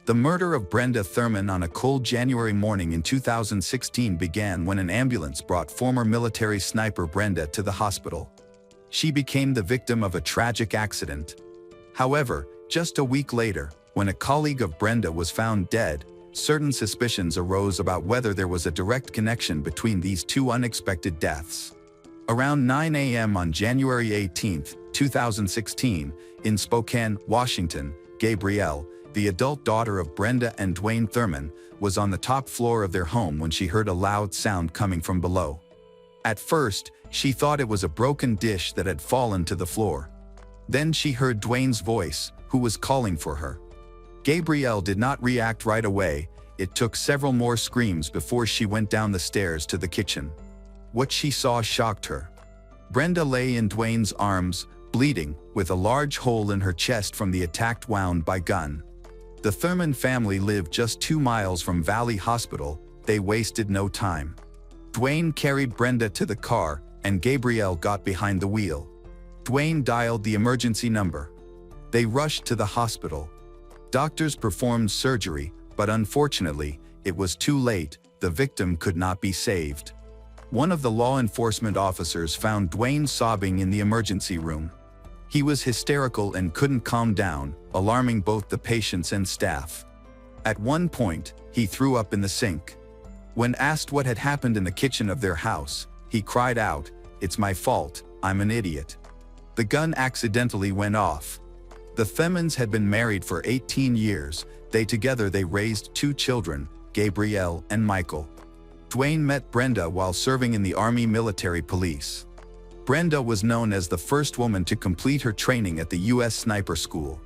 The murder of Brenda Thurman on a cold January morning in 2016 began when an ambulance brought former military sniper Brenda to the hospital. She became the victim of a tragic accident. However, just a week later, when a colleague of Brenda was found dead, certain suspicions arose about whether there was a direct connection between these two unexpected deaths. Around 9 a.m. on January 18, 2016, in Spokane, Washington, Gabrielle, the adult daughter of Brenda and Dwayne Thurman, was on the top floor of their home when she heard a loud sound coming from below. At first, she thought it was a broken dish that had fallen to the floor. Then she heard Dwayne's voice, who was calling for her. Gabrielle did not react right away. It took several more screams before she went down the stairs to the kitchen. What she saw shocked her. Brenda lay in Dwayne's arms, bleeding, with a large hole in her chest from the attack wound by gun. The Thurman family lived just 2 miles from Valley Hospital. They wasted no time. Dwayne carried Brenda to the car, and Gabrielle got behind the wheel. Dwayne dialed the emergency number. They rushed to the hospital. Doctors performed surgery, but unfortunately, it was too late. The victim could not be saved. One of the law enforcement officers found Dwayne sobbing in the emergency room. He was hysterical and couldn't calm down, alarming both the patients and staff. At one point, he threw up in the sink. When asked what had happened in the kitchen of their house, he cried out, "It's my fault, I'm an idiot." The gun accidentally went off. The Thurmans had been married for 18 years. Together they raised 2 children, Gabrielle and Michael. Dwayne met Brenda while serving in the Army Military Police. Brenda was known as the first woman to complete her training at the U.S. Sniper School.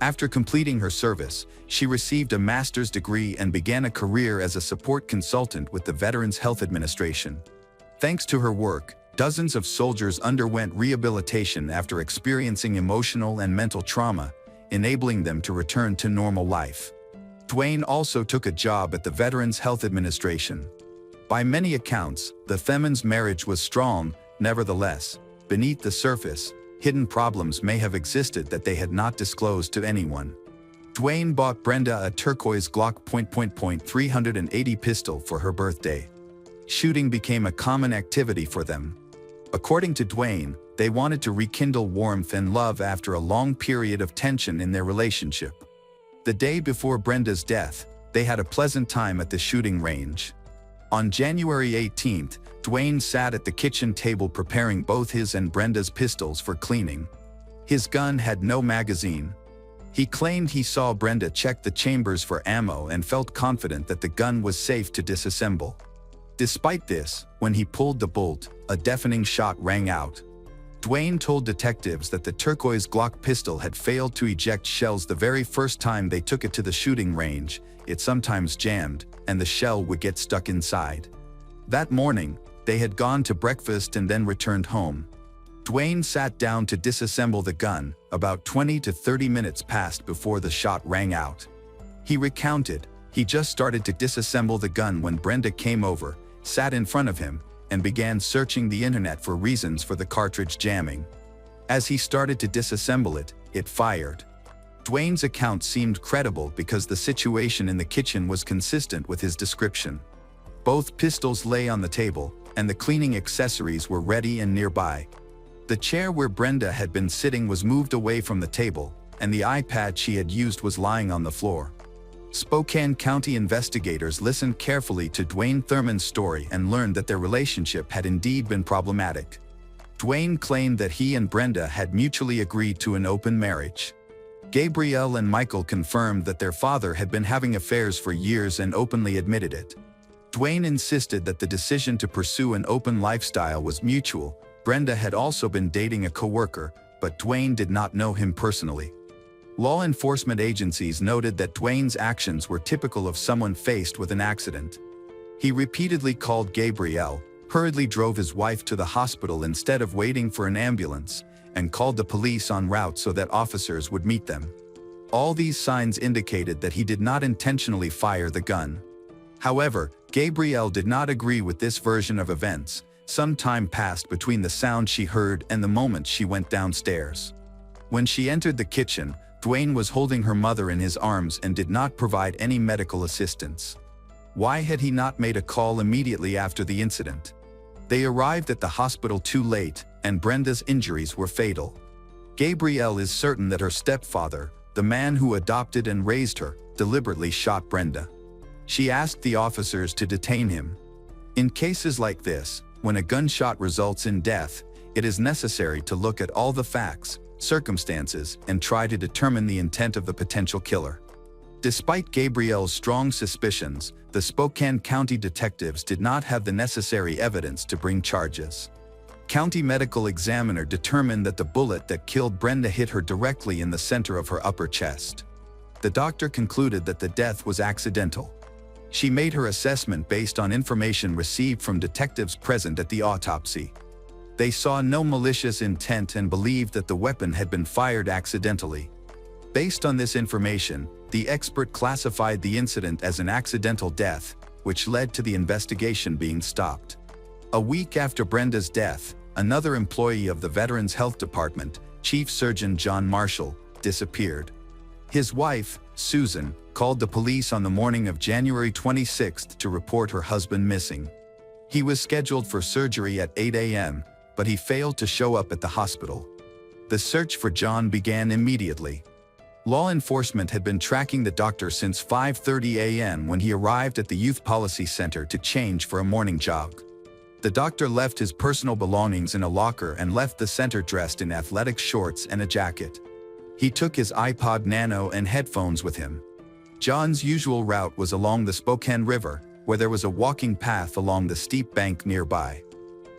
After completing her service, she received a master's degree and began a career as a support consultant with the Veterans Health Administration. Thanks to her work, dozens of soldiers underwent rehabilitation after experiencing emotional and mental trauma, enabling them to return to normal life. Dwayne also took a job at the Veterans Health Administration. By many accounts, the Thurmans' marriage was strong. Nevertheless, beneath the surface, hidden problems may have existed that they had not disclosed to anyone. Dwayne bought Brenda a turquoise Glock .380 pistol for her birthday. Shooting became a common activity for them. According to Dwayne, they wanted to rekindle warmth and love after a long period of tension in their relationship. The day before Brenda's death, they had a pleasant time at the shooting range. On January 18th, Dwayne sat at the kitchen table preparing both his and Brenda's pistols for cleaning. His gun had no magazine. He claimed he saw Brenda check the chambers for ammo and felt confident that the gun was safe to disassemble. Despite this, when he pulled the bolt, a deafening shot rang out. Dwayne told detectives that the turquoise Glock pistol had failed to eject shells the very first time they took it to the shooting range. It sometimes jammed, and the shell would get stuck inside. That morning, they had gone to breakfast and then returned home. Dwayne sat down to disassemble the gun. About 20 to 30 minutes passed before the shot rang out. He recounted, he just started to disassemble the gun when Brenda came over, sat in front of him, and began searching the internet for reasons for the cartridge jamming. As he started to disassemble it, it fired. Dwayne's account seemed credible because the situation in the kitchen was consistent with his description. Both pistols lay on the table, and the cleaning accessories were ready and nearby. The chair where Brenda had been sitting was moved away from the table, and the iPad she had used was lying on the floor. Spokane County investigators listened carefully to Dwayne Thurman's story and learned that their relationship had indeed been problematic. Dwayne claimed that he and Brenda had mutually agreed to an open marriage. Gabrielle and Michael confirmed that their father had been having affairs for years and openly admitted it. Dwayne insisted that the decision to pursue an open lifestyle was mutual. Brenda had also been dating a coworker, but Dwayne did not know him personally. Law enforcement agencies noted that Dwayne's actions were typical of someone faced with an accident. He repeatedly called Gabrielle, hurriedly drove his wife to the hospital instead of waiting for an ambulance, and called the police en route so that officers would meet them. All these signs indicated that he did not intentionally fire the gun. However, Gabrielle did not agree with this version of events. Some time passed between the sound she heard and the moment she went downstairs. When she entered the kitchen, Dwayne was holding her mother in his arms and did not provide any medical assistance. Why had he not made a call immediately after the incident? They arrived at the hospital too late, and Brenda's injuries were fatal. Gabrielle is certain that her stepfather, the man who adopted and raised her, deliberately shot Brenda. She asked the officers to detain him. In cases like this, when a gunshot results in death, it is necessary to look at all the facts, circumstances, and try to determine the intent of the potential killer. Despite Gabrielle's strong suspicions, the Spokane County detectives did not have the necessary evidence to bring charges. County medical examiner determined that the bullet that killed Brenda hit her directly in the center of her upper chest. The doctor concluded that the death was accidental. She made her assessment based on information received from detectives present at the autopsy. They saw no malicious intent and believed that the weapon had been fired accidentally. Based on this information, the expert classified the incident as an accidental death, which led to the investigation being stopped. A week after Brenda's death, another employee of the Veterans Health Department, Chief Surgeon John Marshall, disappeared. His wife, Susan, called the police on the morning of January 26 to report her husband missing. He was scheduled for surgery at 8 a.m., but he failed to show up at the hospital. The search for John began immediately. Law enforcement had been tracking the doctor since 5:30 a.m. when he arrived at the Youth Policy Center to change for a morning jog. The doctor left his personal belongings in a locker and left the center dressed in athletic shorts and a jacket. He took his iPod Nano and headphones with him. John's usual route was along the Spokane River, where there was a walking path along the steep bank nearby.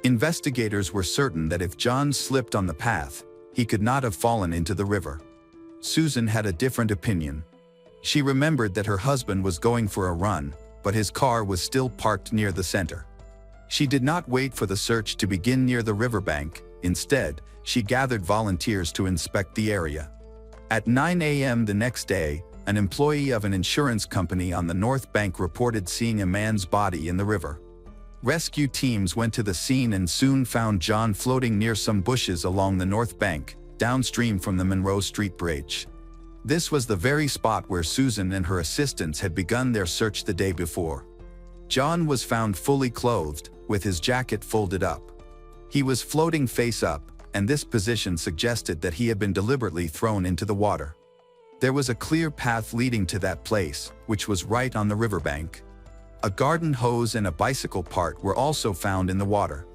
Investigators were certain that if John slipped on the path, he could not have fallen into the river. Susan had a different opinion. She remembered that her husband was going for a run, but his car was still parked near the center. She did not wait for the search to begin near the riverbank. Instead, she gathered volunteers to inspect the area. At 9 a.m. the next day, an employee of an insurance company on the North Bank reported seeing a man's body in the river. Rescue teams went to the scene and soon found John floating near some bushes along the North Bank, downstream from the Monroe Street Bridge. This was the very spot where Susan and her assistants had begun their search the day before. John was found fully clothed, with his jacket folded up. He was floating face up, and this position suggested that he had been deliberately thrown into the water. There was a clear path leading to that place, which was right on the riverbank. A garden hose and a bicycle part were also found in the water.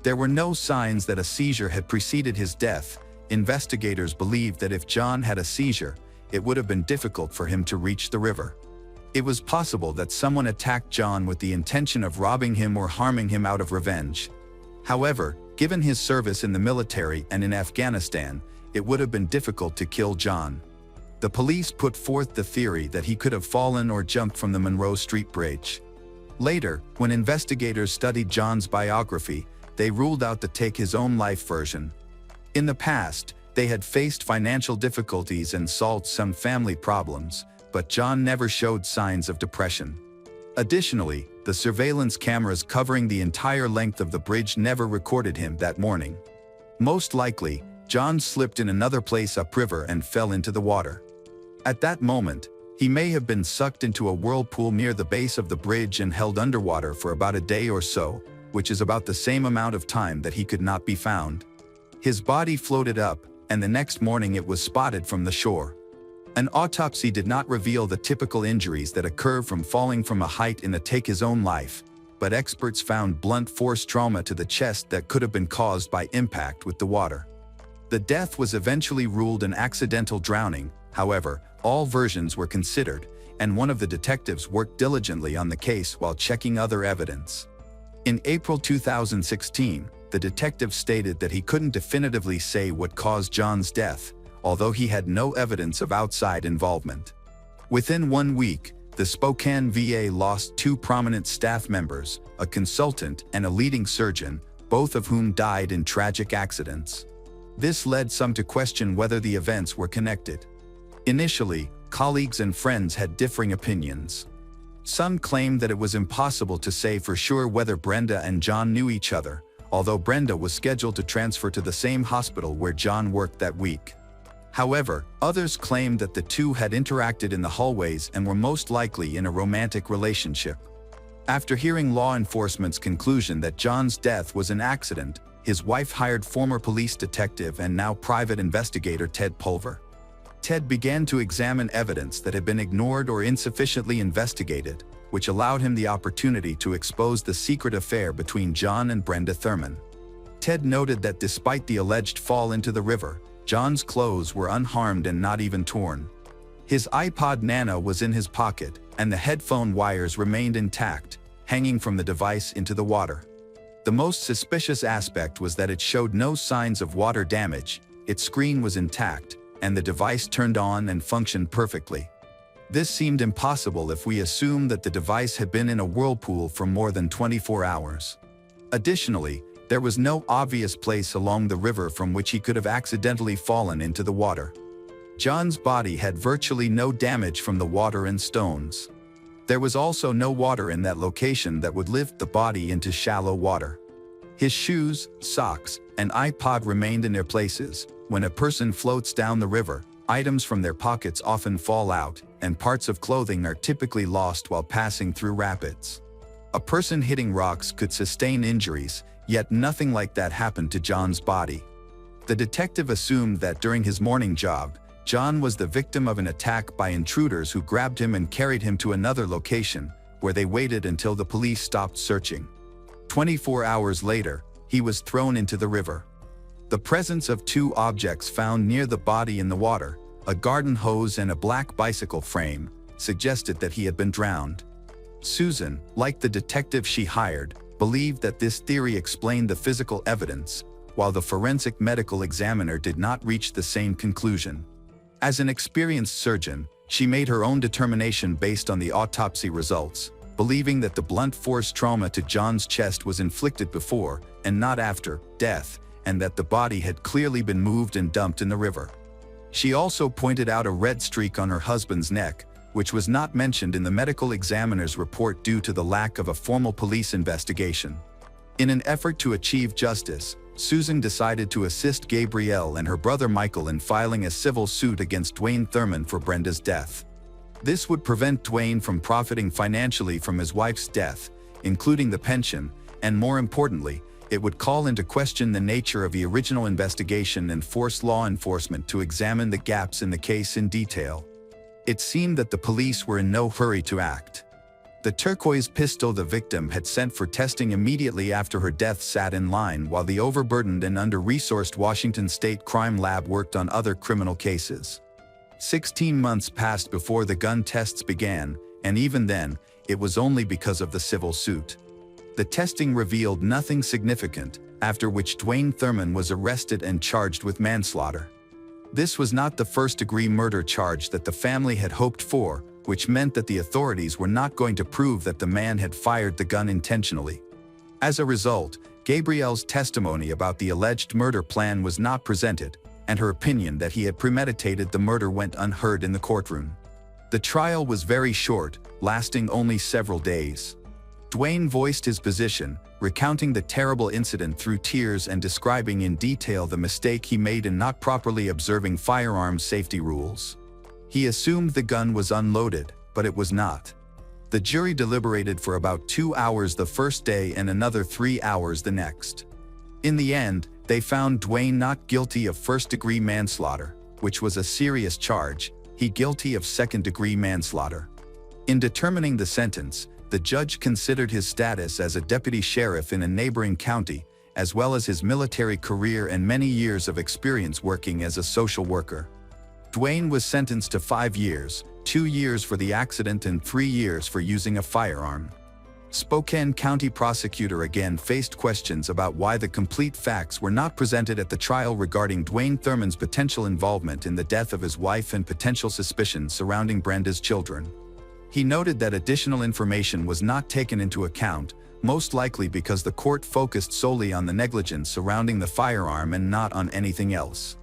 There were no signs that a seizure had preceded his death. Investigators believed that if John had a seizure, it would have been difficult for him to reach the river. It was possible that someone attacked John with the intention of robbing him or harming him out of revenge. However, given his service in the military and in Afghanistan, it would have been difficult to kill John. The police put forth the theory that he could have fallen or jumped from the Monroe Street Bridge. Later, when investigators studied John's biography, they ruled out the take-his-own-life version. In the past, they had faced financial difficulties and solved some family problems, but John never showed signs of depression. Additionally, the surveillance cameras covering the entire length of the bridge never recorded him that morning. Most likely, John slipped in another place upriver and fell into the water. At that moment, he may have been sucked into a whirlpool near the base of the bridge and held underwater for about a day or so, which is about the same amount of time that he could not be found. His body floated up, and the next morning it was spotted from the shore. An autopsy did not reveal the typical injuries that occur from falling from a height in a take-his-own-life, but experts found blunt force trauma to the chest that could have been caused by impact with the water. The death was eventually ruled an accidental drowning. However, all versions were considered, and one of the detectives worked diligently on the case while checking other evidence. In April 2016, the detective stated that he couldn't definitively say what caused John's death, although he had no evidence of outside involvement. Within 1 week, the Spokane VA lost 2 prominent staff members, a consultant and a leading surgeon, both of whom died in tragic accidents. This led some to question whether the events were connected. Initially, colleagues and friends had differing opinions. Some claimed that it was impossible to say for sure whether Brenda and John knew each other, although Brenda was scheduled to transfer to the same hospital where John worked that week. However, others claimed that the two had interacted in the hallways and were most likely in a romantic relationship. After hearing law enforcement's conclusion that John's death was an accident, his wife hired former police detective and now private investigator Ted Pulver. Ted began to examine evidence that had been ignored or insufficiently investigated, which allowed him the opportunity to expose the secret affair between John and Brenda Thurman. Ted noted that despite the alleged fall into the river, John's clothes were unharmed and not even torn. His iPod Nano was in his pocket, and the headphone wires remained intact, hanging from the device into the water. The most suspicious aspect was that it showed no signs of water damage, its screen was intact, and the device turned on and functioned perfectly. This seemed impossible if we assume that the device had been in a whirlpool for more than 24 hours. Additionally, there was no obvious place along the river from which he could have accidentally fallen into the water. John's body had virtually no damage from the water and stones. There was also no water in that location that would lift the body into shallow water. His shoes, socks, and iPod remained in their places. When a person floats down the river, items from their pockets often fall out, and parts of clothing are typically lost while passing through rapids. A person hitting rocks could sustain injuries, yet nothing like that happened to John's body. The detective assumed that during his morning jog, John was the victim of an attack by intruders who grabbed him and carried him to another location, where they waited until the police stopped searching. 24 hours later, he was thrown into the river. The presence of two objects found near the body in the water, a garden hose and a black bicycle frame, suggested that he had been drowned. Susan, like the detective she hired, believed that this theory explained the physical evidence, while the forensic medical examiner did not reach the same conclusion. As an experienced surgeon, she made her own determination based on the autopsy results, believing that the blunt force trauma to John's chest was inflicted before, and not after, death, and that the body had clearly been moved and dumped in the river. She also pointed out a red streak on her husband's neck, which was not mentioned in the medical examiner's report due to the lack of a formal police investigation. In an effort to achieve justice, Susan decided to assist Gabrielle and her brother Michael in filing a civil suit against Dwayne Thurman for Brenda's death. This would prevent Dwayne from profiting financially from his wife's death, including the pension, and more importantly, it would call into question the nature of the original investigation and force law enforcement to examine the gaps in the case in detail. It seemed that the police were in no hurry to act. The turquoise pistol the victim had sent for testing immediately after her death sat in line while the overburdened and under-resourced Washington State Crime Lab worked on other criminal cases. 16 months passed before the gun tests began, and even then, it was only because of the civil suit. The testing revealed nothing significant, after which Dwayne Thurman was arrested and charged with manslaughter. This was not the first-degree murder charge that the family had hoped for, which meant that the authorities were not going to prove that the man had fired the gun intentionally. As a result, Gabrielle's testimony about the alleged murder plan was not presented, and her opinion that he had premeditated the murder went unheard in the courtroom. The trial was very short, lasting only several days. Dwayne voiced his position, recounting the terrible incident through tears and describing in detail the mistake he made in not properly observing firearms safety rules. He assumed the gun was unloaded, but it was not. The jury deliberated for about 2 hours the first day and another 3 hours the next. In the end, they found Dwayne not guilty of first-degree manslaughter, which was a serious charge, he guilty of second-degree manslaughter. In determining the sentence, the judge considered his status as a deputy sheriff in a neighboring county, as well as his military career and many years of experience working as a social worker. Dwayne was sentenced to 5 years, 2 years for the accident and 3 years for using a firearm. Spokane County prosecutor again faced questions about why the complete facts were not presented at the trial regarding Dwayne Thurman's potential involvement in the death of his wife and potential suspicions surrounding Brenda's children. He noted that additional information was not taken into account, most likely because the court focused solely on the negligence surrounding the firearm and not on anything else.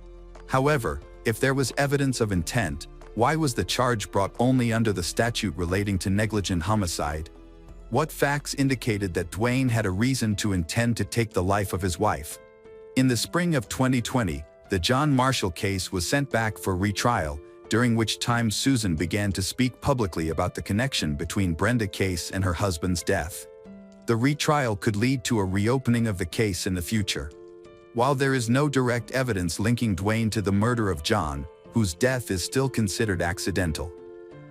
However, if there was evidence of intent, why was the charge brought only under the statute relating to negligent homicide? What facts indicated that Dwayne had a reason to intend to take the life of his wife? In the spring of 2020, The John Marshall case was sent back for retrial, during which time Susan began to speak publicly about the connection between Brenda Case and her husband's death. The retrial could lead to a reopening of the case in the future. While there is no direct evidence linking Dwayne to the murder of John, whose death is still considered accidental.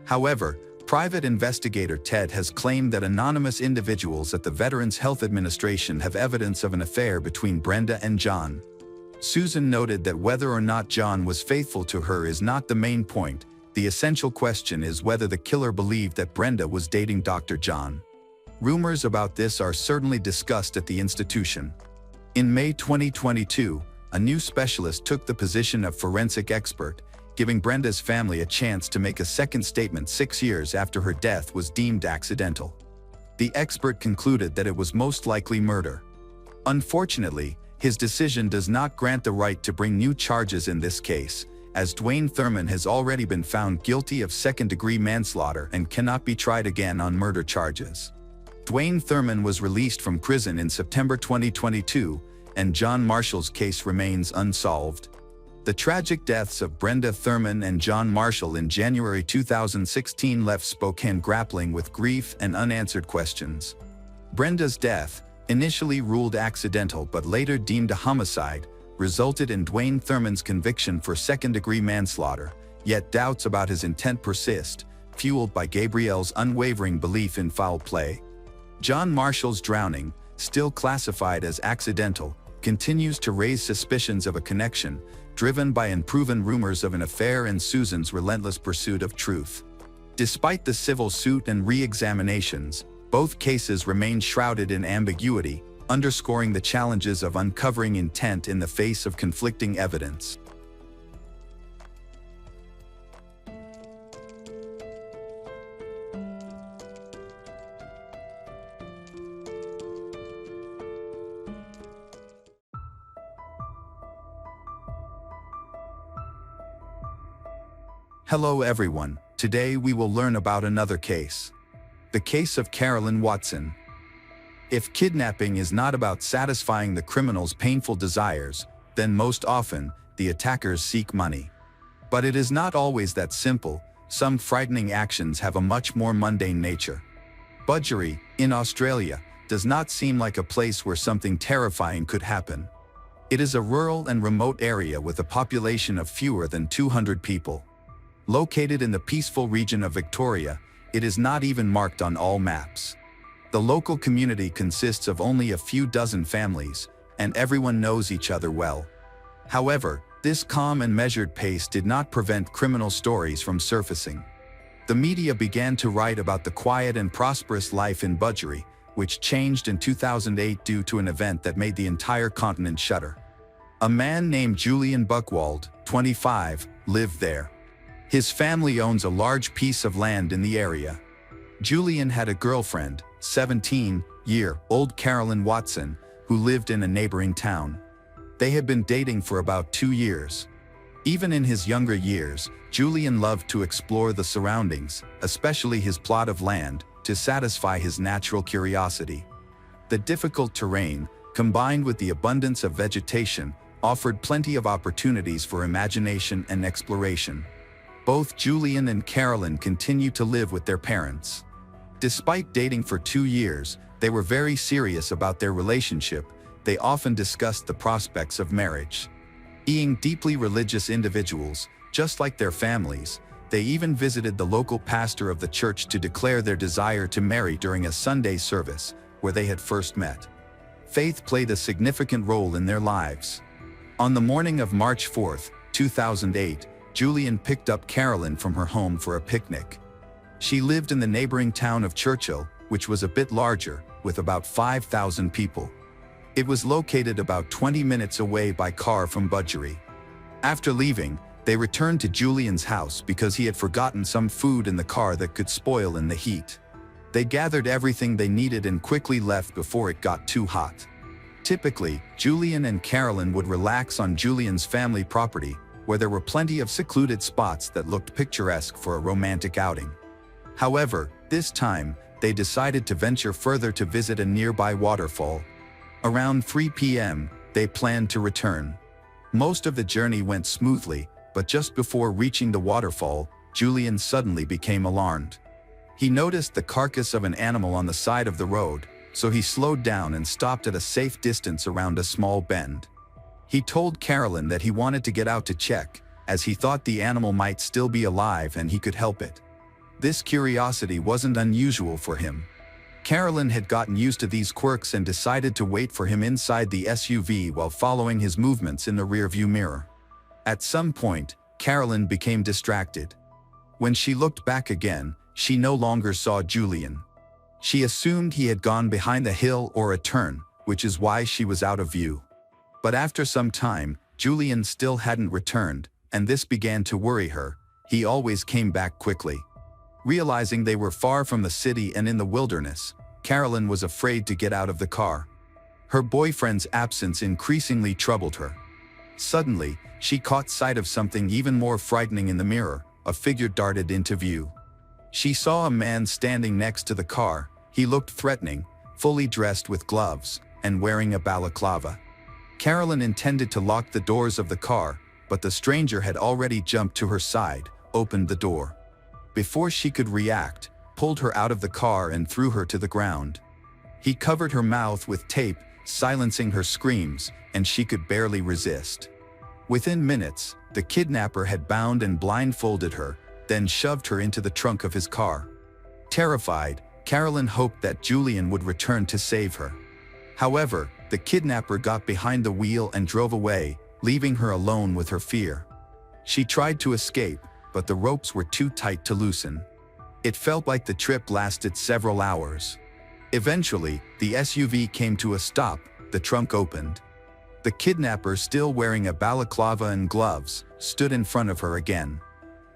However, private investigator Ted has claimed that anonymous individuals at the Veterans Health Administration have evidence of an affair between Brenda and John. Susan noted that whether or not John was faithful to her is not the main point. The essential question is whether the killer believed that Brenda was dating Dr. John. Rumors about this are certainly discussed at the institution. In May 2022, a new specialist took the position of forensic expert, giving Brenda's family a chance to make a second statement 6 years after her death was deemed accidental. The expert concluded that it was most likely murder. Unfortunately, his decision does not grant the right to bring new charges in this case, as Dwayne Thurman has already been found guilty of second-degree manslaughter and cannot be tried again on murder charges. Dwayne Thurman was released from prison in September 2022, and John Marshall's case remains unsolved. The tragic deaths of Brenda Thurman and John Marshall in January 2016 left Spokane grappling with grief and unanswered questions. Brenda's death, initially ruled accidental but later deemed a homicide, resulted in Dwayne Thurman's conviction for second-degree manslaughter, yet doubts about his intent persist, fueled by Gabrielle's unwavering belief in foul play. John Marshall's drowning, still classified as accidental, continues to raise suspicions of a connection, driven by unproven rumors of an affair and Susan's relentless pursuit of truth. Despite the civil suit and re-examinations, both cases remain shrouded in ambiguity, underscoring the challenges of uncovering intent in the face of conflicting evidence. Hello everyone, today we will learn about another case. The case of Carolyn Watson. If kidnapping is not about satisfying the criminal's painful desires, then most often, the attackers seek money. But it is not always that simple. Some frightening actions have a much more mundane nature. Budgeree, in Australia, does not seem like a place where something terrifying could happen. It is a rural and remote area with a population of fewer than 200 people. Located in the peaceful region of Victoria, it is not even marked on all maps. The local community consists of only a few dozen families, and everyone knows each other well. However, this calm and measured pace did not prevent criminal stories from surfacing. The media began to write about the quiet and prosperous life in Budgeree, which changed in 2008 due to an event that made the entire continent shudder. A man named Julian Buchwald, 25, lived there. His family owns a large piece of land in the area. Julian had a girlfriend, 17-year-old Carolyn Watson, who lived in a neighboring town. They had been dating for about 2 years. Even in his younger years, Julian loved to explore the surroundings, especially his plot of land, to satisfy his natural curiosity. The difficult terrain, combined with the abundance of vegetation, offered plenty of opportunities for imagination and exploration. Both Julian and Carolyn continued to live with their parents. Despite dating for 2 years, they were very serious about their relationship. They often discussed the prospects of marriage. Being deeply religious individuals, just like their families, they even visited the local pastor of the church to declare their desire to marry during a Sunday service, where they had first met. Faith played a significant role in their lives. On the morning of March 4, 2008, Julian picked up Carolyn from her home for a picnic. She lived in the neighboring town of Churchill, which was a bit larger, with about 5,000 people. It was located about 20 minutes away by car from Budgeree. After leaving, they returned to Julian's house because he had forgotten some food in the car that could spoil in the heat. They gathered everything they needed and quickly left before it got too hot. Typically, Julian and Carolyn would relax on Julian's family property, where there were plenty of secluded spots that looked picturesque for a romantic outing. However, this time, they decided to venture further to visit a nearby waterfall. Around 3 p.m., they planned to return. Most of the journey went smoothly, but just before reaching the waterfall, Julian suddenly became alarmed. He noticed the carcass of an animal on the side of the road, so he slowed down and stopped at a safe distance around a small bend. He told Carolyn that he wanted to get out to check, as he thought the animal might still be alive and he could help it. This curiosity wasn't unusual for him. Carolyn had gotten used to these quirks and decided to wait for him inside the SUV while following his movements in the rearview mirror. At some point, Carolyn became distracted. When she looked back again, she no longer saw Julian. She assumed he had gone behind the hill or a turn, which is why she was out of view. But after some time, Julian still hadn't returned, and this began to worry her. He always came back quickly. Realizing they were far from the city and in the wilderness, Carolyn was afraid to get out of the car. Her boyfriend's absence increasingly troubled her. Suddenly, she caught sight of something even more frightening in the mirror. A figure darted into view. She saw a man standing next to the car. He looked threatening, fully dressed with gloves, and wearing a balaclava. Carolyn intended to lock the doors of the car, but the stranger had already jumped to her side, opened the door. Before she could react, pulled her out of the car and threw her to the ground. He covered her mouth with tape, silencing her screams, and she could barely resist. Within minutes, the kidnapper had bound and blindfolded her, then shoved her into the trunk of his car. Terrified, Carolyn hoped that Julian would return to save her. However, the kidnapper got behind the wheel and drove away, leaving her alone with her fear. She tried to escape, but the ropes were too tight to loosen. It felt like the trip lasted several hours. Eventually, the SUV came to a stop. The trunk opened. The kidnapper, still wearing a balaclava and gloves, stood in front of her again.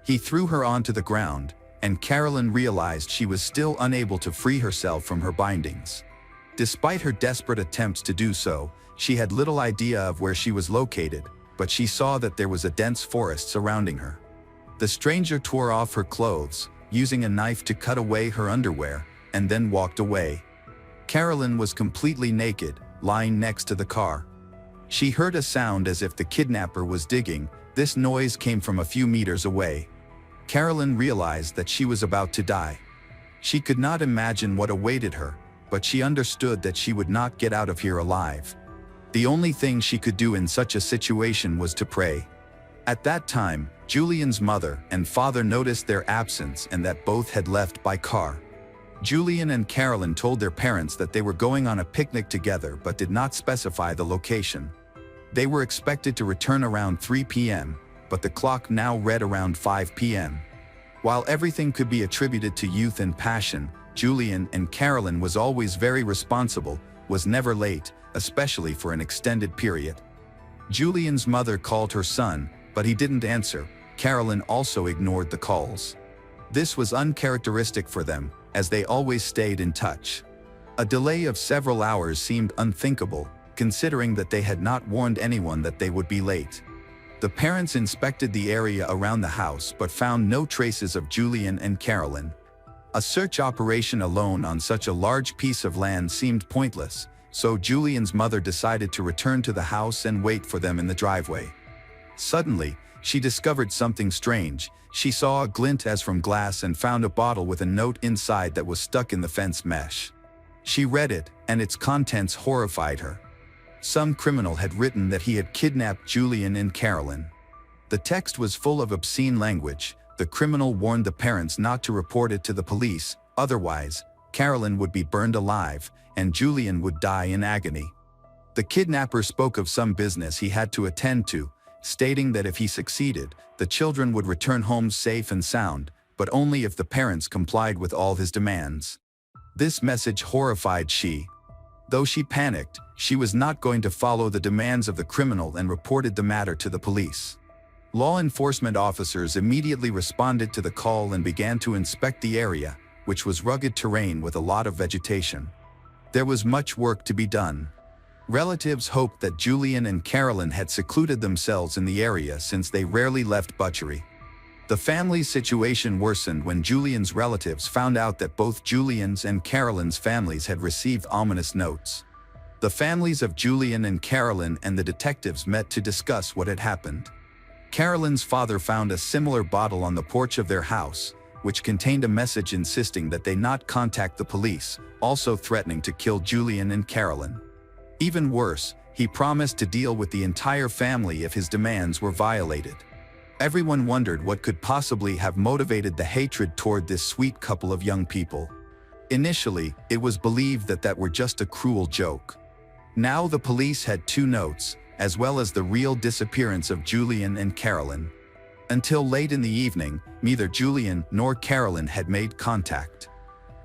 He threw her onto the ground, and Carolyn realized she was still unable to free herself from her bindings. Despite her desperate attempts to do so, she had little idea of where she was located, but she saw that there was a dense forest surrounding her. The stranger tore off her clothes, using a knife to cut away her underwear, and then walked away. Carolyn was completely naked, lying next to the car. She heard a sound as if the kidnapper was digging. This noise came from a few meters away. Carolyn realized that she was about to die. She could not imagine what awaited her, but she understood that she would not get out of here alive. The only thing she could do in such a situation was to pray. At that time, Julian's mother and father noticed their absence and that both had left by car. Julian and Carolyn told their parents that they were going on a picnic together but did not specify the location. They were expected to return around 3 p.m., but the clock now read around 5 p.m. While everything could be attributed to youth and passion, Julian and Carolyn was always very responsible, was never late, especially for an extended period. Julian's mother called her son, but he didn't answer. Carolyn also ignored the calls. This was uncharacteristic for them, as they always stayed in touch. A delay of several hours seemed unthinkable, considering that they had not warned anyone that they would be late. The parents inspected the area around the house but found no traces of Julian and Carolyn. A search operation alone on such a large piece of land seemed pointless, so Julian's mother decided to return to the house and wait for them in the driveway. Suddenly, she discovered something strange. She saw a glint as from glass and found a bottle with a note inside that was stuck in the fence mesh. She read it, and its contents horrified her. Some criminal had written that he had kidnapped Julian and Carolyn. The text was full of obscene language. The criminal warned the parents not to report it to the police, otherwise, Carolyn would be burned alive, and Julian would die in agony. The kidnapper spoke of some business he had to attend to, stating that if he succeeded, the children would return home safe and sound, but only if the parents complied with all his demands. This message horrified she. Though she panicked, she was not going to follow the demands of the criminal and reported the matter to the police. Law enforcement officers immediately responded to the call and began to inspect the area, which was rugged terrain with a lot of vegetation. There was much work to be done. Relatives hoped that Julian and Carolyn had secluded themselves in the area since they rarely left Butchery. The family's situation worsened when Julian's relatives found out that both Julian's and Carolyn's families had received ominous notes. The families of Julian and Carolyn and the detectives met to discuss what had happened. Carolyn's father found a similar bottle on the porch of their house, which contained a message insisting that they not contact the police, also threatening to kill Julian and Carolyn. Even worse, he promised to deal with the entire family if his demands were violated. Everyone wondered what could possibly have motivated the hatred toward this sweet couple of young people. Initially, it was believed that that were just a cruel joke. Now the police had two notes, as well as the real disappearance of Julian and Carolyn. Until late in the evening, neither Julian nor Carolyn had made contact.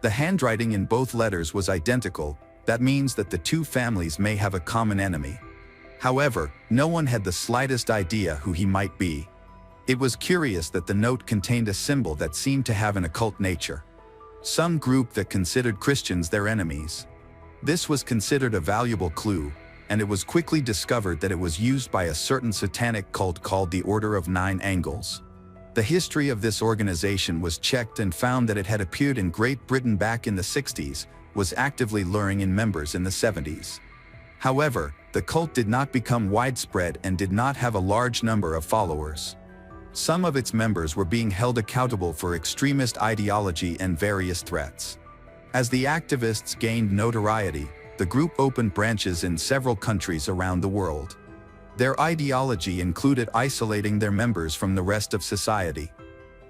The handwriting in both letters was identical. That means that the two families may have a common enemy. However, no one had the slightest idea who he might be. It was curious that the note contained a symbol that seemed to have an occult nature. Some group that considered Christians their enemies. This was considered a valuable clue, and it was quickly discovered that it was used by a certain satanic cult called the Order of Nine Angles. The history of this organization was checked and found that it had appeared in Great Britain back in the 60s, was actively luring in members in the 70s. However, the cult did not become widespread and did not have a large number of followers. Some of its members were being held accountable for extremist ideology and various threats. As the activists gained notoriety, the group opened branches in several countries around the world. Their ideology included isolating their members from the rest of society.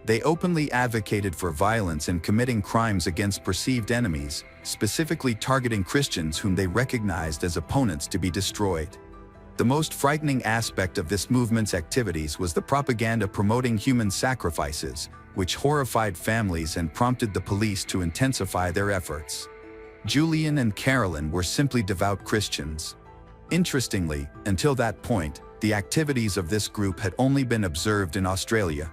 They openly advocated for violence and committing crimes against perceived enemies, specifically targeting Christians whom they recognized as opponents to be destroyed. The most frightening aspect of this movement's activities was the propaganda promoting human sacrifices, which horrified families and prompted the police to intensify their efforts. Julian and Carolyn were simply devout Christians. Interestingly, until that point, the activities of this group had only been observed in Australia.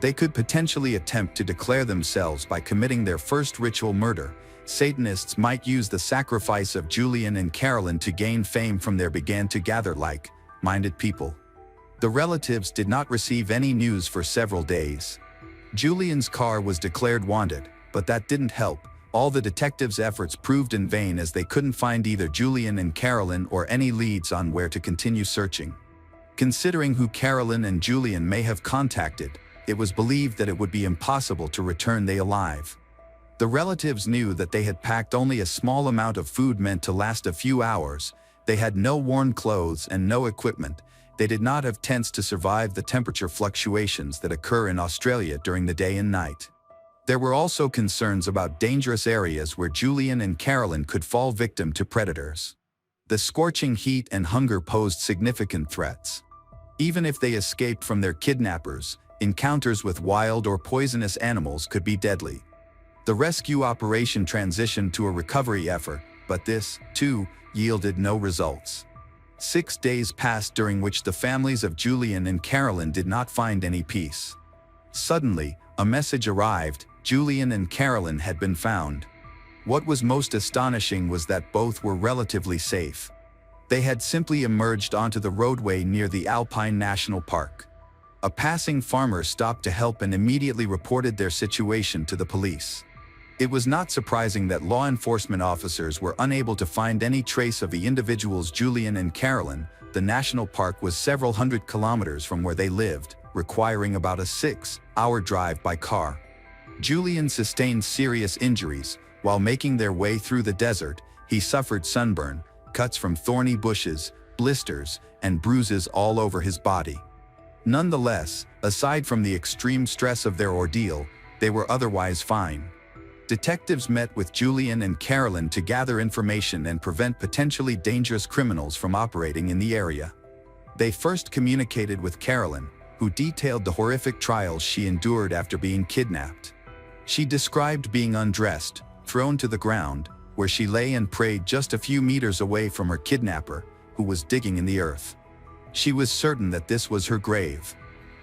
They could potentially attempt to declare themselves by committing their first ritual murder. Satanists might use the sacrifice of Julian and Carolyn to gain fame from there began to gather like-minded people. The relatives did not receive any news for several days. Julian's car was declared wanted, but that didn't help. All the detectives' efforts proved in vain as they couldn't find either Julian and Carolyn or any leads on where to continue searching. Considering who Carolyn and Julian may have contacted, it was believed that it would be impossible to return they alive. The relatives knew that they had packed only a small amount of food meant to last a few hours. They had no worn clothes and no equipment. They did not have tents to survive the temperature fluctuations that occur in Australia during the day and night. There were also concerns about dangerous areas where Julian and Carolyn could fall victim to predators. The scorching heat and hunger posed significant threats. Even if they escaped from their kidnappers, encounters with wild or poisonous animals could be deadly. The rescue operation transitioned to a recovery effort, but this, too, yielded no results. 6 days passed during which the families of Julian and Carolyn did not find any peace. Suddenly, a message arrived: Julian and Carolyn had been found. What was most astonishing was that both were relatively safe. They had simply emerged onto the roadway near the Alpine National Park. A passing farmer stopped to help and immediately reported their situation to the police. It was not surprising that law enforcement officers were unable to find any trace of the individuals Julian and Carolyn. The national park was several hundred kilometers from where they lived, requiring about a 6-hour drive by car. Julian sustained serious injuries. While making their way through the desert, he suffered sunburn, cuts from thorny bushes, blisters, and bruises all over his body. Nonetheless, aside from the extreme stress of their ordeal, they were otherwise fine. Detectives met with Julian and Carolyn to gather information and prevent potentially dangerous criminals from operating in the area. They first communicated with Carolyn, who detailed the horrific trials she endured after being kidnapped. She described being undressed, thrown to the ground, where she lay and prayed just a few meters away from her kidnapper, who was digging in the earth. She was certain that this was her grave.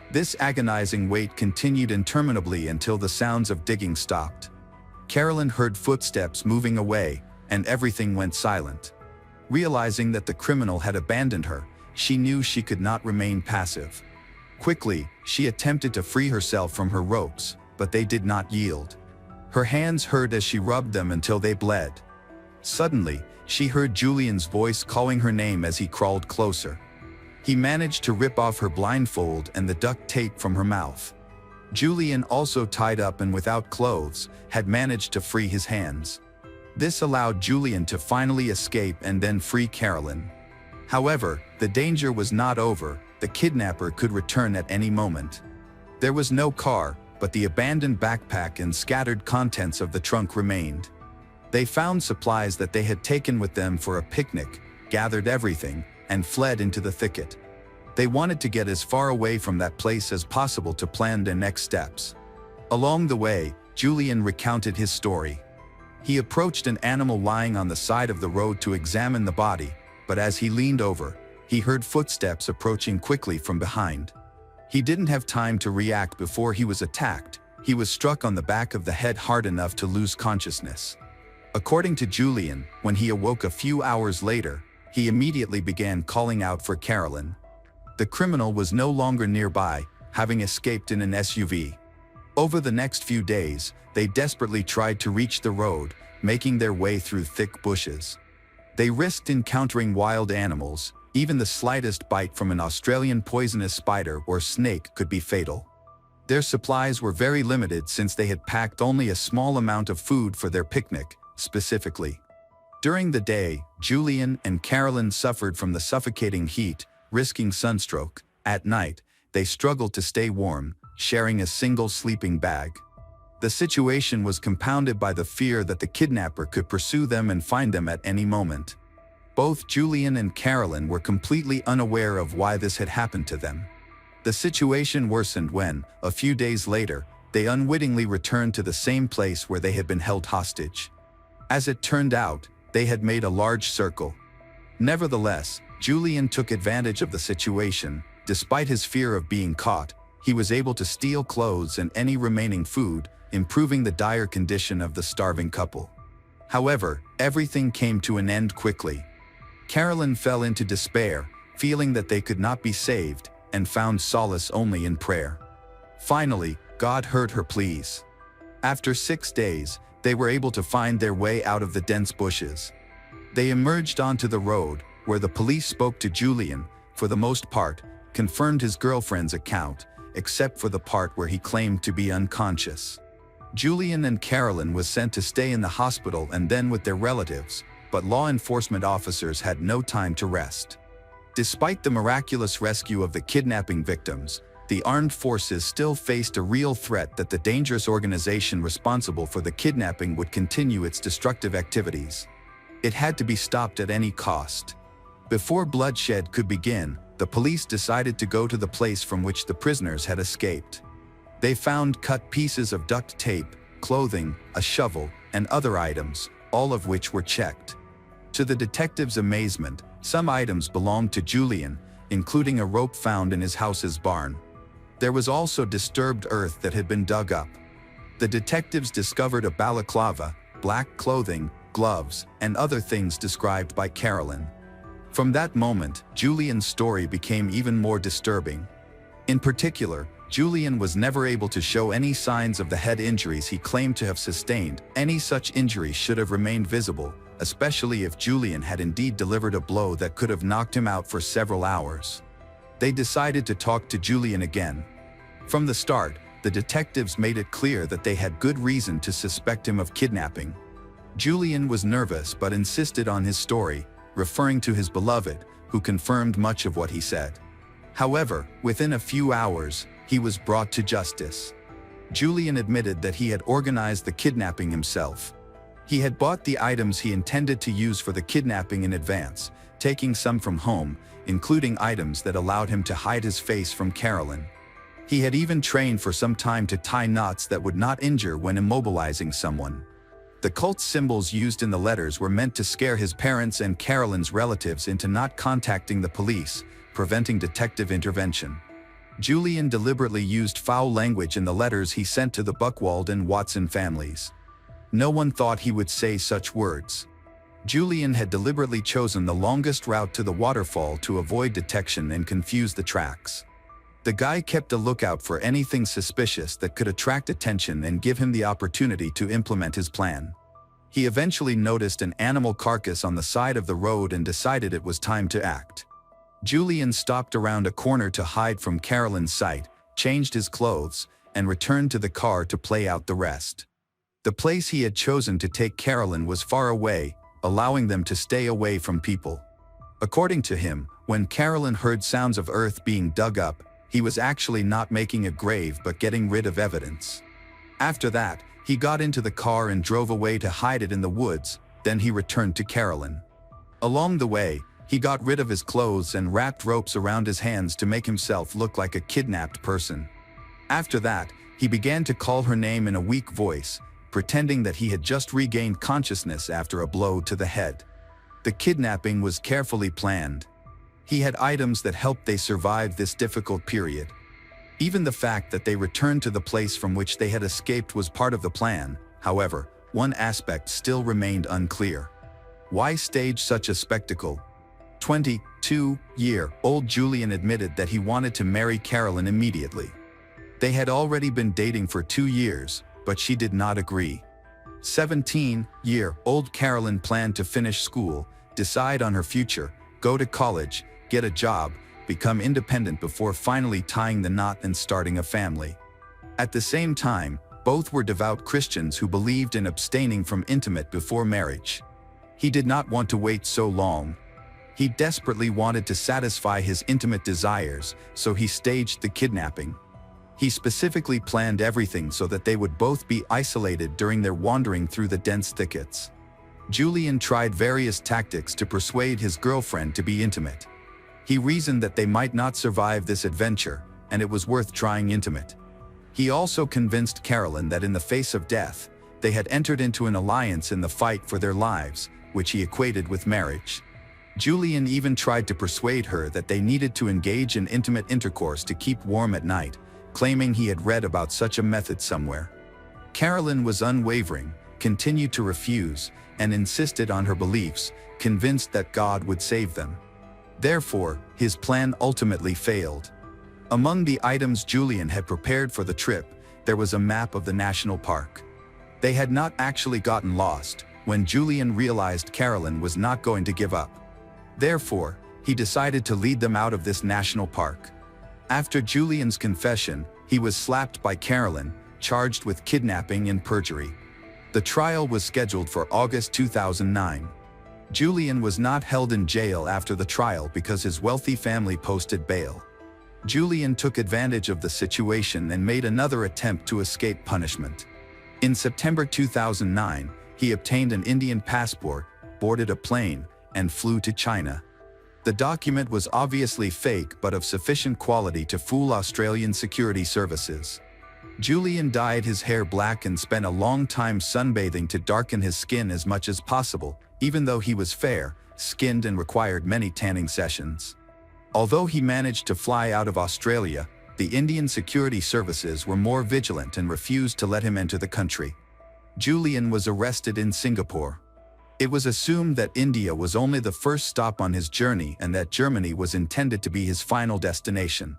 This agonizing wait continued interminably until the sounds of digging stopped. Carolyn heard footsteps moving away, and everything went silent. Realizing that the criminal had abandoned her, she knew she could not remain passive. Quickly, she attempted to free herself from her ropes, but they did not yield. Her hands hurt as she rubbed them until they bled. Suddenly, she heard Julian's voice calling her name as he crawled closer. He managed to rip off her blindfold and the duct tape from her mouth. Julian, also tied up and without clothes, had managed to free his hands. This allowed Julian to finally escape and then free Carolyn. However, the danger was not over. The kidnapper could return at any moment. There was no car, but the abandoned backpack and scattered contents of the trunk remained. They found supplies that they had taken with them for a picnic, gathered everything, and fled into the thicket. They wanted to get as far away from that place as possible to plan their next steps. Along the way, Julian recounted his story. He approached an animal lying on the side of the road to examine the body, but as he leaned over, he heard footsteps approaching quickly from behind. He didn't have time to react before he was attacked. He was struck on the back of the head hard enough to lose consciousness. According to Julian, when he awoke a few hours later, he immediately began calling out for Carolyn. The criminal was no longer nearby, having escaped in an SUV. Over the next few days, they desperately tried to reach the road, making their way through thick bushes. They risked encountering wild animals. Even the slightest bite from an Australian poisonous spider or snake could be fatal. Their supplies were very limited since they had packed only a small amount of food for their picnic, specifically. During the day, Julian and Carolyn suffered from the suffocating heat, risking sunstroke. At night, they struggled to stay warm, sharing a single sleeping bag. The situation was compounded by the fear that the kidnapper could pursue them and find them at any moment. Both Julian and Carolyn were completely unaware of why this had happened to them. The situation worsened when, a few days later, they unwittingly returned to the same place where they had been held hostage. As it turned out, they had made a large circle. Nevertheless, Julian took advantage of the situation. Despite his fear of being caught, he was able to steal clothes and any remaining food, improving the dire condition of the starving couple. However, everything came to an end quickly. Carolyn fell into despair, feeling that they could not be saved, and found solace only in prayer. Finally, God heard her pleas. After 6 days, they were able to find their way out of the dense bushes. They emerged onto the road, where the police spoke to Julian, for the most part, confirmed his girlfriend's account, except for the part where he claimed to be unconscious. Julian and Carolyn was sent to stay in the hospital and then with their relatives, but law enforcement officers had no time to rest. Despite the miraculous rescue of the kidnapping victims, the armed forces still faced a real threat that the dangerous organization responsible for the kidnapping would continue its destructive activities. It had to be stopped at any cost. Before bloodshed could begin, the police decided to go to the place from which the prisoners had escaped. They found cut pieces of duct tape, clothing, a shovel, and other items, all of which were checked. To the detectives' amazement, some items belonged to Julian, including a rope found in his house's barn. There was also disturbed earth that had been dug up. The detectives discovered a balaclava, black clothing, gloves, and other things described by Carolyn. From that moment, Julian's story became even more disturbing. In particular, Julian was never able to show any signs of the head injuries he claimed to have sustained. Any such injuries should have remained visible, especially if Julian had indeed delivered a blow that could have knocked him out for several hours. They decided to talk to Julian again. From the start, the detectives made it clear that they had good reason to suspect him of kidnapping. Julian was nervous but insisted on his story, referring to his beloved, who confirmed much of what he said. However, within a few hours, he was brought to justice. Julian admitted that he had organized the kidnapping himself. He had bought the items he intended to use for the kidnapping in advance, taking some from home, including items that allowed him to hide his face from Carolyn. He had even trained for some time to tie knots that would not injure when immobilizing someone. The cult symbols used in the letters were meant to scare his parents and Carolyn's relatives into not contacting the police, preventing detective intervention. Julian deliberately used foul language in the letters he sent to the Buchwald and Watson families. No one thought he would say such words. Julian had deliberately chosen the longest route to the waterfall to avoid detection and confuse the tracks. The guy kept a lookout for anything suspicious that could attract attention and give him the opportunity to implement his plan. He eventually noticed an animal carcass on the side of the road and decided it was time to act. Julian stopped around a corner to hide from Carolyn's sight, changed his clothes, and returned to the car to play out the rest. The place he had chosen to take Carolyn was far away, allowing them to stay away from people. According to him, when Carolyn heard sounds of earth being dug up, he was actually not making a grave but getting rid of evidence. After that, he got into the car and drove away to hide it in the woods, then he returned to Carolyn. Along the way, he got rid of his clothes and wrapped ropes around his hands to make himself look like a kidnapped person. After that, he began to call her name in a weak voice, pretending that he had just regained consciousness after a blow to the head. The kidnapping was carefully planned. He had items that helped they survive this difficult period. Even the fact that they returned to the place from which they had escaped was part of the plan. However, one aspect still remained unclear. Why stage such a spectacle? 22-year-old Julian admitted that he wanted to marry Carolyn immediately. They had already been dating for 2 years, but she did not agree. 17-year-old Carolyn planned to finish school, decide on her future, go to college, get a job, become independent before finally tying the knot and starting a family. At the same time, both were devout Christians who believed in abstaining from intimate before marriage. He did not want to wait so long. He desperately wanted to satisfy his intimate desires, so he staged the kidnapping. He specifically planned everything so that they would both be isolated during their wandering through the dense thickets. Julian tried various tactics to persuade his girlfriend to be intimate. He reasoned that they might not survive this adventure, and it was worth trying intimate. He also convinced Carolyn that in the face of death, they had entered into an alliance in the fight for their lives, which he equated with marriage. Julian even tried to persuade her that they needed to engage in intimate intercourse to keep warm at night, claiming he had read about such a method somewhere. Carolyn was unwavering, continued to refuse, and insisted on her beliefs, convinced that God would save them. Therefore, his plan ultimately failed. Among the items Julian had prepared for the trip, there was a map of the national park. They had not actually gotten lost when Julian realized Carolyn was not going to give up. Therefore, he decided to lead them out of this national park. After Julian's confession, he was slapped by Carolyn, charged with kidnapping and perjury. The trial was scheduled for August 2009. Julian was not held in jail after the trial because his wealthy family posted bail. Julian took advantage of the situation and made another attempt to escape punishment. In September 2009, he obtained an Indian passport, boarded a plane, and flew to China. The document was obviously fake but of sufficient quality to fool Australian security services. Julian dyed his hair black and spent a long time sunbathing to darken his skin as much as possible, even though he was fair-skinned and required many tanning sessions. Although he managed to fly out of Australia, the Indian security services were more vigilant and refused to let him enter the country. Julian was arrested in Singapore. It was assumed that India was only the first stop on his journey and that Germany was intended to be his final destination.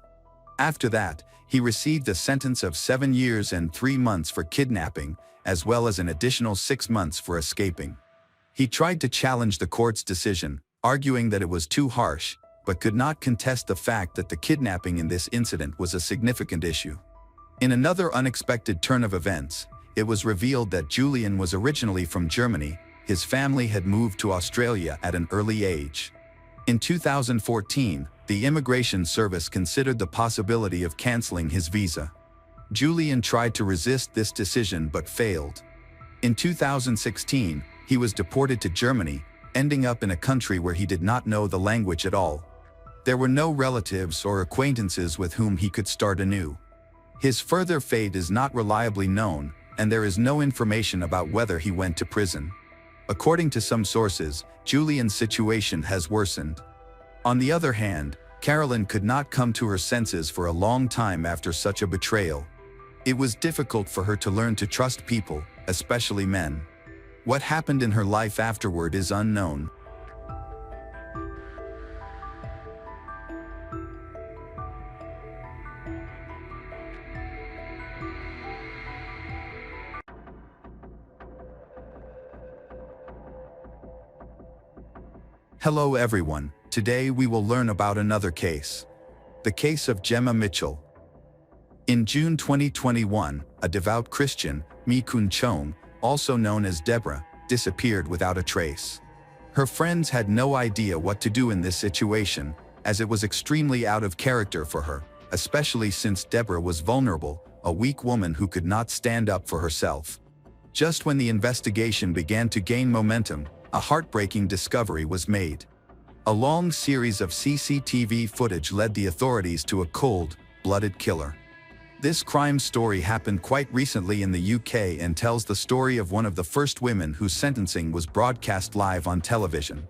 After that, he received a sentence of 7 years and 3 months for kidnapping, as well as an additional 6 months for escaping. He tried to challenge the court's decision, arguing that it was too harsh, but could not contest the fact that the kidnapping in this incident was a significant issue. In another unexpected turn of events, it was revealed that Julian was originally from Germany. His family had moved to Australia at an early age. In 2014, the Immigration Service considered the possibility of canceling his visa. Julian tried to resist this decision but failed. In 2016, he was deported to Germany, ending up in a country where he did not know the language at all. There were no relatives or acquaintances with whom he could start anew. His further fate is not reliably known, and there is no information about whether he went to prison. According to some sources, Julian's situation has worsened. On the other hand, Carolyn could not come to her senses for a long time after such a betrayal. It was difficult for her to learn to trust people, especially men. What happened in her life afterward is unknown. Hello everyone, today we will learn about another case. The case of Gemma Mitchell. In June 2021, a devout Christian, Mi Kun Chong, also known as Deborah, disappeared without a trace. Her friends had no idea what to do in this situation, as it was extremely out of character for her, especially since Deborah was vulnerable, a weak woman who could not stand up for herself. Just when the investigation began to gain momentum, a heartbreaking discovery was made. A long series of CCTV footage led the authorities to a cold-blooded killer. This crime story happened quite recently in the UK and tells the story of one of the first women whose sentencing was broadcast live on television.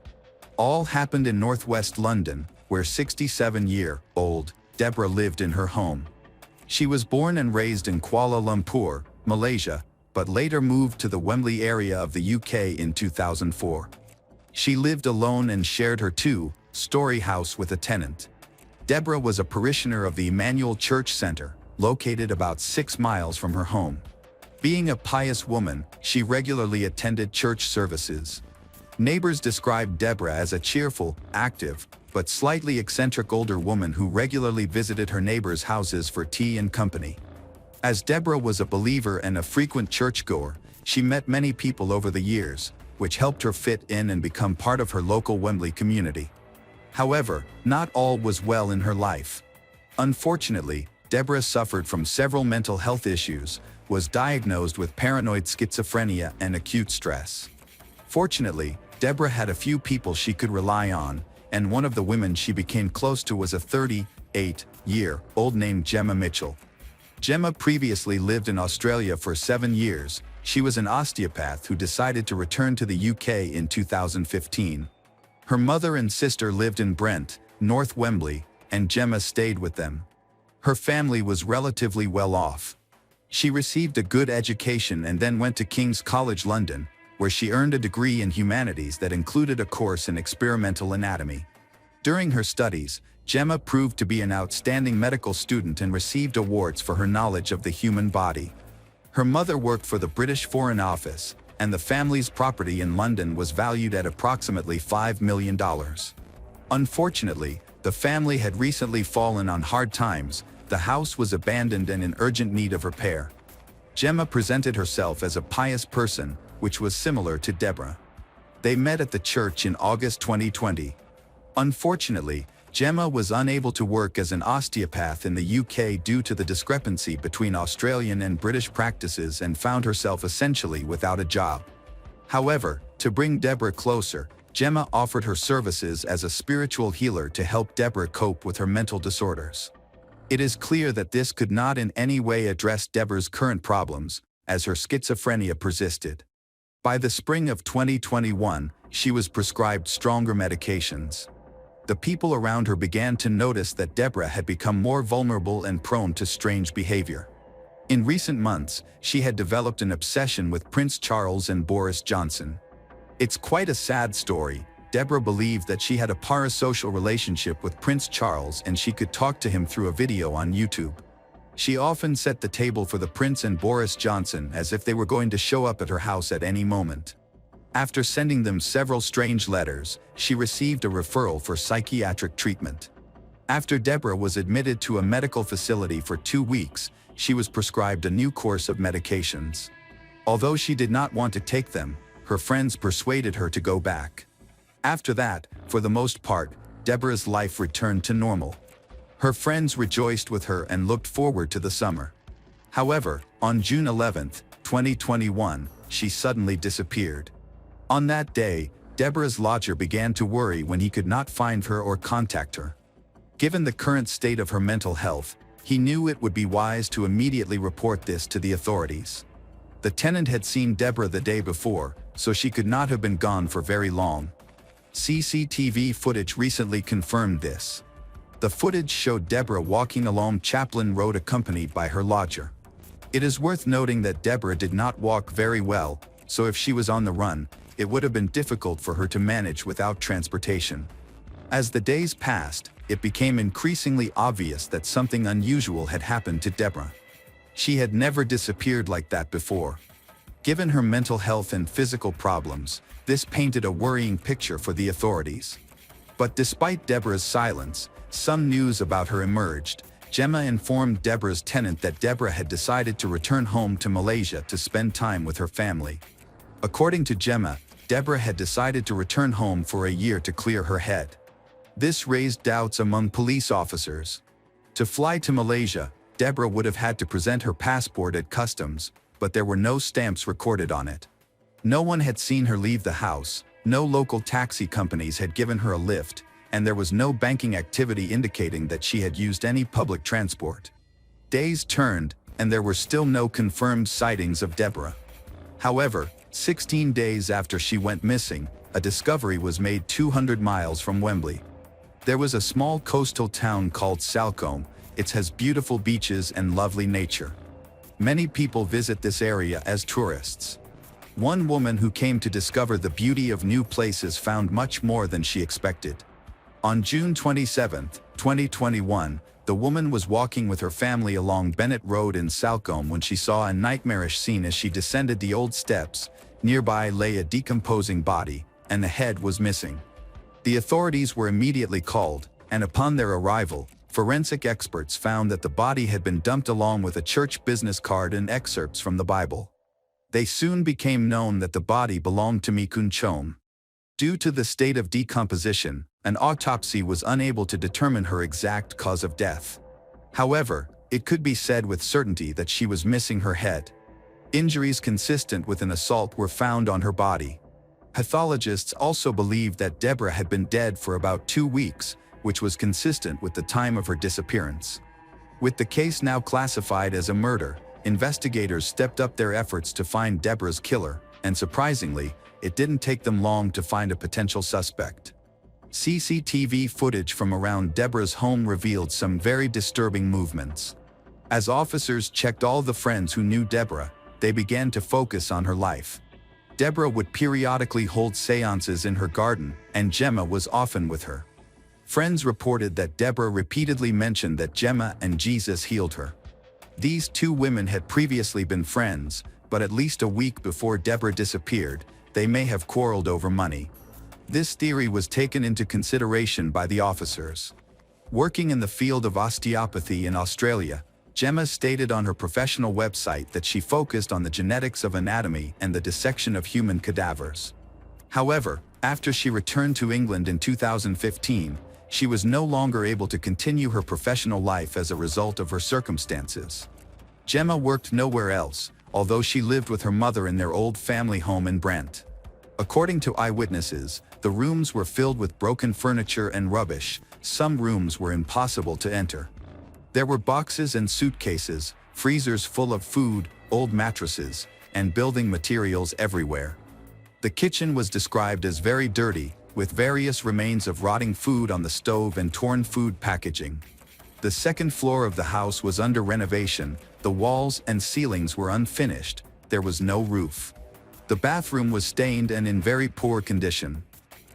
All happened in northwest London, where 67-year-old Deborah lived in her home. She was born and raised in Kuala Lumpur, Malaysia, but later moved to the Wembley area of the UK in 2004. She lived alone and shared her two-story house with a tenant. Deborah was a parishioner of the Emmanuel Church Center, located about 6 miles from her home. Being a pious woman, she regularly attended church services. Neighbors described Deborah as a cheerful, active, but slightly eccentric older woman who regularly visited her neighbors' houses for tea and company. As Deborah was a believer and a frequent churchgoer, she met many people over the years, which helped her fit in and become part of her local Wembley community. However, not all was well in her life. Unfortunately, Deborah suffered from several mental health issues, was diagnosed with paranoid schizophrenia and acute stress. Fortunately, Deborah had a few people she could rely on, and one of the women she became close to was a 38-year-old named Gemma Mitchell. Gemma previously lived in Australia for 7 years. She was an osteopath who decided to return to the UK in 2015. Her mother and sister lived in Brent, North Wembley, and Gemma stayed with them. Her family was relatively well off. She received a good education and then went to King's College London, where she earned a degree in humanities that included a course in experimental anatomy. During her studies, Gemma proved to be an outstanding medical student and received awards for her knowledge of the human body. Her mother worked for the British Foreign Office, and the family's property in London was valued at approximately $5 million. Unfortunately, the family had recently fallen on hard times. The house was abandoned and in urgent need of repair. Gemma presented herself as a pious person, which was similar to Deborah. They met at the church in August 2020. Unfortunately, Gemma was unable to work as an osteopath in the UK due to the discrepancy between Australian and British practices and found herself essentially without a job. However, to bring Deborah closer, Gemma offered her services as a spiritual healer to help Deborah cope with her mental disorders. It is clear that this could not in any way address Deborah's current problems, as her schizophrenia persisted. By the spring of 2021, she was prescribed stronger medications. The people around her began to notice that Deborah had become more vulnerable and prone to strange behavior. In recent months, she had developed an obsession with Prince Charles and Boris Johnson. It's quite a sad story. Deborah believed that she had a parasocial relationship with Prince Charles and she could talk to him through a video on YouTube. She often set the table for the Prince and Boris Johnson as if they were going to show up at her house at any moment. After sending them several strange letters, she received a referral for psychiatric treatment. After Deborah was admitted to a medical facility for 2 weeks, she was prescribed a new course of medications. Although she did not want to take them, her friends persuaded her to go back. After that, for the most part, Deborah's life returned to normal. Her friends rejoiced with her and looked forward to the summer. However, on June 11, 2021, she suddenly disappeared. On that day, Deborah's lodger began to worry when he could not find her or contact her. Given the current state of her mental health, he knew it would be wise to immediately report this to the authorities. The tenant had seen Deborah the day before, so she could not have been gone for very long. CCTV footage recently confirmed this. The footage showed Deborah walking along Chaplin Road accompanied by her lodger. It is worth noting that Deborah did not walk very well, so if she was on the run, it would have been difficult for her to manage without transportation. As the days passed, it became increasingly obvious that something unusual had happened to Deborah. She had never disappeared like that before. Given her mental health and physical problems, this painted a worrying picture for the authorities. But despite Deborah's silence, some news about her emerged. Gemma informed Deborah's tenant that Deborah had decided to return home to Malaysia to spend time with her family. According to Gemma, Deborah had decided to return home for a year to clear her head. This raised doubts among police officers. To fly to Malaysia, Deborah would have had to present her passport at customs, but there were no stamps recorded on it. No one had seen her leave the house, no local taxi companies had given her a lift, and there was no banking activity indicating that she had used any public transport. Days turned, and there were still no confirmed sightings of Deborah. However, 16 days after she went missing, a discovery was made 200 miles from Wembley. There was a small coastal town called Salcombe. It has beautiful beaches and lovely nature. Many people visit this area as tourists. One woman who came to discover the beauty of new places found much more than she expected. On June 27, 2021, the woman was walking with her family along Bennett Road in Salcombe when she saw a nightmarish scene as she descended the old steps. Nearby lay a decomposing body, and the head was missing. The authorities were immediately called, and upon their arrival, forensic experts found that the body had been dumped along with a church business card and excerpts from the Bible. They soon became known that the body belonged to Mi Kun Chom. Due to the state of decomposition, an autopsy was unable to determine her exact cause of death. However, it could be said with certainty that she was missing her head. Injuries consistent with an assault were found on her body. Pathologists also believed that Deborah had been dead for about 2 weeks, which was consistent with the time of her disappearance. With the case now classified as a murder, investigators stepped up their efforts to find Deborah's killer, and surprisingly, it didn't take them long to find a potential suspect. CCTV footage from around Deborah's home revealed some very disturbing movements. As officers checked all the friends who knew Deborah, they began to focus on her life. Deborah would periodically hold seances in her garden, and Gemma was often with her. Friends reported that Deborah repeatedly mentioned that Gemma and Jesus healed her. These two women had previously been friends, but at least a week before Deborah disappeared, they may have quarreled over money. This theory was taken into consideration by the officers. Working in the field of osteopathy in Australia, Gemma stated on her professional website that she focused on the genetics of anatomy and the dissection of human cadavers. However, after she returned to England in 2015, she was no longer able to continue her professional life as a result of her circumstances. Gemma worked nowhere else, although she lived with her mother in their old family home in Brent. According to eyewitnesses, the rooms were filled with broken furniture and rubbish. Some rooms were impossible to enter. There were boxes and suitcases, freezers full of food, old mattresses, and building materials everywhere. The kitchen was described as very dirty, with various remains of rotting food on the stove and torn food packaging. The second floor of the house was under renovation. The walls and ceilings were unfinished. There was no roof. The bathroom was stained and in very poor condition.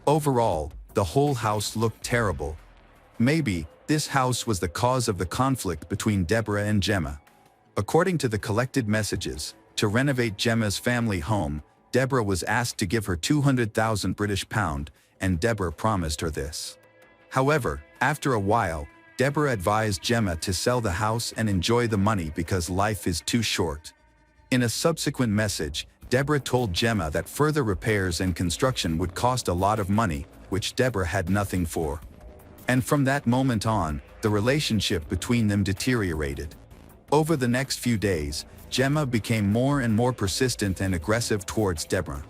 Overall, the whole house looked terrible. Maybe this house was the cause of the conflict between Deborah and Gemma. According to the collected messages, to renovate Gemma's family home, Deborah was asked to give her 200,000 British pound, and Deborah promised her this. However, after a while, Deborah advised Gemma to sell the house and enjoy the money because life is too short. In a subsequent message, Deborah told Gemma that further repairs and construction would cost a lot of money, which Deborah had nothing for. And from that moment on, the relationship between them deteriorated. Over the next few days, Gemma became more and more persistent and aggressive towards Deborah.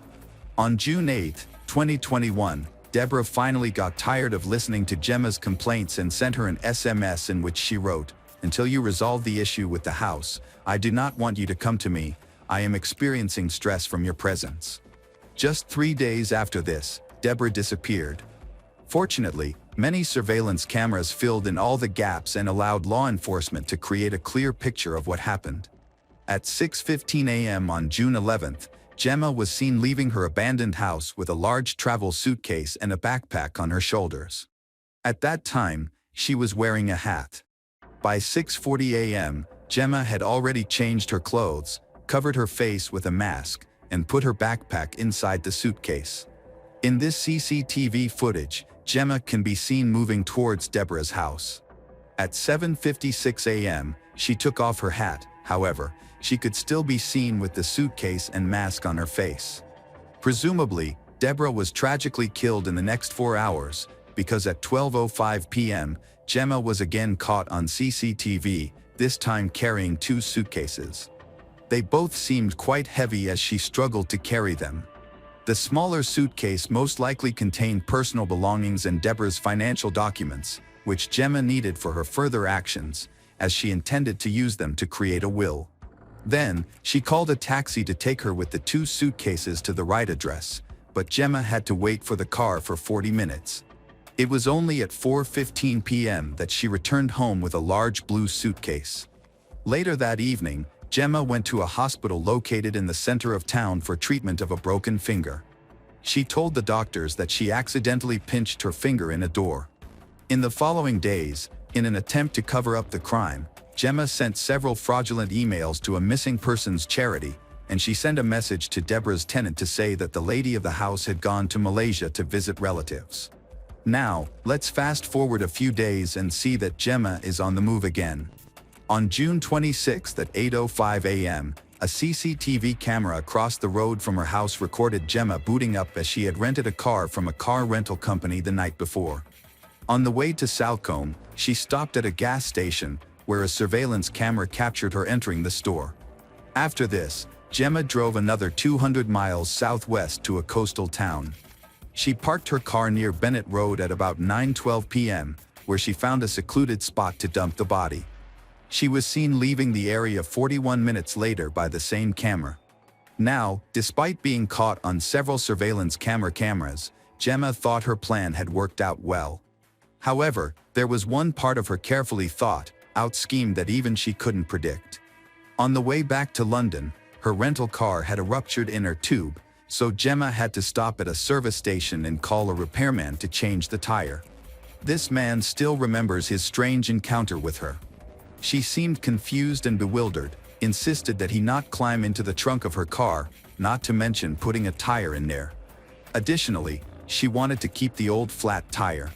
On June 8, 2021, Deborah finally got tired of listening to Gemma's complaints and sent her an SMS in which she wrote, "Until you resolve the issue with the house, I do not want you to come to me. I am experiencing stress from your presence." Just 3 days after this, Deborah disappeared. Fortunately, many surveillance cameras filled in all the gaps and allowed law enforcement to create a clear picture of what happened. At 6:15 a.m. on June 11th, Gemma was seen leaving her abandoned house with a large travel suitcase and a backpack on her shoulders. At that time, she was wearing a hat. By 6:40 a.m., Gemma had already changed her clothes, covered her face with a mask, and put her backpack inside the suitcase. In this CCTV footage, Gemma can be seen moving towards Deborah's house. At 7:56 a.m., she took off her hat. However, she could still be seen with the suitcase and mask on her face. Presumably, Deborah was tragically killed in the next 4 hours, because at 12:05 p.m., Gemma was again caught on CCTV, this time carrying 2 suitcases. They both seemed quite heavy as she struggled to carry them. The smaller suitcase most likely contained personal belongings and Deborah's financial documents, which Gemma needed for her further actions, as she intended to use them to create a will. Then, she called a taxi to take her with the 2 suitcases to the right address, but Gemma had to wait for the car for 40 minutes. It was only at 4:15 p.m. that she returned home with a large blue suitcase. Later that evening, Gemma went to a hospital located in the center of town for treatment of a broken finger. She told the doctors that she accidentally pinched her finger in a door. In the following days, in an attempt to cover up the crime, Gemma sent several fraudulent emails to a missing persons charity, and she sent a message to Deborah's tenant to say that the lady of the house had gone to Malaysia to visit relatives. Now, let's fast forward a few days and see that Gemma is on the move again. On June 26 at 8:05 a.m., a CCTV camera across the road from her house recorded Gemma booting up as she had rented a car from a car rental company the night before. On the way to Salcombe, she stopped at a gas station, where a surveillance camera captured her entering the store. After this, Gemma drove another 200 miles southwest to a coastal town. She parked her car near Bennett Road at about 9:12 p.m., where she found a secluded spot to dump the body. She was seen leaving the area 41 minutes later by the same camera. Now, despite being caught on several surveillance cameras, Gemma thought her plan had worked out well. However, there was one part of her carefully thought out scheme that even she couldn't predict. On the way back to London, her rental car had a ruptured inner tube, so Gemma had to stop at a service station and call a repairman to change the tire. This man still remembers his strange encounter with her. She seemed confused and bewildered, insisted that he not climb into the trunk of her car, not to mention putting a tire in there. Additionally, she wanted to keep the old flat tire.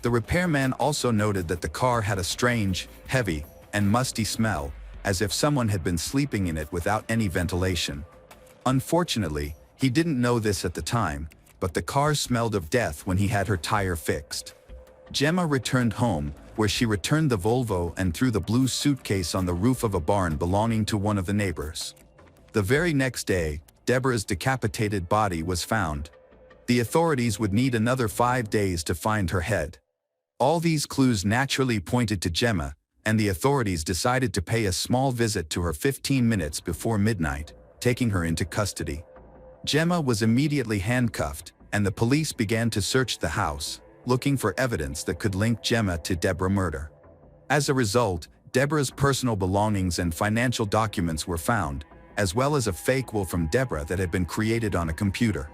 The repairman also noted that the car had a strange, heavy, and musty smell, as if someone had been sleeping in it without any ventilation. Unfortunately, he didn't know this at the time, but the car smelled of death when he had her tire fixed. Gemma returned home, where she returned the Volvo and threw the blue suitcase on the roof of a barn belonging to one of the neighbors. The very next day, Deborah's decapitated body was found. The authorities would need another 5 days to find her head. All these clues naturally pointed to Gemma, and the authorities decided to pay a small visit to her 15 minutes before midnight, taking her into custody. Gemma was immediately handcuffed, and the police began to search the house, looking for evidence that could link Gemma to Deborah's murder. As a result, Deborah's personal belongings and financial documents were found, as well as a fake will from Deborah that had been created on a computer.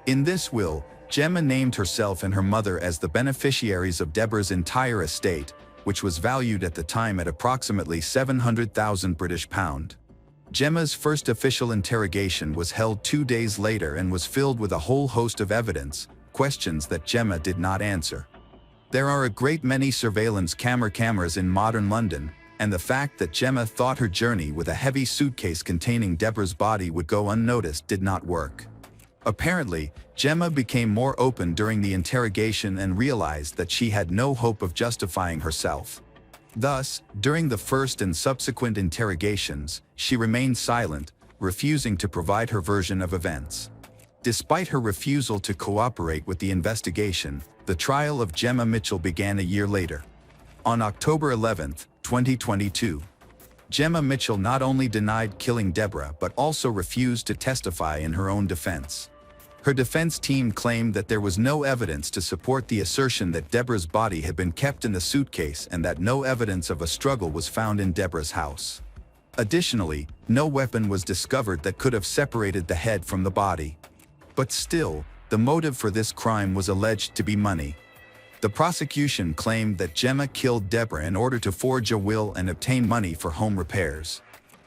In this will, Gemma named herself and her mother as the beneficiaries of Deborah's entire estate, which was valued at the time at approximately £700,000. Gemma's first official interrogation was held 2 days later and was filled with a whole host of evidence, questions that Gemma did not answer. There are a great many surveillance cameras in modern London, and the fact that Gemma thought her journey with a heavy suitcase containing Deborah's body would go unnoticed did not work. Apparently, Gemma became more open during the interrogation and realized that she had no hope of justifying herself. Thus, during the first and subsequent interrogations, she remained silent, refusing to provide her version of events. Despite her refusal to cooperate with the investigation, the trial of Gemma Mitchell began a year later. On October 11, 2022, Gemma Mitchell not only denied killing Deborah but also refused to testify in her own defense. Her defense team claimed that there was no evidence to support the assertion that Deborah's body had been kept in the suitcase and that no evidence of a struggle was found in Deborah's house. Additionally, no weapon was discovered that could have separated the head from the body. But still, the motive for this crime was alleged to be money. The prosecution claimed that Gemma killed Deborah in order to forge a will and obtain money for home repairs.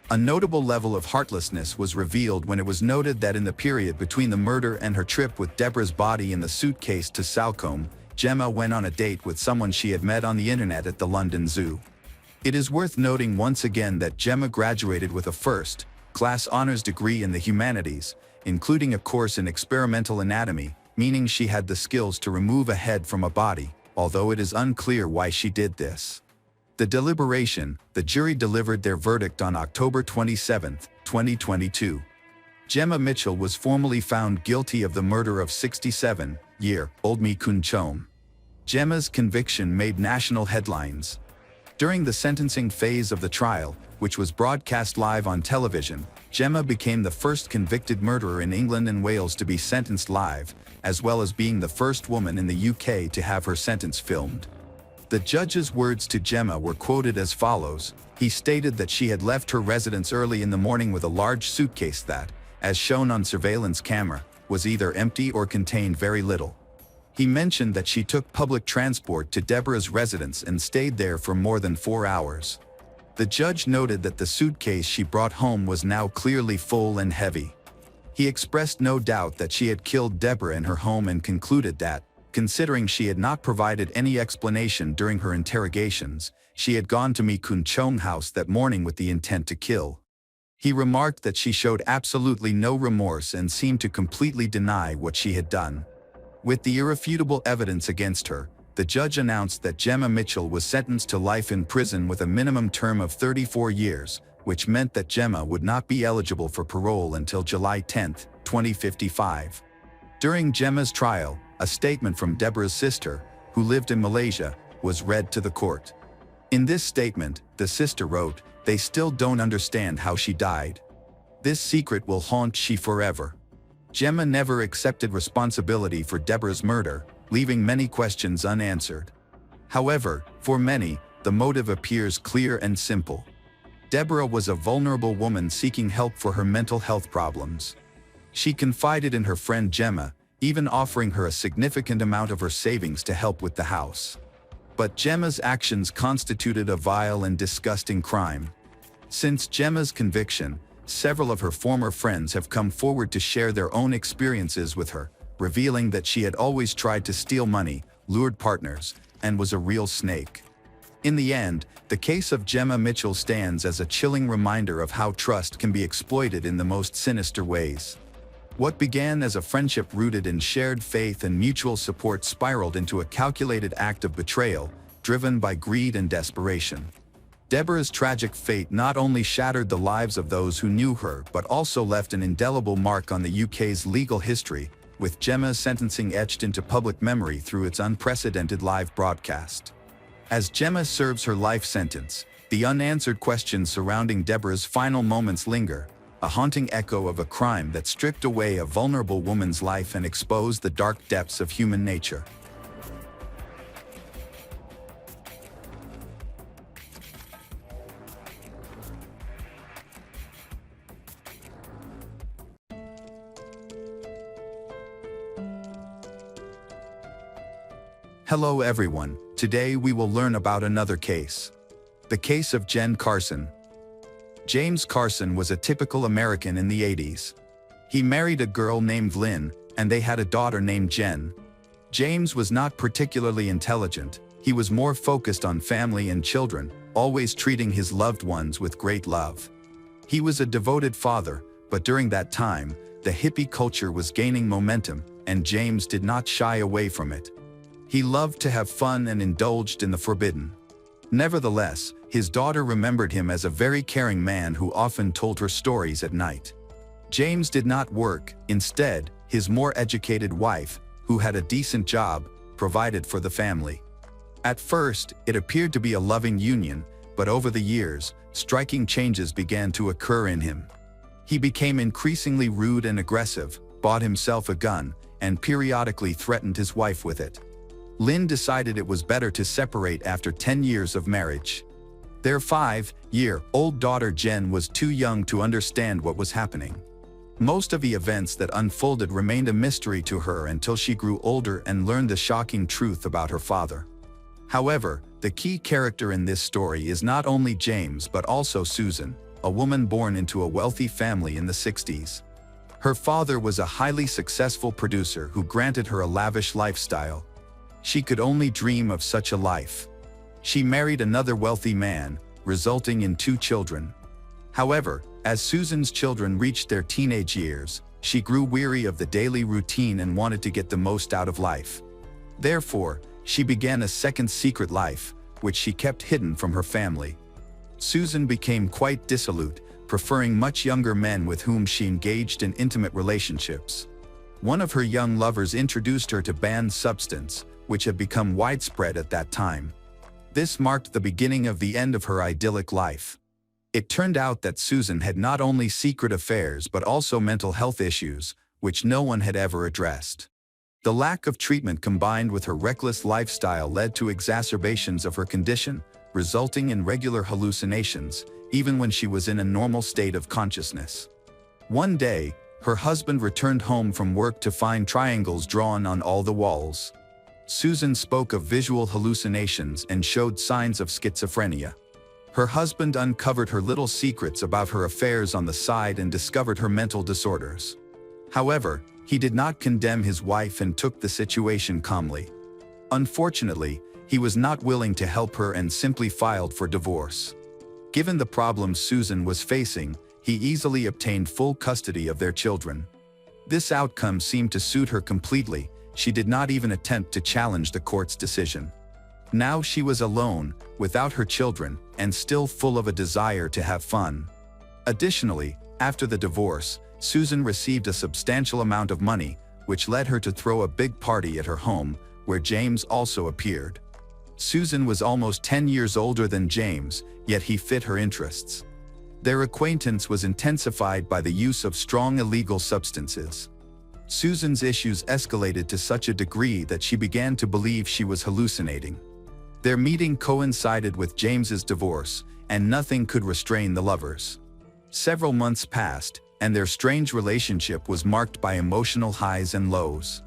A notable level of heartlessness was revealed when it was noted that in the period between the murder and her trip with Deborah's body in the suitcase to Salcombe, Gemma went on a date with someone she had met on the internet at the London Zoo. It is worth noting once again that Gemma graduated with a first-class honors degree in the humanities, including a course in experimental anatomy, meaning she had the skills to remove a head from a body, although it is unclear why she did this. The deliberation, the jury delivered their verdict on October 27, 2022. Gemma Mitchell was formally found guilty of the murder of 67-year-old Mi Kun Chom. Gemma's conviction made national headlines. During the sentencing phase of the trial, which was broadcast live on television, Gemma became the first convicted murderer in England and Wales to be sentenced live, as well as being the first woman in the UK to have her sentence filmed. The judge's words to Gemma were quoted as follows. He stated that she had left her residence early in the morning with a large suitcase that, as shown on surveillance camera, was either empty or contained very little. He mentioned that she took public transport to Deborah's residence and stayed there for more than 4 hours. The judge noted that the suitcase she brought home was now clearly full and heavy. He expressed no doubt that she had killed Deborah in her home and concluded that, considering she had not provided any explanation during her interrogations, she had gone to Mi Kun Chom's house that morning with the intent to kill. He remarked that she showed absolutely no remorse and seemed to completely deny what she had done. With the irrefutable evidence against her, the judge announced that Gemma Mitchell was sentenced to life in prison with a minimum term of 34 years, which meant that Gemma would not be eligible for parole until July 10, 2055. During Gemma's trial, a statement from Deborah's sister, who lived in Malaysia, was read to the court. In this statement, the sister wrote, "They still don't understand how she died. This secret will haunt she forever." Gemma never accepted responsibility for Deborah's murder, leaving many questions unanswered. However, for many, the motive appears clear and simple. Deborah was a vulnerable woman seeking help for her mental health problems. She confided in her friend Gemma, even offering her a significant amount of her savings to help with the house. But Gemma's actions constituted a vile and disgusting crime. Since Gemma's conviction, several of her former friends have come forward to share their own experiences with her, revealing that she had always tried to steal money, lured partners, and was a real snake. In the end, the case of Gemma Mitchell stands as a chilling reminder of how trust can be exploited in the most sinister ways. What began as a friendship rooted in shared faith and mutual support spiraled into a calculated act of betrayal, driven by greed and desperation. Deborah's tragic fate not only shattered the lives of those who knew her but also left an indelible mark on the UK's legal history, with Gemma's sentencing etched into public memory through its unprecedented live broadcast. As Gemma serves her life sentence, the unanswered questions surrounding Deborah's final moments linger, a haunting echo of a crime that stripped away a vulnerable woman's life and exposed the dark depths of human nature. Hello everyone, today we will learn about another case. The case of Jen Carson. James Carson was a typical American in the 80s. He married a girl named Lynn, and they had a daughter named Jen. James was not particularly intelligent, he was more focused on family and children, always treating his loved ones with great love. He was a devoted father, but during that time, the hippie culture was gaining momentum, and James did not shy away from it. He loved to have fun and indulged in the forbidden. Nevertheless, his daughter remembered him as a very caring man who often told her stories at night. James did not work, instead, his more educated wife, who had a decent job, provided for the family. At first, it appeared to be a loving union, but over the years, striking changes began to occur in him. He became increasingly rude and aggressive, bought himself a gun, and periodically threatened his wife with it. Lynn decided it was better to separate after 10 years of marriage. Their 5-year-old daughter Jen was too young to understand what was happening. Most of the events that unfolded remained a mystery to her until she grew older and learned the shocking truth about her father. However, the key character in this story is not only James but also Susan, a woman born into a wealthy family in the 60s. Her father was a highly successful producer who granted her a lavish lifestyle. She could only dream of such a life. She married another wealthy man, resulting in 2 children. However, as Susan's children reached their teenage years, she grew weary of the daily routine and wanted to get the most out of life. Therefore, she began a second secret life, which she kept hidden from her family. Susan became quite dissolute, preferring much younger men with whom she engaged in intimate relationships. One of her young lovers introduced her to banned substance, which had become widespread at that time. This marked the beginning of the end of her idyllic life. It turned out that Susan had not only secret affairs but also mental health issues, which no one had ever addressed. The lack of treatment combined with her reckless lifestyle led to exacerbations of her condition, resulting in regular hallucinations, even when she was in a normal state of consciousness. One day, her husband returned home from work to find triangles drawn on all the walls. Susan spoke of visual hallucinations and showed signs of schizophrenia. Her husband uncovered her little secrets about her affairs on the side and discovered her mental disorders. However, he did not condemn his wife and took the situation calmly. Unfortunately, he was not willing to help her and simply filed for divorce. Given the problems Susan was facing, he easily obtained full custody of their children. This outcome seemed to suit her completely. She did not even attempt to challenge the court's decision. Now she was alone, without her children, and still full of a desire to have fun. Additionally, after the divorce, Susan received a substantial amount of money, which led her to throw a big party at her home, where James also appeared. Susan was almost 10 years older than James, yet he fit her interests. Their acquaintance was intensified by the use of strong illegal substances. Susan's issues escalated to such a degree that she began to believe she was hallucinating. Their meeting coincided with James's divorce, and nothing could restrain the lovers. Several months passed, and their strange relationship was marked by emotional highs and lows.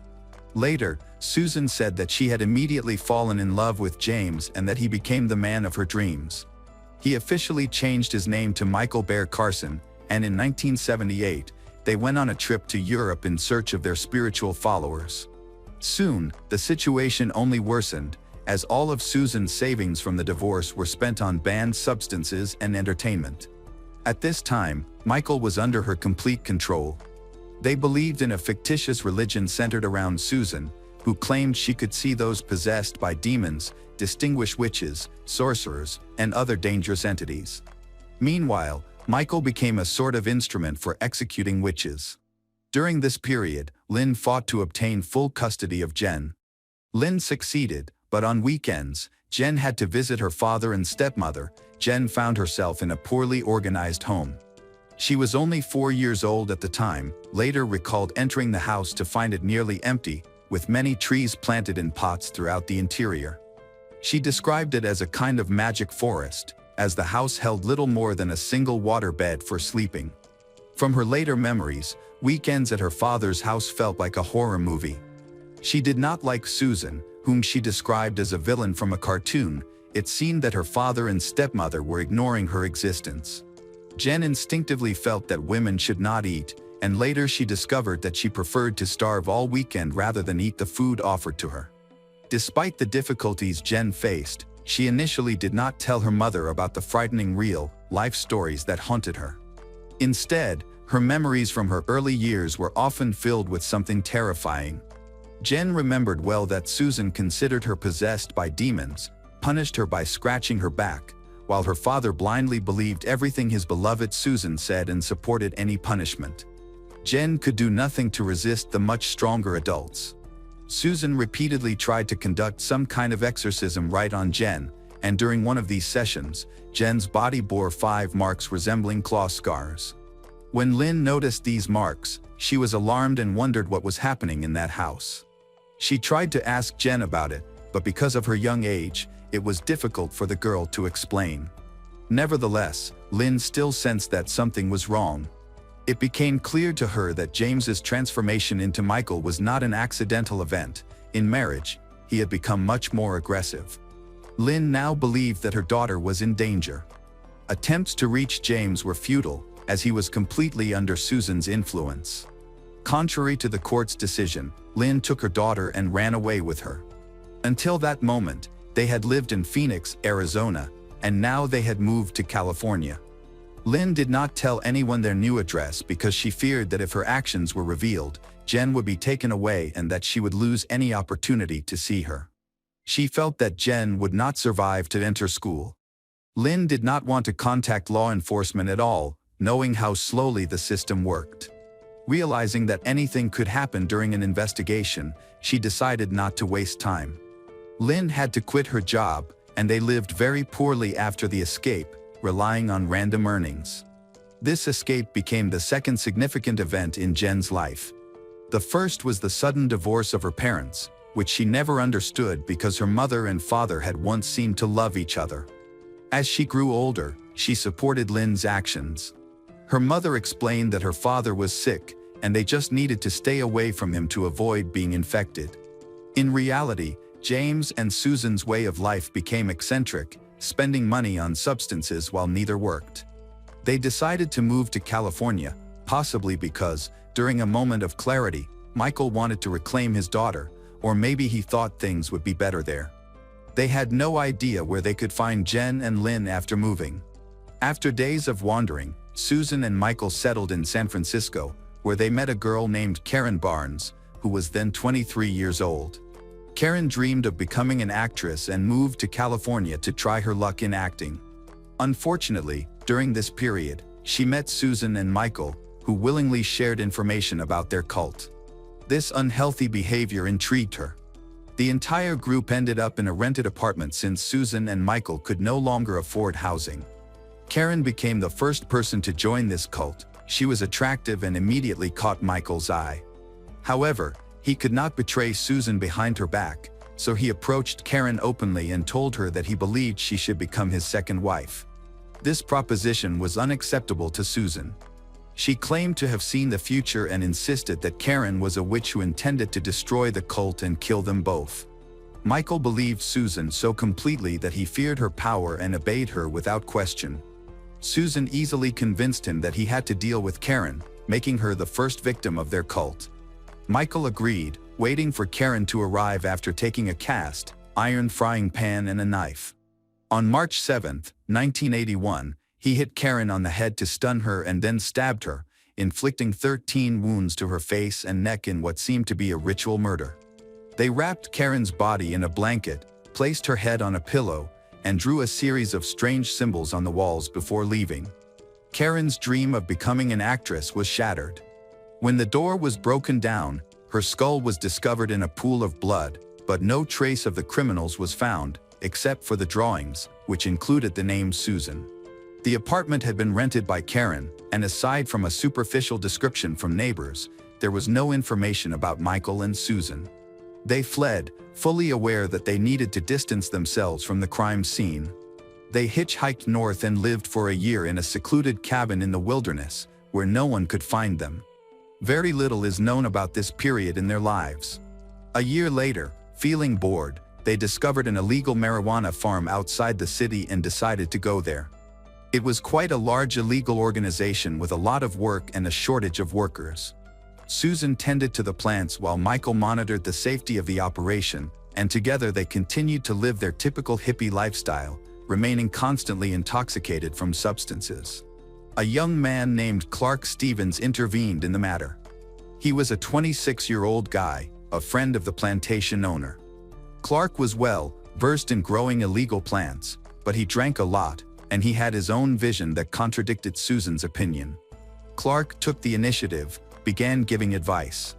Later, Susan said that she had immediately fallen in love with James and that he became the man of her dreams. He officially changed his name to Michael Bear Carson, and in 1978, they went on a trip to Europe in search of their spiritual followers. Soon, the situation only worsened, as all of Susan's savings from the divorce were spent on banned substances and entertainment. At this time, Michael was under her complete control. They believed in a fictitious religion centered around Susan, who claimed she could see those possessed by demons, distinguish witches, sorcerers, and other dangerous entities. Meanwhile, Michael became a sort of instrument for executing witches. During this period, Lynn fought to obtain full custody of Jen. Lynn succeeded, but on weekends, Jen had to visit her father and stepmother. Jen found herself in a poorly organized home. She was only 4 years old at the time, later recalled entering the house to find it nearly empty, with many trees planted in pots throughout the interior. She described it as a kind of magic forest, as the house held little more than a single water bed for sleeping. From her later memories, weekends at her father's house felt like a horror movie. She did not like Susan, whom she described as a villain from a cartoon. It seemed that her father and stepmother were ignoring her existence. Jen instinctively felt that women should not eat, and later she discovered that she preferred to starve all weekend rather than eat the food offered to her. Despite the difficulties Jen faced, she initially did not tell her mother about the frightening real-life stories that haunted her. Instead, her memories from her early years were often filled with something terrifying. Jen remembered well that Susan considered her possessed by demons, punished her by scratching her back, while her father blindly believed everything his beloved Susan said and supported any punishment. Jen could do nothing to resist the much stronger adults. Susan repeatedly tried to conduct some kind of exorcism right on Jen, and during one of these sessions, Jen's body bore 5 marks resembling claw scars. When Lynn noticed these marks, she was alarmed and wondered what was happening in that house. She tried to ask Jen about it, but because of her young age, it was difficult for the girl to explain. Nevertheless, Lynn still sensed that something was wrong. It became clear to her that James's transformation into Michael was not an accidental event. In marriage, he had become much more aggressive. Lynn now believed that her daughter was in danger. Attempts to reach James were futile, as he was completely under Susan's influence. Contrary to the court's decision, Lynn took her daughter and ran away with her. Until that moment, they had lived in Phoenix, Arizona, and now they had moved to California. Lynn did not tell anyone their new address because she feared that if her actions were revealed, Jen would be taken away and that she would lose any opportunity to see her. She felt that Jen would not survive to enter school. Lynn did not want to contact law enforcement at all, knowing how slowly the system worked. Realizing that anything could happen during an investigation, she decided not to waste time. Lynn had to quit her job, and they lived very poorly after the escape, relying on random earnings. This escape became the second significant event in Jen's life. The first was the sudden divorce of her parents, which she never understood because her mother and father had once seemed to love each other. As she grew older, she supported Lynn's actions. Her mother explained that her father was sick, and they just needed to stay away from him to avoid being infected. In reality, James and Susan's way of life became eccentric, spending money on substances while neither worked. They decided to move to California, possibly because, during a moment of clarity, Michael wanted to reclaim his daughter, or maybe he thought things would be better there. They had no idea where they could find Jen and Lynn after moving. After days of wandering, Susan and Michael settled in San Francisco, where they met a girl named Karen Barnes, who was then 23 years old. Karen dreamed of becoming an actress and moved to California to try her luck in acting. Unfortunately, during this period, she met Susan and Michael, who willingly shared information about their cult. This unhealthy behavior intrigued her. The entire group ended up in a rented apartment since Susan and Michael could no longer afford housing. Karen became the first person to join this cult. She was attractive and immediately caught Michael's eye. However, he could not betray Susan behind her back, so he approached Karen openly and told her that he believed she should become his second wife. This proposition was unacceptable to Susan. She claimed to have seen the future and insisted that Karen was a witch who intended to destroy the cult and kill them both. Michael believed Susan so completely that he feared her power and obeyed her without question. Susan easily convinced him that he had to deal with Karen, making her the first victim of their cult. Michael agreed, waiting for Karen to arrive after taking a cast iron frying pan and a knife. On March 7, 1981, he hit Karen on the head to stun her and then stabbed her, inflicting 13 wounds to her face and neck in what seemed to be a ritual murder. They wrapped Karen's body in a blanket, placed her head on a pillow, and drew a series of strange symbols on the walls before leaving. Karen's dream of becoming an actress was shattered. When the door was broken down, her skull was discovered in a pool of blood, but no trace of the criminals was found, except for the drawings, which included the name Susan. The apartment had been rented by Karen, and aside from a superficial description from neighbors, there was no information about Michael and Susan. They fled, fully aware that they needed to distance themselves from the crime scene. They hitchhiked north and lived for a year in a secluded cabin in the wilderness, where no one could find them. Very little is known about this period in their lives. A year later, feeling bored, they discovered an illegal marijuana farm outside the city and decided to go there. It was quite a large illegal organization with a lot of work and a shortage of workers. Susan tended to the plants while Michael monitored the safety of the operation, and together they continued to live their typical hippie lifestyle, remaining constantly intoxicated from substances. A young man named Clark Stevens intervened in the matter. He was a 26-year-old guy, a friend of the plantation owner. Clark was well versed in growing illegal plants, but he drank a lot, and he had his own vision that contradicted Susan's opinion. Clark took the initiative, began giving advice.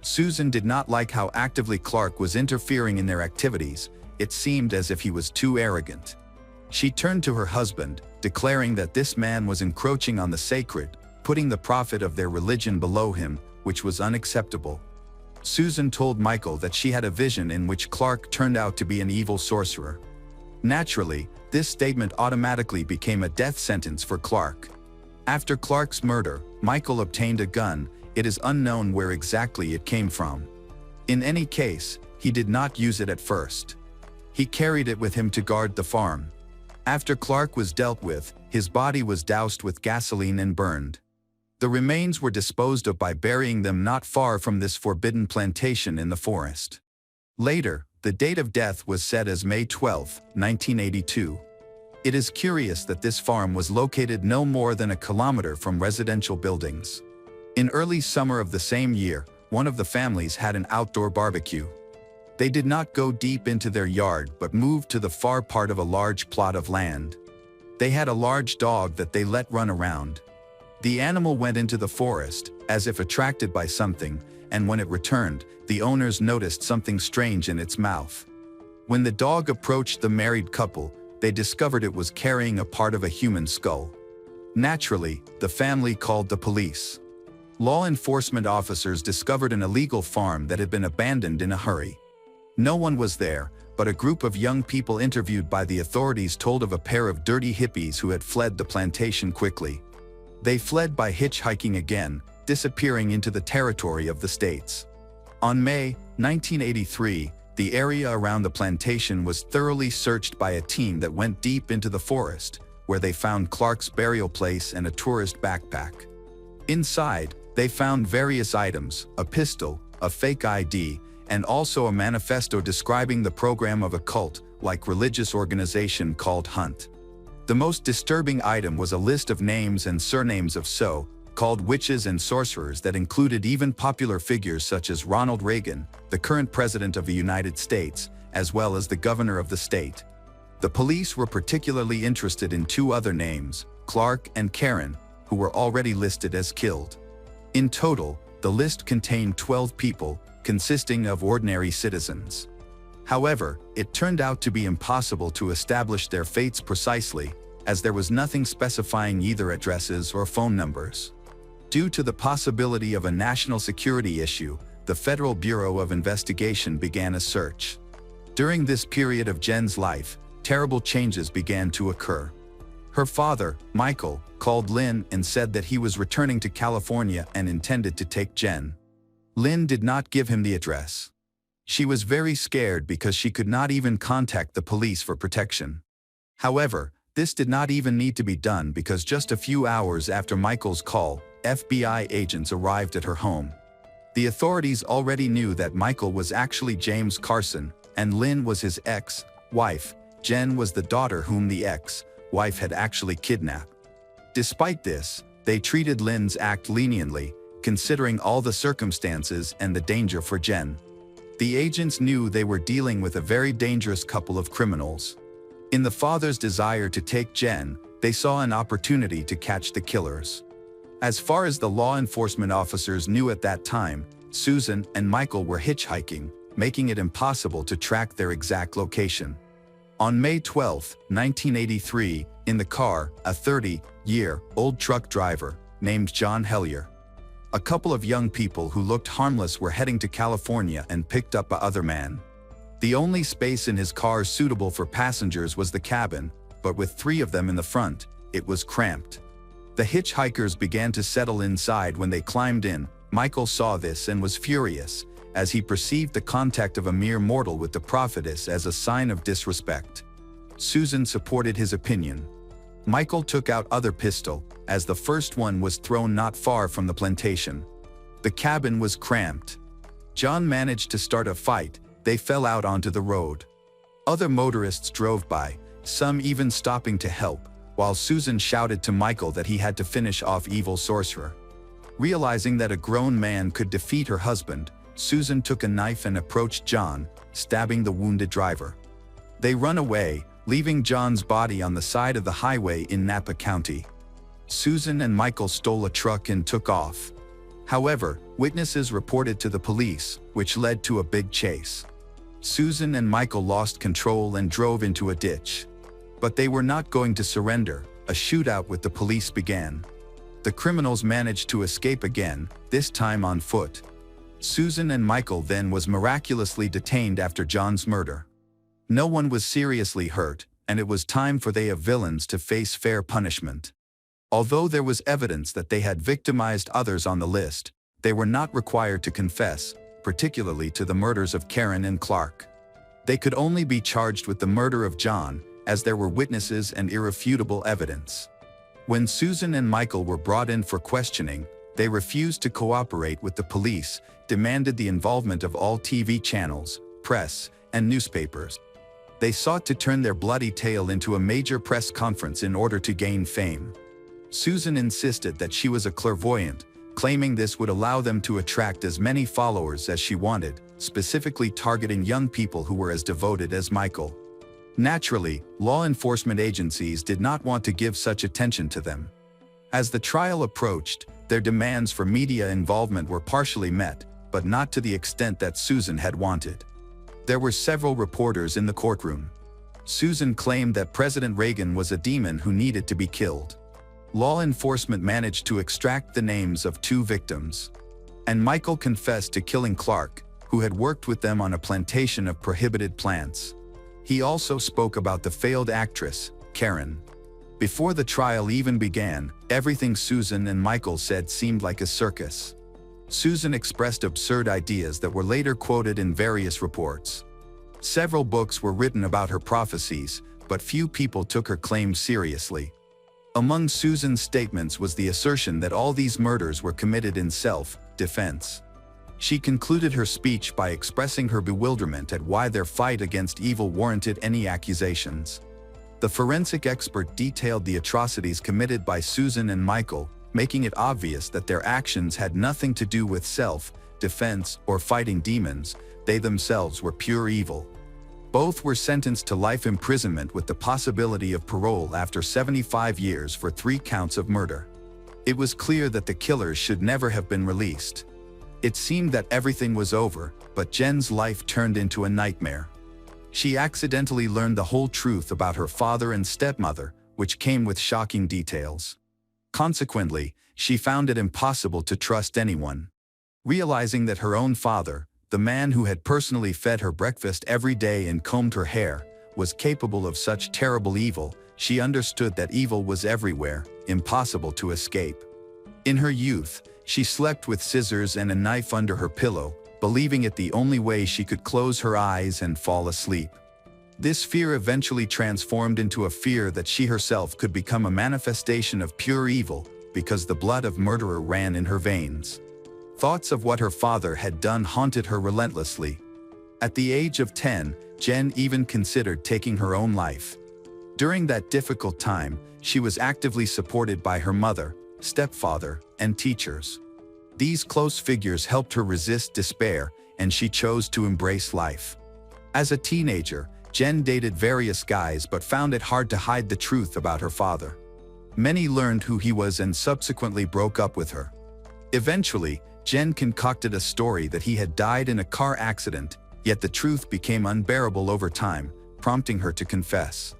Susan did not like how actively Clark was interfering in their activities. It seemed as if he was too arrogant. She turned to her husband, declaring that this man was encroaching on the sacred, putting the profit of their religion below him, which was unacceptable. Susan told Michael that she had a vision in which Clark turned out to be an evil sorcerer. Naturally, this statement automatically became a death sentence for Clark. After Clark's murder, Michael obtained a gun. It is unknown where exactly it came from. In any case, he did not use it at first. He carried it with him to guard the farm. After Clark was dealt with, his body was doused with gasoline and burned. The remains were disposed of by burying them not far from this forbidden plantation in the forest. Later, The date of death was set as May 12, 1982. It is curious that this farm was located no more than a kilometer from residential buildings. In early summer of the same year, one of the families had an outdoor barbecue. They did not go deep into their yard but moved to the far part of a large plot of land. They had a large dog that they let run around. The animal went into the forest, as if attracted by something, and when it returned, the owners noticed something strange in its mouth. When the dog approached the married couple, they discovered it was carrying a part of a human skull. Naturally, the family called the police. Law enforcement officers discovered an illegal farm that had been abandoned in a hurry. No one was there, but a group of young people interviewed by the authorities told of a pair of dirty hippies who had fled the plantation quickly. They fled by hitchhiking again, disappearing into the territory of the states. On May 1983, the area around the plantation was thoroughly searched by a team that went deep into the forest, where they found Clark's burial place and a tourist backpack. Inside, they found various items, a pistol, a fake ID, and also a manifesto describing the program of a cult-like religious organization called Hunt. The most disturbing item was a list of names and surnames of so-called witches and sorcerers that included even popular figures such as Ronald Reagan, the current president of the United States, as well as the governor of the state. The police were particularly interested in two other names, Clark and Karen, who were already listed as killed. In total, the list contained 12 people, consisting of ordinary citizens. However, it turned out to be impossible to establish their fates precisely, as there was nothing specifying either addresses or phone numbers. Due to the possibility of a national security issue, the Federal Bureau of Investigation began a search. During this period of Jen's life, terrible changes began to occur. Her father, Michael, called Lynn and said that he was returning to California and intended to take Jen. Lynn did not give him the address. She was very scared because she could not even contact the police for protection. However, this did not even need to be done because just a few hours after Michael's call, FBI agents arrived at her home. The authorities already knew that Michael was actually James Carson, and Lynn was his ex-wife. Jen was the daughter whom the ex-wife had actually kidnapped. Despite this, they treated Lynn's act leniently, considering all the circumstances and the danger for Jen. The agents knew they were dealing with a very dangerous couple of criminals. In the father's desire to take Jen, they saw an opportunity to catch the killers. As far as the law enforcement officers knew at that time, Susan and Michael were hitchhiking, making it impossible to track their exact location. On May 12, 1983, in the car, a 30-year-old truck driver named John Hellier. A couple of young people who looked harmless were heading to California and picked up a other man. The only space in his car suitable for passengers was the cabin, but with 3 of them in the front, it was cramped. The hitchhikers began to settle inside when they climbed in. Michael saw this and was furious, as he perceived the contact of a mere mortal with the prophetess as a sign of disrespect. Susan supported his opinion. Michael took out other pistol, as the first one was thrown not far from the plantation. The cabin was cramped. John managed to start a fight. They fell out onto the road. Other motorists drove by, some even stopping to help, while Susan shouted to Michael that he had to finish off evil sorcerer. Realizing that a grown man could defeat her husband, Susan took a knife and approached John, stabbing the wounded driver. They run away, leaving John's body on the side of the highway in Napa County. Susan and Michael stole a truck and took off. However, witnesses reported to the police, which led to a big chase. Susan and Michael lost control and drove into a ditch. But they were not going to surrender. A shootout with the police began. The criminals managed to escape again, this time on foot. Susan and Michael then was miraculously detained after John's murder. No one was seriously hurt, and it was time for the villains to face fair punishment. Although there was evidence that they had victimized others on the list, they were not required to confess, particularly to the murders of Karen and Clark. They could only be charged with the murder of John, as there were witnesses and irrefutable evidence. When Susan and Michael were brought in for questioning, they refused to cooperate with the police, demanded the involvement of all TV channels, press, and newspapers. They sought to turn their bloody tale into a major press conference in order to gain fame. Susan insisted that she was a clairvoyant, claiming this would allow them to attract as many followers as she wanted, specifically targeting young people who were as devoted as Michael. Naturally, law enforcement agencies did not want to give such attention to them. As the trial approached, their demands for media involvement were partially met, but not to the extent that Susan had wanted. There were several reporters in the courtroom. Susan claimed that President Reagan was a demon who needed to be killed. Law enforcement managed to extract the names of 2 victims. And Michael confessed to killing Clark, who had worked with them on a plantation of prohibited plants. He also spoke about the failed actress, Karen. Before the trial even began, everything Susan and Michael said seemed like a circus. Susan expressed absurd ideas that were later quoted in various reports. Several books were written about her prophecies, but few people took her claims seriously. Among Susan's statements was the assertion that all these murders were committed in self-defense. She concluded her speech by expressing her bewilderment at why their fight against evil warranted any accusations. The forensic expert detailed the atrocities committed by Susan and Michael, making it obvious that their actions had nothing to do with self-defense or fighting demons. They themselves were pure evil. Both were sentenced to life imprisonment with the possibility of parole after 75 years for 3 counts of murder. It was clear that the killers should never have been released. It seemed that everything was over, but Jen's life turned into a nightmare. She accidentally learned the whole truth about her father and stepmother, which came with shocking details. Consequently, she found it impossible to trust anyone. Realizing that her own father, the man who had personally fed her breakfast every day and combed her hair, was capable of such terrible evil, she understood that evil was everywhere, impossible to escape. In her youth, she slept with scissors and a knife under her pillow, believing it the only way she could close her eyes and fall asleep. This fear eventually transformed into a fear that she herself could become a manifestation of pure evil, because the blood of murderer ran in her veins. Thoughts of what her father had done haunted her relentlessly. At the age of 10, Jen even considered taking her own life. During that difficult time, she was actively supported by her mother, stepfather, and teachers. These close figures helped her resist despair, and she chose to embrace life. As a teenager, Jen dated various guys but found it hard to hide the truth about her father. Many learned who he was and subsequently broke up with her. Eventually, Jen concocted a story that he had died in a car accident, yet the truth became unbearable over time, prompting her to confess.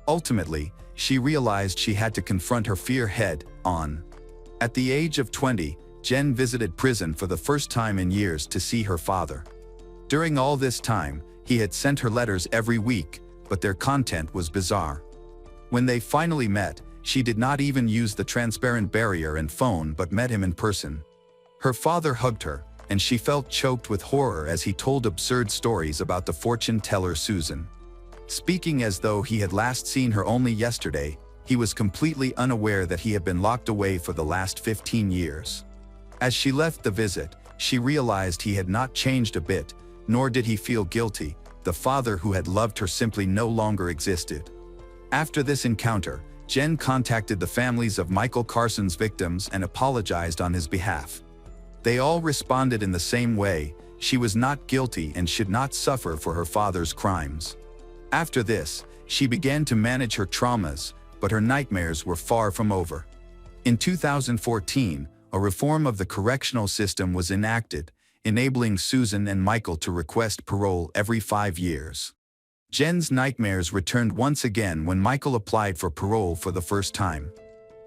Ultimately, she realized she had to confront her fear head-on. At the age of 20, Jen visited prison for the first time in years to see her father. During all this time, he had sent her letters every week, but their content was bizarre. When they finally met, she did not even use the transparent barrier and phone but met him in person. Her father hugged her, and she felt choked with horror as he told absurd stories about the fortune teller Susan. Speaking as though he had last seen her only yesterday, he was completely unaware that he had been locked away for the last 15 years. As she left the visit, she realized he had not changed a bit, nor did he feel guilty. The father who had loved her simply no longer existed. After this encounter, Jen contacted the families of Michael Carson's victims and apologized on his behalf. They all responded in the same way: she was not guilty and should not suffer for her father's crimes. After this, she began to manage her traumas, but her nightmares were far from over. In 2014, a reform of the correctional system was enacted, enabling Susan and Michael to request parole every 5 years. Jen's nightmares returned once again when Michael applied for parole for the first time.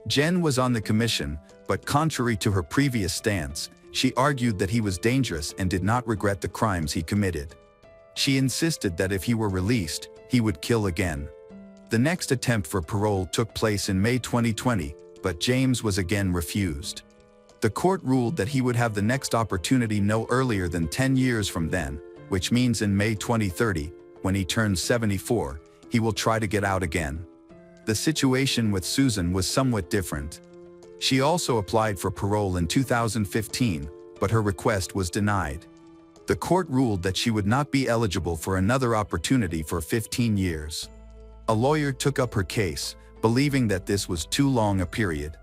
Jen was on the commission, but contrary to her previous stance, she argued that he was dangerous and did not regret the crimes he committed. She insisted that if he were released, he would kill again. The next attempt for parole took place in May 2020, but James was again refused. The court ruled that he would have the next opportunity no earlier than 10 years from then, which means in May 2030, when he turns 74, he will try to get out again. The situation with Susan was somewhat different. She also applied for parole in 2015, but her request was denied. The court ruled that she would not be eligible for another opportunity for 15 years. A lawyer took up her case, believing that this was too long a period.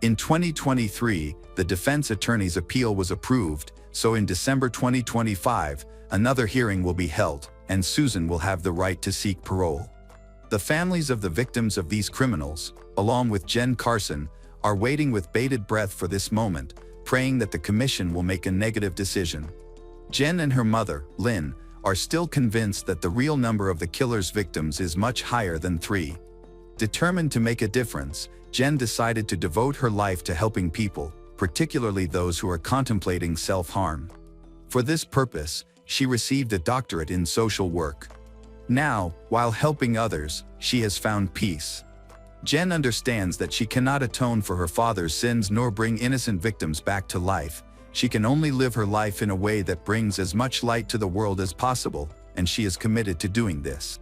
In 2023, the defense attorney's appeal was approved, so in December 2025, another hearing will be held, and Susan will have the right to seek parole. The families of the victims of these criminals, along with Jen Carson, are waiting with bated breath for this moment, praying that the commission will make a negative decision. Jen and her mother, Lynn, are still convinced that the real number of the killer's victims is much higher than 3. Determined to make a difference, Jen decided to devote her life to helping people, particularly those who are contemplating self-harm. For this purpose, she received a doctorate in social work. Now, while helping others, she has found peace. Jen understands that she cannot atone for her father's sins nor bring innocent victims back to life. She can only live her life in a way that brings as much light to the world as possible, and she is committed to doing this.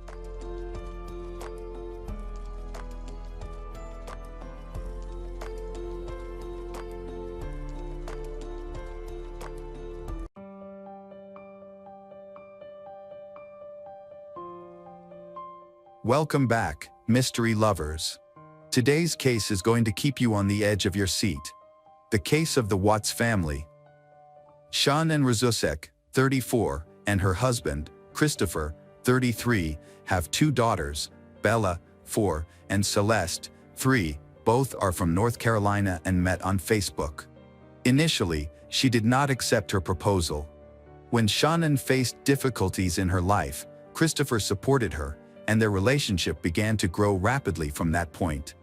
Welcome back, mystery lovers. Today's case is going to keep you on the edge of your seat. The case of the Watts family. Shannon Rozusek, 34, and her husband, Christopher, 33, have 2 daughters, Bella, 4, and Celeste, 3. Both are from North Carolina and met on Facebook. Initially, she did not accept her proposal. When Shannon faced difficulties in her life, Christopher supported her, and their relationship began to grow rapidly from that point.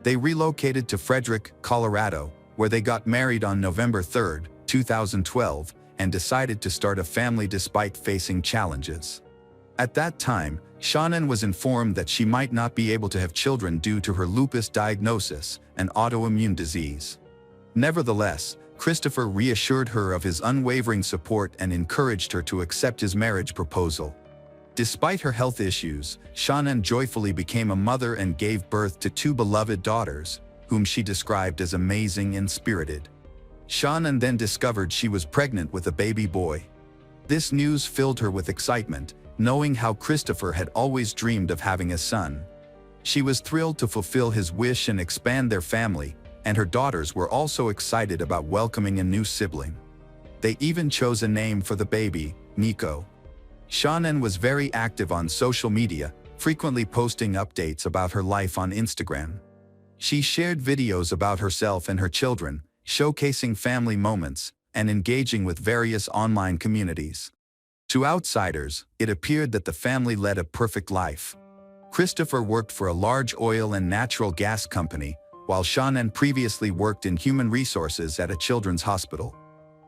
They relocated to Frederick, Colorado, where they got married on November 3, 2012, and decided to start a family despite facing challenges. At that time, Shannon was informed that she might not be able to have children due to her lupus diagnosis, an autoimmune disease. Nevertheless, Christopher reassured her of his unwavering support and encouraged her to accept his marriage proposal. Despite her health issues, Shannon joyfully became a mother and gave birth to 2 beloved daughters, whom she described as amazing and spirited. Shannon then discovered she was pregnant with a baby boy. This news filled her with excitement, knowing how Christopher had always dreamed of having a son. She was thrilled to fulfill his wish and expand their family, and her daughters were also excited about welcoming a new sibling. They even chose a name for the baby, Nico. Shannon was very active on social media, frequently posting updates about her life on Instagram. She shared videos about herself and her children, showcasing family moments, and engaging with various online communities. To outsiders, it appeared that the family led a perfect life. Christopher worked for a large oil and natural gas company, while Shannon previously worked in human resources at a children's hospital.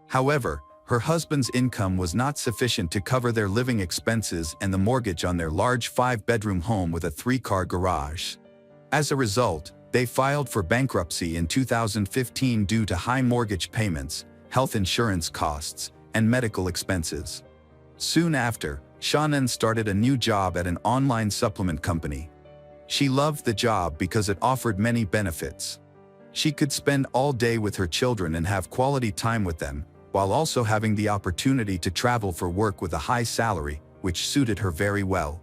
However, her husband's income was not sufficient to cover their living expenses and the mortgage on their large 5-bedroom home with a 3-car garage. As a result, they filed for bankruptcy in 2015 due to high mortgage payments, health insurance costs, and medical expenses. Soon after, Shannon started a new job at an online supplement company. She loved the job because it offered many benefits. She could spend all day with her children and have quality time with them, while also having the opportunity to travel for work with a high salary, which suited her very well.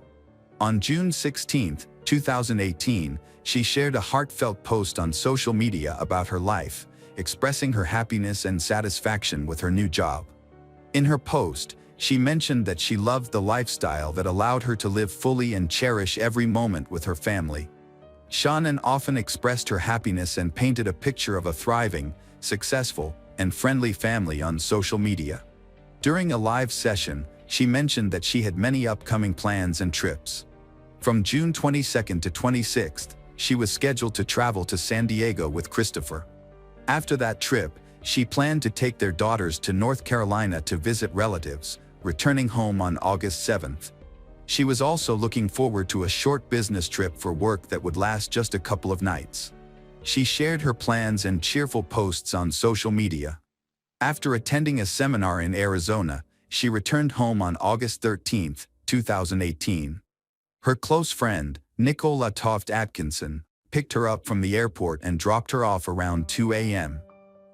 On June 16, 2018, she shared a heartfelt post on social media about her life, expressing her happiness and satisfaction with her new job. In her post, she mentioned that she loved the lifestyle that allowed her to live fully and cherish every moment with her family. Shannon often expressed her happiness and painted a picture of a thriving, successful, and friendly family on social media. During a live session, she mentioned that she had many upcoming plans and trips. From June 22 to 26, she was scheduled to travel to San Diego with Christopher. After that trip, she planned to take their daughters to North Carolina to visit relatives, returning home on August 7. She was also looking forward to a short business trip for work that would last just a couple of nights. She shared her plans and cheerful posts on social media. After attending a seminar in Arizona, she returned home on August 13, 2018. Her close friend, Nicola Toft Atkinson, picked her up from the airport and dropped her off around 2 a.m.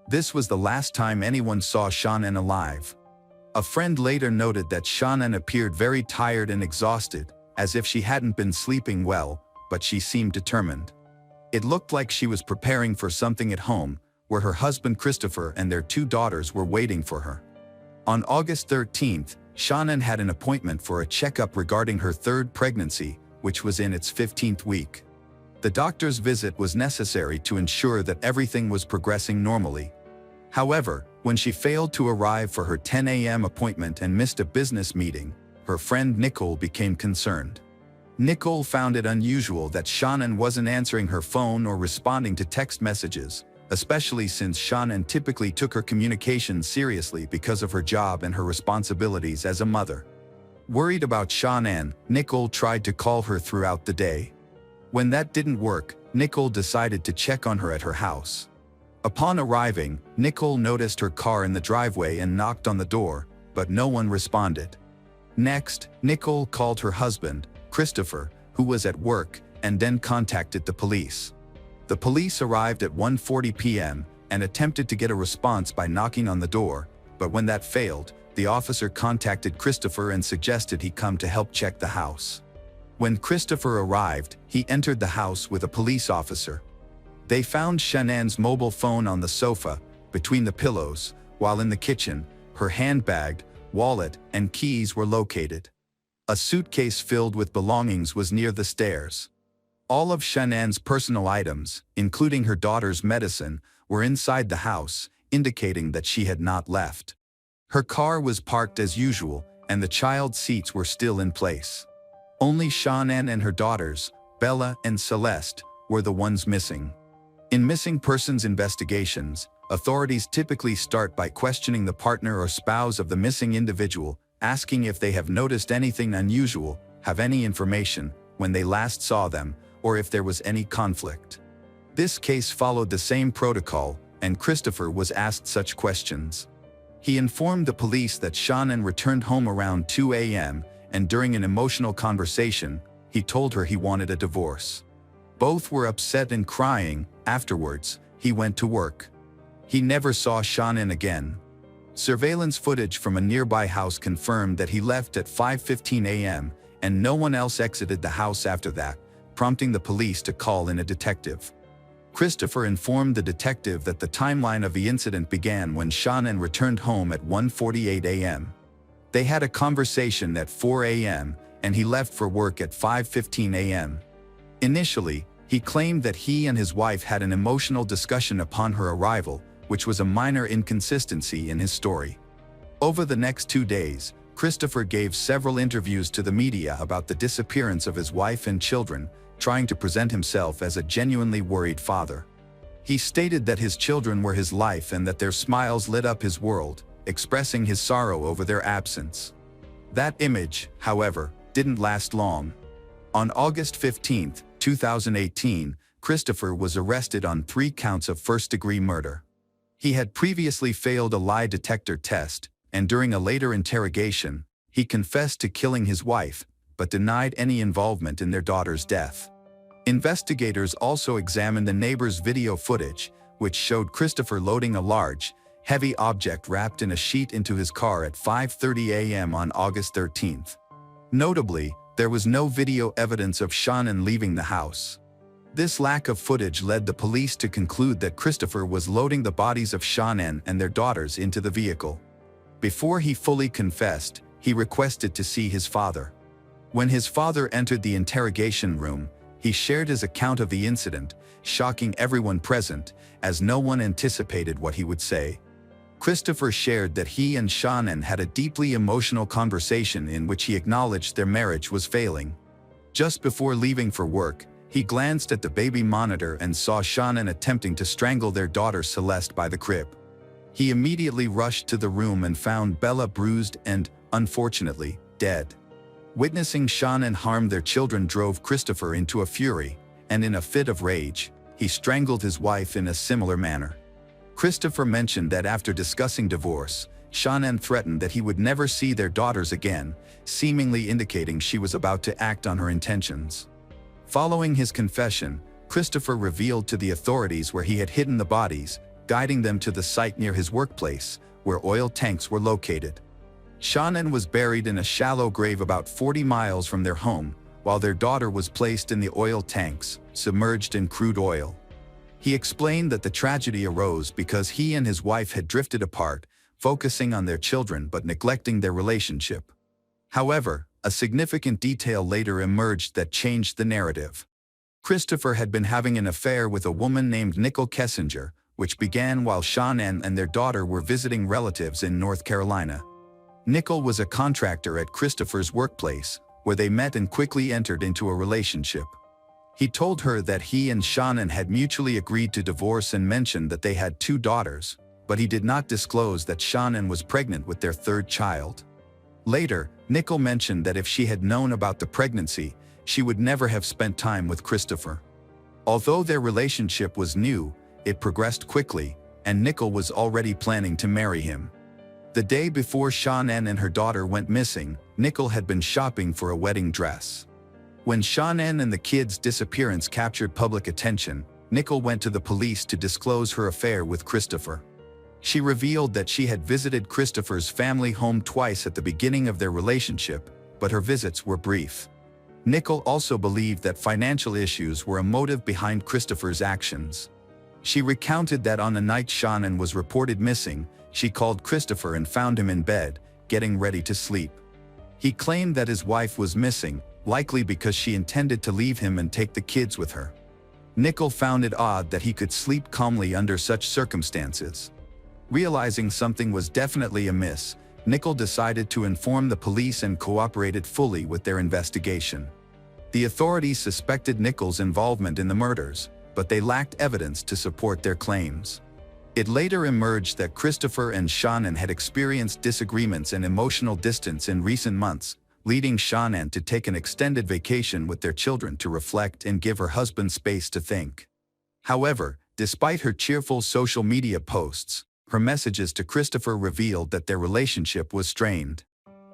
This was the last time anyone saw Shannon alive. A friend later noted that Shannon appeared very tired and exhausted, as if she hadn't been sleeping well, but she seemed determined. It looked like she was preparing for something at home, where her husband Christopher and their 2 daughters were waiting for her. On August 13th, Shannon had an appointment for a checkup regarding her 3rd pregnancy, which was in its 15th week. The doctor's visit was necessary to ensure that everything was progressing normally. However, when she failed to arrive for her 10 a.m. appointment and missed a business meeting, her friend Nicole became concerned. Nicole found it unusual that Shannon wasn't answering her phone or responding to text messages, especially since Shannon typically took her communications seriously because of her job and her responsibilities as a mother. Worried about Shannon, Nicole tried to call her throughout the day. When that didn't work, Nicole decided to check on her at her house. Upon arriving, Nicole noticed her car in the driveway and knocked on the door, but no one responded. Next, Nicole called her husband, Christopher, who was at work, and then contacted the police. The police arrived at 1:40 p.m. and attempted to get a response by knocking on the door, but when that failed, the officer contacted Christopher and suggested he come to help check the house. When Christopher arrived, he entered the house with a police officer. They found Shannon's mobile phone on the sofa, between the pillows, while in the kitchen, her handbag, wallet, and keys were located. A suitcase filled with belongings was near the stairs. All of Shannon's personal items, including her daughter's medicine, were inside the house, indicating that she had not left. Her car was parked as usual, and the child's seats were still in place. Only Shannon and her daughters, Bella and Celeste, were the ones missing. In missing persons investigations, authorities typically start by questioning the partner or spouse of the missing individual, asking if they have noticed anything unusual, have any information, when they last saw them, or if there was any conflict. This case followed the same protocol, and Christopher was asked such questions. He informed the police that Shannon returned home around 2 a.m., and during an emotional conversation, he told her he wanted a divorce. Both were upset and crying. Afterwards, he went to work. He never saw Shannon again. Surveillance footage from a nearby house confirmed that he left at 5:15 a.m., and no one else exited the house after that, prompting the police to call in a detective. Christopher informed the detective that the timeline of the incident began when Shannon returned home at 1:48 a.m. They had a conversation at 4 a.m., and he left for work at 5:15 a.m. Initially, he claimed that he and his wife had an emotional discussion upon her arrival, which was a minor inconsistency in his story. Over the next 2 days, Christopher gave several interviews to the media about the disappearance of his wife and children, trying to present himself as a genuinely worried father. He stated that his children were his life and that their smiles lit up his world, expressing his sorrow over their absence. That image, however, didn't last long. On August 15, 2018, Christopher was arrested on 3 counts of first-degree murder. He had previously failed a lie detector test, and during a later interrogation, he confessed to killing his wife, but denied any involvement in their daughter's death. Investigators also examined the neighbor's video footage, which showed Christopher loading a large, heavy object wrapped in a sheet into his car at 5:30 a.m. on August 13. Notably, there was no video evidence of Shannon leaving the house. This lack of footage led the police to conclude that Christopher was loading the bodies of Shannon and their daughters into the vehicle. Before he fully confessed, he requested to see his father. When his father entered the interrogation room, he shared his account of the incident, shocking everyone present, as no one anticipated what he would say. Christopher shared that he and Shannon had a deeply emotional conversation in which he acknowledged their marriage was failing. Just before leaving for work, he glanced at the baby monitor and saw Shannon attempting to strangle their daughter Celeste by the crib. He immediately rushed to the room and found Bella bruised and, unfortunately, dead. Witnessing Shannon harm their children drove Christopher into a fury, and in a fit of rage, he strangled his wife in a similar manner. Christopher mentioned that after discussing divorce, Shannon threatened that he would never see their daughters again, seemingly indicating she was about to act on her intentions. Following his confession, Christopher revealed to the authorities where he had hidden the bodies, guiding them to the site near his workplace, where oil tanks were located. Shannon was buried in a shallow grave about 40 miles from their home, while their daughter was placed in the oil tanks, submerged in crude oil. He explained that the tragedy arose because he and his wife had drifted apart, focusing on their children but neglecting their relationship. However, a significant detail later emerged that changed the narrative. Christopher had been having an affair with a woman named Nicole Kessinger, which began while Shannon and their daughter were visiting relatives in North Carolina. Nicole was a contractor at Christopher's workplace, where they met and quickly entered into a relationship. He told her that he and Shannon had mutually agreed to divorce and mentioned that they had 2 daughters, but he did not disclose that Shannon was pregnant with their 3rd child. Later, Nicole mentioned that if she had known about the pregnancy, she would never have spent time with Christopher. Although their relationship was new, it progressed quickly, and Nicole was already planning to marry him. The day before Shannon and her daughter went missing, Nicole had been shopping for a wedding dress. When Shannon and the kids' disappearance captured public attention, Nicole went to the police to disclose her affair with Christopher. She revealed that she had visited Christopher's family home twice at the beginning of their relationship, but her visits were brief. Nicole also believed that financial issues were a motive behind Christopher's actions. She recounted that on the night Shannon was reported missing, she called Christopher and found him in bed, getting ready to sleep. He claimed that his wife was missing, likely because she intended to leave him and take the kids with her. Nicole found it odd that he could sleep calmly under such circumstances. Realizing something was definitely amiss, Nicole decided to inform the police and cooperated fully with their investigation. The authorities suspected Nicole's involvement in the murders, but they lacked evidence to support their claims. It later emerged that Christopher and Shannon had experienced disagreements and emotional distance in recent months, leading Shannon to take an extended vacation with their children to reflect and give her husband space to think. However, despite her cheerful social media posts, her messages to Christopher revealed that their relationship was strained.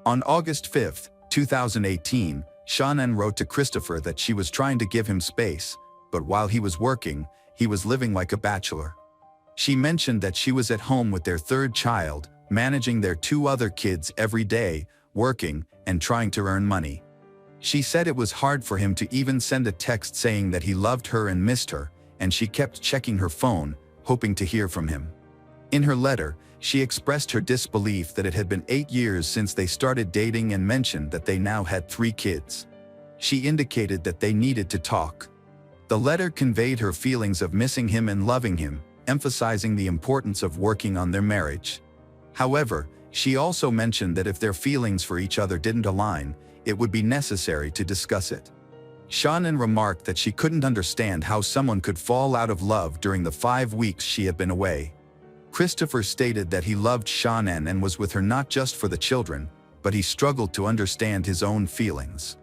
On August 5, 2018, Shannon wrote to Christopher that she was trying to give him space, but while he was working, he was living like a bachelor. She mentioned that she was at home with their 3rd child, managing their 2 other kids every day, working, and trying to earn money. She said it was hard for him to even send a text saying that he loved her and missed her, and she kept checking her phone, hoping to hear from him. In her letter, she expressed her disbelief that it had been 8 years since they started dating and mentioned that they now had 3 kids. She indicated that they needed to talk. The letter conveyed her feelings of missing him and loving him, emphasizing the importance of working on their marriage. However, she also mentioned that if their feelings for each other didn't align, it would be necessary to discuss it. Shannon remarked that she couldn't understand how someone could fall out of love during the 5 weeks she had been away. Christopher stated that he loved Shannon and was with her not just for the children, but he struggled to understand his own feelings.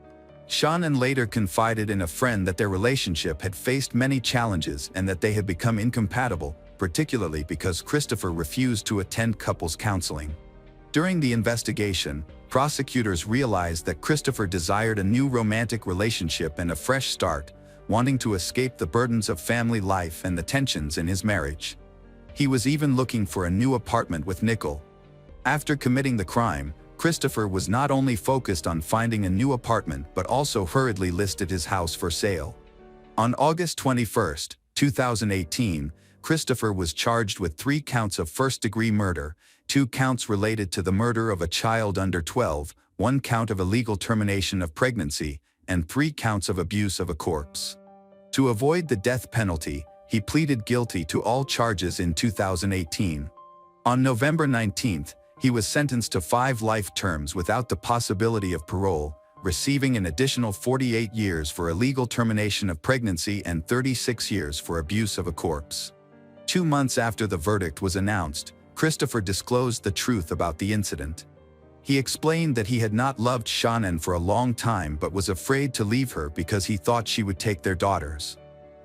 Shannon later confided in a friend that their relationship had faced many challenges and that they had become incompatible, particularly because Christopher refused to attend couples counseling. During the investigation, prosecutors realized that Christopher desired a new romantic relationship and a fresh start, wanting to escape the burdens of family life and the tensions in his marriage. He was even looking for a new apartment with Nicole. After committing the crime, Christopher was not only focused on finding a new apartment but also hurriedly listed his house for sale. On August 21, 2018, Christopher was charged with 3 counts of first-degree murder, 2 counts related to the murder of a child under 12, 1 count of illegal termination of pregnancy, and 3 counts of abuse of a corpse. To avoid the death penalty, he pleaded guilty to all charges in 2018. On November 19, he was sentenced to 5 life terms without the possibility of parole, receiving an additional 48 years for illegal termination of pregnancy and 36 years for abuse of a corpse. 2 months after the verdict was announced, Christopher disclosed the truth about the incident. He explained that he had not loved Shannon for a long time but was afraid to leave her because he thought she would take their daughters.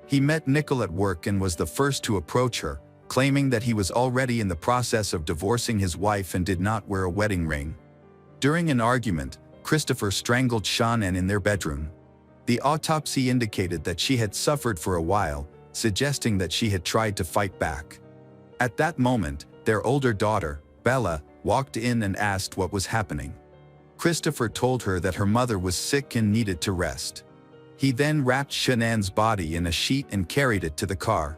He met Nicole at work and was the first to approach her, claiming that he was already in the process of divorcing his wife and did not wear a wedding ring. During an argument, Christopher strangled Shannon in their bedroom. The autopsy indicated that she had suffered for a while, suggesting that she had tried to fight back. At that moment, their older daughter, Bella, walked in and asked what was happening. Christopher told her that her mother was sick and needed to rest. He then wrapped Shanann's body in a sheet and carried it to the car.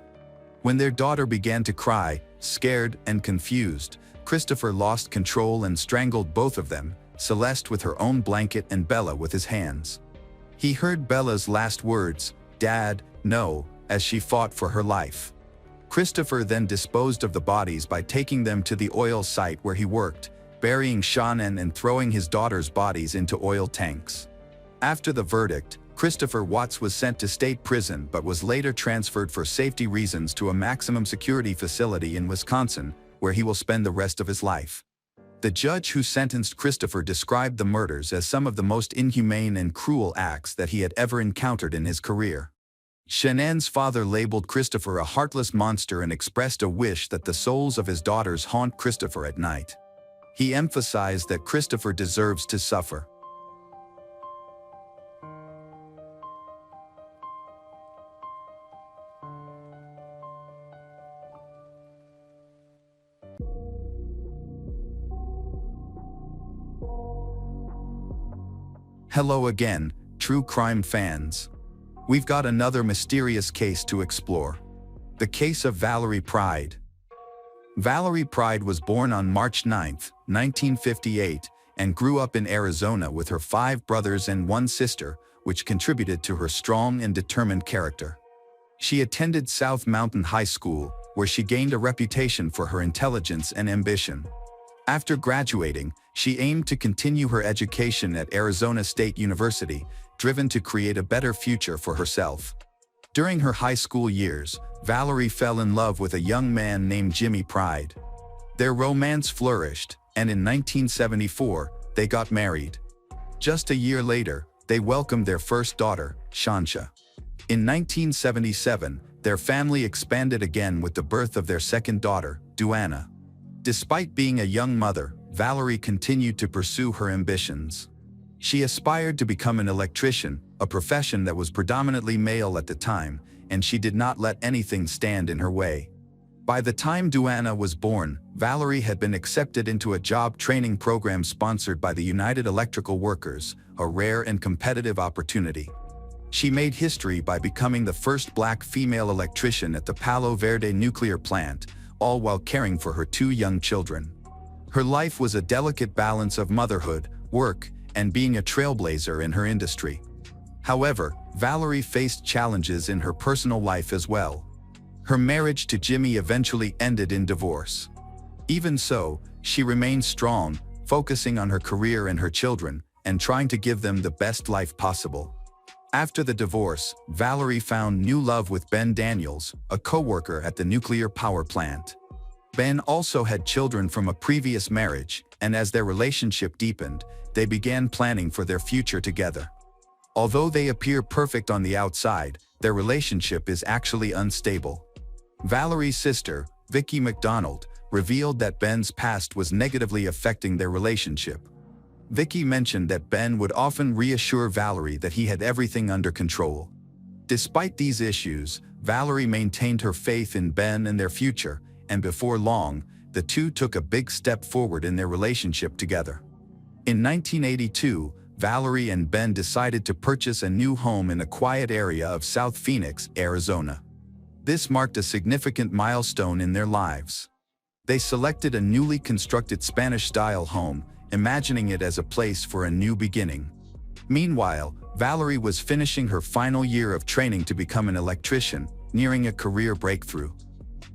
When their daughter began to cry, scared and confused, Christopher lost control and strangled both of them, Celeste with her own blanket and Bella with his hands. He heard Bella's last words, "Dad, no," as she fought for her life. Christopher then disposed of the bodies by taking them to the oil site where he worked, burying Shanann and throwing his daughter's bodies into oil tanks. After the verdict, Christopher Watts was sent to state prison but was later transferred for safety reasons to a maximum security facility in Wisconsin, where he will spend the rest of his life. The judge who sentenced Christopher described the murders as some of the most inhumane and cruel acts that he had ever encountered in his career. Shanann's father labeled Christopher a heartless monster and expressed a wish that the souls of his daughters haunt Christopher at night. He emphasized that Christopher deserves to suffer. Hello again, true crime fans. We've got another mysterious case to explore. The case of Valerie Pride. Valerie Pride was born on March 9, 1958, and grew up in Arizona with her 5 brothers and 1 sister, which contributed to her strong and determined character. She attended South Mountain High School, where she gained a reputation for her intelligence and ambition. After graduating, she aimed to continue her education at Arizona State University, driven to create a better future for herself. During her high school years, Valerie fell in love with a young man named Jimmy Pride. Their romance flourished, and in 1974, they got married. Just a year later, they welcomed their first daughter, Shansha. In 1977, their family expanded again with the birth of their second daughter, Duana. Despite being a young mother, Valerie continued to pursue her ambitions. She aspired to become an electrician, a profession that was predominantly male at the time, and she did not let anything stand in her way. By the time Duana was born, Valerie had been accepted into a job training program sponsored by the United Electrical Workers, a rare and competitive opportunity. She made history by becoming the first black female electrician at the Palo Verde nuclear plant, all while caring for her 2 young children. Her life was a delicate balance of motherhood, work, and being a trailblazer in her industry. However, Valerie faced challenges in her personal life as well. Her marriage to Jimmy eventually ended in divorce. Even so, she remained strong, focusing on her career and her children, and trying to give them the best life possible. After the divorce, Valerie found new love with Ben Daniels, a co-worker at the nuclear power plant. Ben also had children from a previous marriage, and as their relationship deepened, they began planning for their future together. Although they appear perfect on the outside, their relationship is actually unstable. Valerie's sister, Vicki McDonald, revealed that Ben's past was negatively affecting their relationship. Vicki mentioned that Ben would often reassure Valerie that he had everything under control. Despite these issues, Valerie maintained her faith in Ben and their future, and before long, the two took a big step forward in their relationship together. In 1982, Valerie and Ben decided to purchase a new home in a quiet area of South Phoenix, Arizona. This marked a significant milestone in their lives. They selected a newly constructed Spanish-style home, imagining it as a place for a new beginning. Meanwhile, Valerie was finishing her final year of training to become an electrician, nearing a career breakthrough.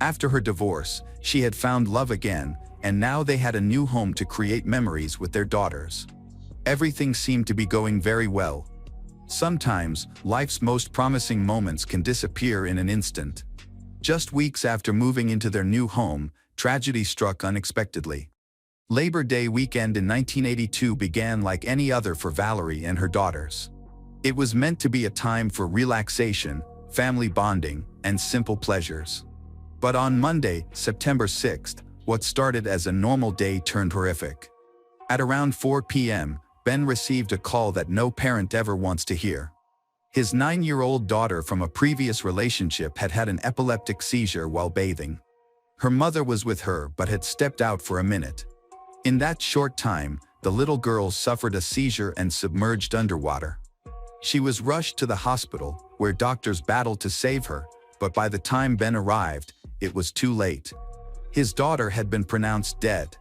After her divorce, she had found love again, and now they had a new home to create memories with their daughters. Everything seemed to be going very well. Sometimes, life's most promising moments can disappear in an instant. Just weeks after moving into their new home, tragedy struck unexpectedly. Labor Day weekend in 1982 began like any other for Valerie and her daughters. It was meant to be a time for relaxation, family bonding, and simple pleasures. But on Monday, September 6th, what started as a normal day turned horrific. At around 4 p.m., Ben received a call that no parent ever wants to hear. His 9-year-old daughter from a previous relationship had had an epileptic seizure while bathing. Her mother was with her but had stepped out for a minute. In that short time, the little girl suffered a seizure and submerged underwater. She was rushed to the hospital, where doctors battled to save her, but by the time Ben arrived, it was too late. His daughter had been pronounced dead.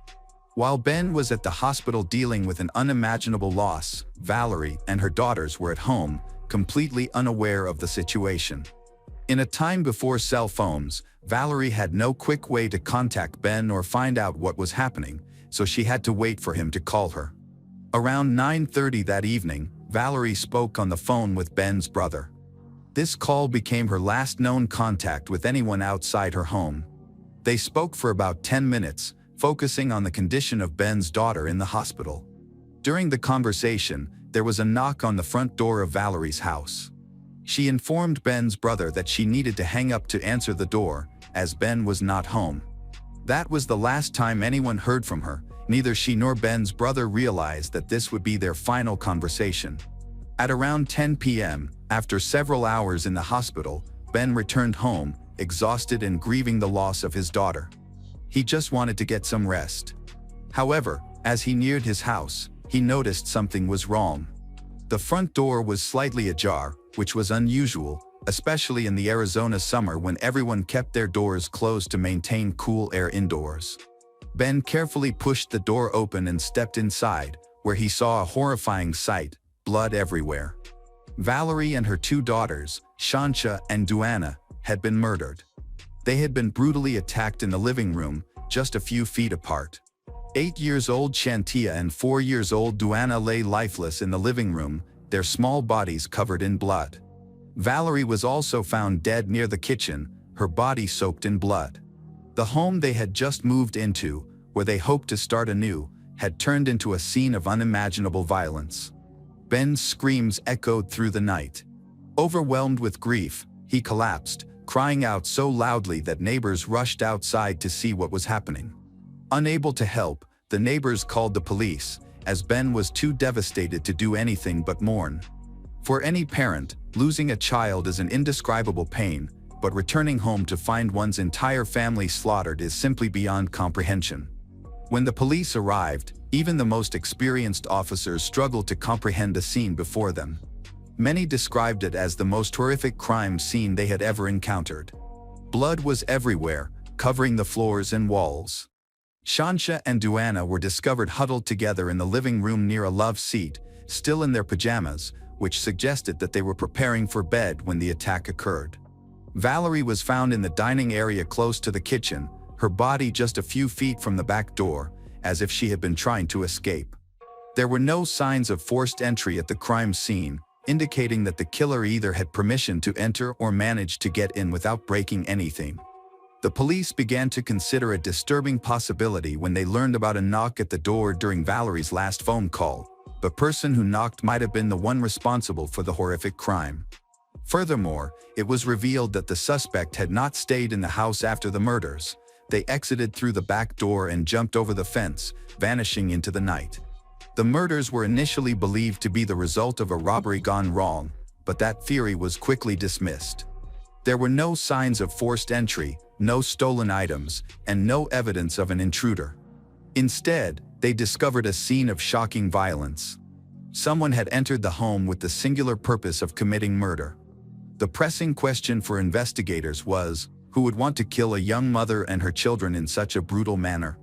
While Ben was at the hospital dealing with an unimaginable loss, Valerie and her daughters were at home, completely unaware of the situation. In a time before cell phones, Valerie had no quick way to contact Ben or find out what was happening, so she had to wait for him to call her. Around 9:30 that evening, Valerie spoke on the phone with Ben's brother. This call became her last known contact with anyone outside her home. They spoke for about 10 minutes, focusing on the condition of Ben's daughter in the hospital. During the conversation, there was a knock on the front door of Valerie's house. She informed Ben's brother that she needed to hang up to answer the door, as Ben was not home. That was the last time anyone heard from her. Neither she nor Ben's brother realized that this would be their final conversation. At around 10 p.m., after several hours in the hospital, Ben returned home, exhausted and grieving the loss of his daughter. He just wanted to get some rest. However, as he neared his house, he noticed something was wrong. The front door was slightly ajar, which was unusual, especially in the Arizona summer when everyone kept their doors closed to maintain cool air indoors. Ben carefully pushed the door open and stepped inside, where he saw a horrifying sight: blood everywhere. Valerie and her two daughters, Shansha and Duana, had been murdered. They had been brutally attacked in the living room, just a few feet apart. 8-year-old Shantia and 4-year-old Duana lay lifeless in the living room, their small bodies covered in blood. Valerie was also found dead near the kitchen, her body soaked in blood. The home they had just moved into, where they hoped to start anew, had turned into a scene of unimaginable violence. Ben's screams echoed through the night. Overwhelmed with grief, he collapsed, crying out so loudly that neighbors rushed outside to see what was happening. Unable to help, the neighbors called the police, as Ben was too devastated to do anything but mourn. For any parent, losing a child is an indescribable pain, but returning home to find one's entire family slaughtered is simply beyond comprehension. When the police arrived, even the most experienced officers struggled to comprehend the scene before them. Many described it as the most horrific crime scene they had ever encountered. Blood was everywhere, covering the floors and walls. Shansha and Duana were discovered huddled together in the living room near a love seat, still in their pajamas, which suggested that they were preparing for bed when the attack occurred. Valerie was found in the dining area close to the kitchen, her body just a few feet from the back door, as if she had been trying to escape. There were no signs of forced entry at the crime scene, indicating that the killer either had permission to enter or managed to get in without breaking anything. The police began to consider a disturbing possibility when they learned about a knock at the door during Valerie's last phone call. The person who knocked might have been the one responsible for the horrific crime. Furthermore, it was revealed that the suspect had not stayed in the house after the murders. They exited through the back door and jumped over the fence, vanishing into the night. The murders were initially believed to be the result of a robbery gone wrong, but that theory was quickly dismissed. There were no signs of forced entry, no stolen items, and no evidence of an intruder. Instead, they discovered a scene of shocking violence. Someone had entered the home with the singular purpose of committing murder. The pressing question for investigators was, who would want to kill a young mother and her children in such a brutal manner?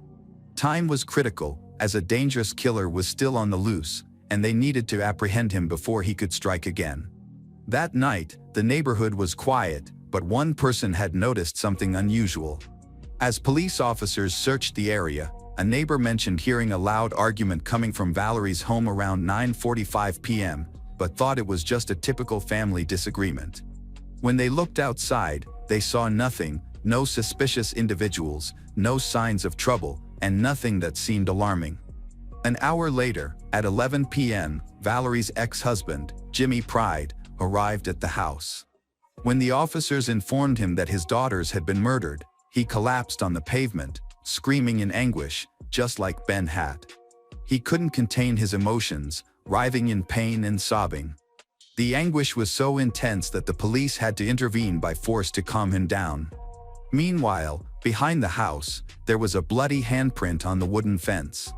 Time was critical, as a dangerous killer was still on the loose, and they needed to apprehend him before he could strike again. That night, the neighborhood was quiet, but one person had noticed something unusual. As police officers searched the area, a neighbor mentioned hearing a loud argument coming from Valerie's home around 9:45 p.m., but thought it was just a typical family disagreement. When they looked outside, they saw nothing, no suspicious individuals, no signs of trouble, and nothing that seemed alarming. An hour later, at 11 p.m., Valerie's ex-husband, Jimmy Pride, arrived at the house. When the officers informed him that his daughters had been murdered, he collapsed on the pavement, screaming in anguish, just like Ben had. He couldn't contain his emotions, writhing in pain and sobbing. The anguish was so intense that the police had to intervene by force to calm him down. Meanwhile, behind the house, there was a bloody handprint on the wooden fence.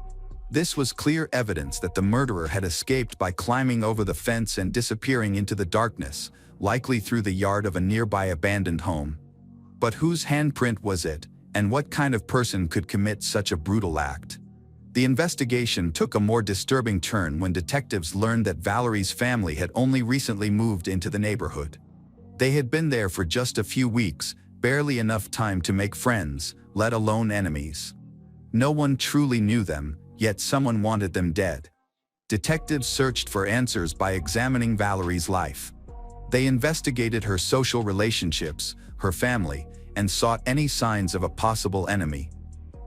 This was clear evidence that the murderer had escaped by climbing over the fence and disappearing into the darkness, likely through the yard of a nearby abandoned home. But whose handprint was it, and what kind of person could commit such a brutal act? The investigation took a more disturbing turn when detectives learned that Valerie's family had only recently moved into the neighborhood. They had been there for just a few weeks, barely enough time to make friends, let alone enemies. No one truly knew them, yet someone wanted them dead. Detectives searched for answers by examining Valerie's life. They investigated her social relationships, her family, and sought any signs of a possible enemy.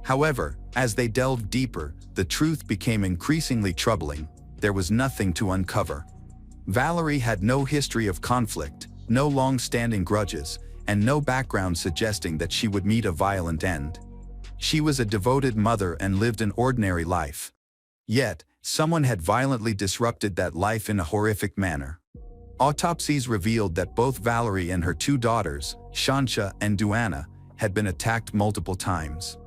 However, as they delved deeper, the truth became increasingly troubling. There was nothing to uncover. Valerie had no history of conflict, no long-standing grudges, and no background suggesting that she would meet a violent end. She was a devoted mother and lived an ordinary life. Yet, someone had violently disrupted that life in a horrific manner. Autopsies revealed that both Valerie and her two daughters, Shansha and Duana, had been attacked multiple times.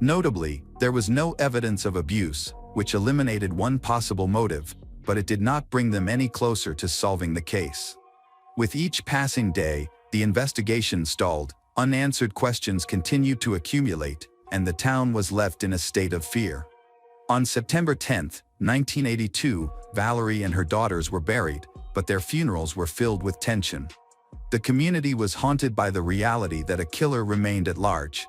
Notably, there was no evidence of abuse, which eliminated one possible motive, but it did not bring them any closer to solving the case. With each passing day, the investigation stalled, unanswered questions continued to accumulate, and the town was left in a state of fear. On September 10, 1982, Valerie and her daughters were buried, but their funerals were filled with tension. The community was haunted by the reality that a killer remained at large.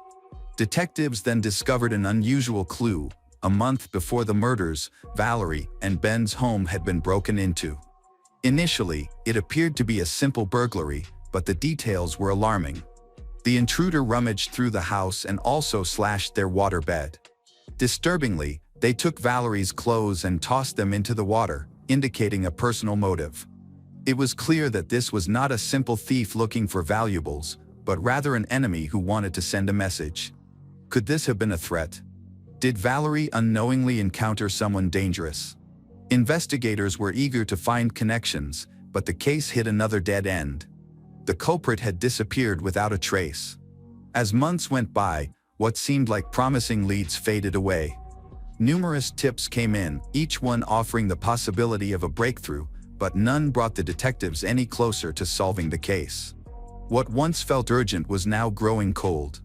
Detectives then discovered an unusual clue. A month before the murders, Valerie and Ben's home had been broken into. Initially, it appeared to be a simple burglary, but the details were alarming. The intruder rummaged through the house and also slashed their water bed. Disturbingly, they took Valerie's clothes and tossed them into the water, indicating a personal motive. It was clear that this was not a simple thief looking for valuables, but rather an enemy who wanted to send a message. Could this have been a threat? Did Valerie unknowingly encounter someone dangerous? Investigators were eager to find connections, but the case hit another dead end. The culprit had disappeared without a trace. As months went by, what seemed like promising leads faded away. Numerous tips came in, each one offering the possibility of a breakthrough, but none brought the detectives any closer to solving the case. What once felt urgent was now growing cold.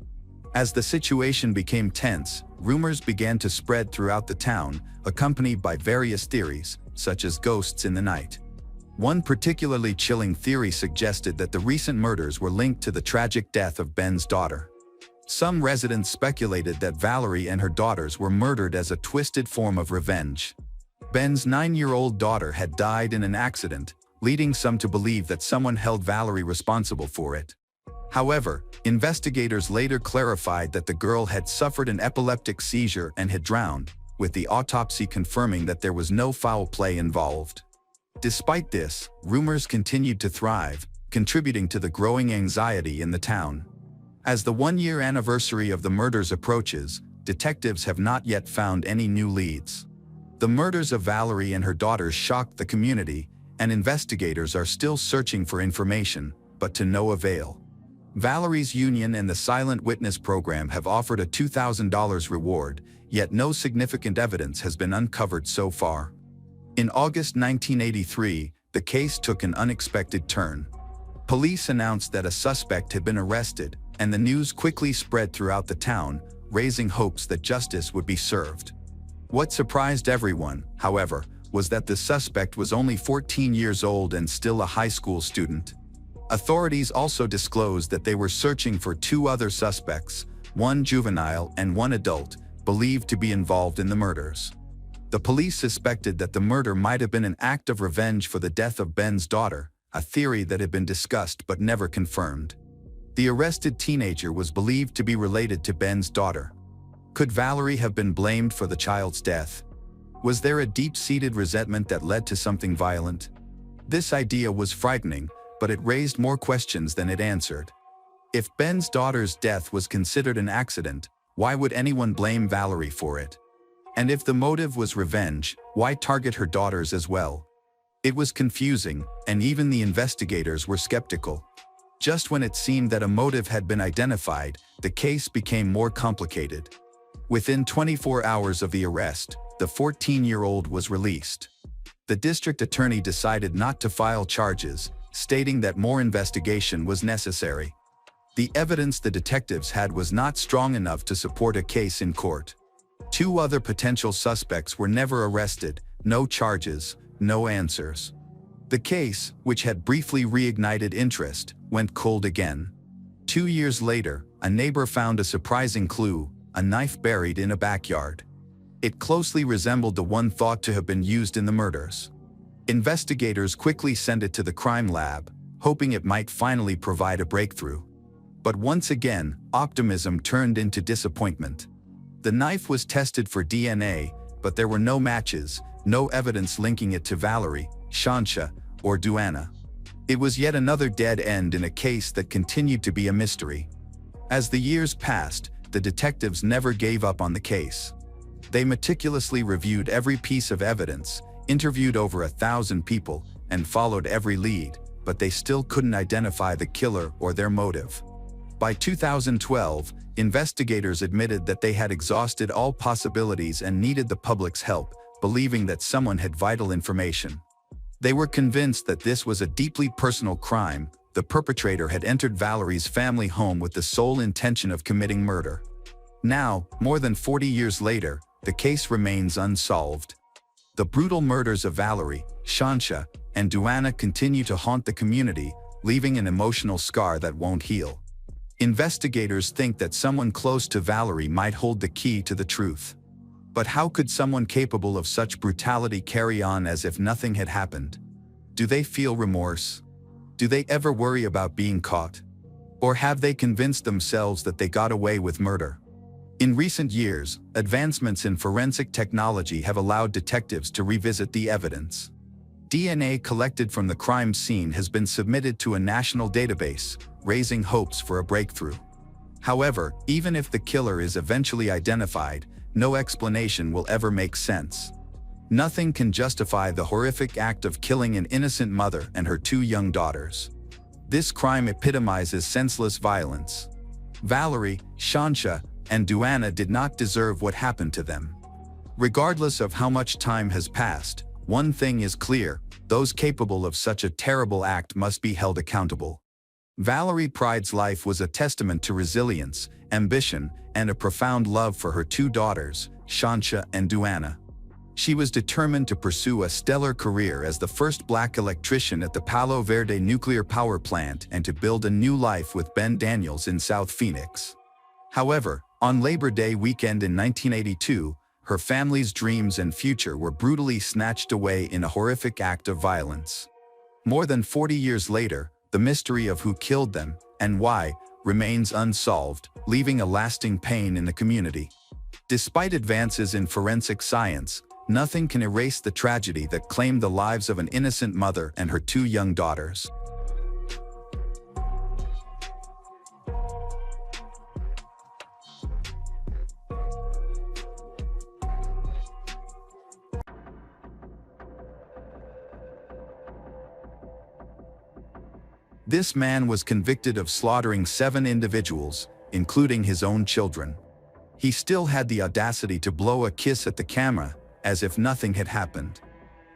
As the situation became tense, rumors began to spread throughout the town, accompanied by various theories, such as ghosts in the night. One particularly chilling theory suggested that the recent murders were linked to the tragic death of Ben's daughter. Some residents speculated that Valerie and her daughters were murdered as a twisted form of revenge. Ben's 9-year-old daughter had died in an accident, leading some to believe that someone held Valerie responsible for it. However, investigators later clarified that the girl had suffered an epileptic seizure and had drowned, with the autopsy confirming that there was no foul play involved. Despite this, rumors continued to thrive, contributing to the growing anxiety in the town. As the one-year anniversary of the murders approaches, detectives have not yet found any new leads. The murders of Valerie and her daughters shocked the community, and investigators are still searching for information, but to no avail. Valerie's Union and the Silent Witness Program have offered a $2,000 reward, yet no significant evidence has been uncovered so far. In August 1983, the case took an unexpected turn. Police announced that a suspect had been arrested, and the news quickly spread throughout the town, raising hopes that justice would be served. What surprised everyone, however, was that the suspect was only 14 years old and still a high school student. Authorities also disclosed that they were searching for 2 other suspects, one juvenile and one adult, believed to be involved in the murders. The police suspected that the murder might have been an act of revenge for the death of Ben's daughter, a theory that had been discussed but never confirmed. The arrested teenager was believed to be related to Ben's daughter. Could Valerie have been blamed for the child's death? Was there a deep-seated resentment that led to something violent? This idea was frightening, but it raised more questions than it answered. If Ben's daughter's death was considered an accident, why would anyone blame Valerie for it? And if the motive was revenge, why target her daughters as well? It was confusing, and even the investigators were skeptical. Just when it seemed that a motive had been identified, the case became more complicated. Within 24 hours of the arrest, the 14-year-old was released. The district attorney decided not to file charges, stating that more investigation was necessary. The evidence the detectives had was not strong enough to support a case in court. 2 other potential suspects were never arrested, no charges, no answers. The case, which had briefly reignited interest, went cold again. 2 years later, a neighbor found a surprising clue, a knife buried in a backyard. It closely resembled the one thought to have been used in the murders. Investigators quickly sent it to the crime lab, hoping it might finally provide a breakthrough. But once again, optimism turned into disappointment. The knife was tested for DNA, but there were no matches, no evidence linking it to Valerie, Shansha, or Duana. It was yet another dead end in a case that continued to be a mystery. As the years passed, the detectives never gave up on the case. They meticulously reviewed every piece of evidence, interviewed over 1,000 people, and followed every lead, but they still couldn't identify the killer or their motive. By 2012, investigators admitted that they had exhausted all possibilities and needed the public's help, believing that someone had vital information. They were convinced that this was a deeply personal crime. The perpetrator had entered Valerie's family home with the sole intention of committing murder. Now, more than 40 years later, the case remains unsolved. The brutal murders of Valerie, Shansha, and Duana continue to haunt the community, leaving an emotional scar that won't heal. Investigators think that someone close to Valerie might hold the key to the truth. But how could someone capable of such brutality carry on as if nothing had happened? Do they feel remorse? Do they ever worry about being caught? Or have they convinced themselves that they got away with murder? In recent years, advancements in forensic technology have allowed detectives to revisit the evidence. DNA collected from the crime scene has been submitted to a national database, raising hopes for a breakthrough. However, even if the killer is eventually identified, no explanation will ever make sense. Nothing can justify the horrific act of killing an innocent mother and her 2 young daughters. This crime epitomizes senseless violence. Valerie, Shansha, and Duana did not deserve what happened to them. Regardless of how much time has passed, one thing is clear: those capable of such a terrible act must be held accountable. Valerie Pride's life was a testament to resilience, ambition, and a profound love for her 2 daughters, Shansha and Duana. She was determined to pursue a stellar career as the first Black electrician at the Palo Verde nuclear power plant and to build a new life with Ben Daniels in South Phoenix. However, on Labor Day weekend in 1982, her family's dreams and future were brutally snatched away in a horrific act of violence. More than 40 years later, the mystery of who killed them and why remains unsolved, leaving a lasting pain in the community. Despite advances in forensic science, nothing can erase the tragedy that claimed the lives of an innocent mother and her 2 young daughters. This man was convicted of slaughtering 7 individuals, including his own children. He still had the audacity to blow a kiss at the camera, as if nothing had happened.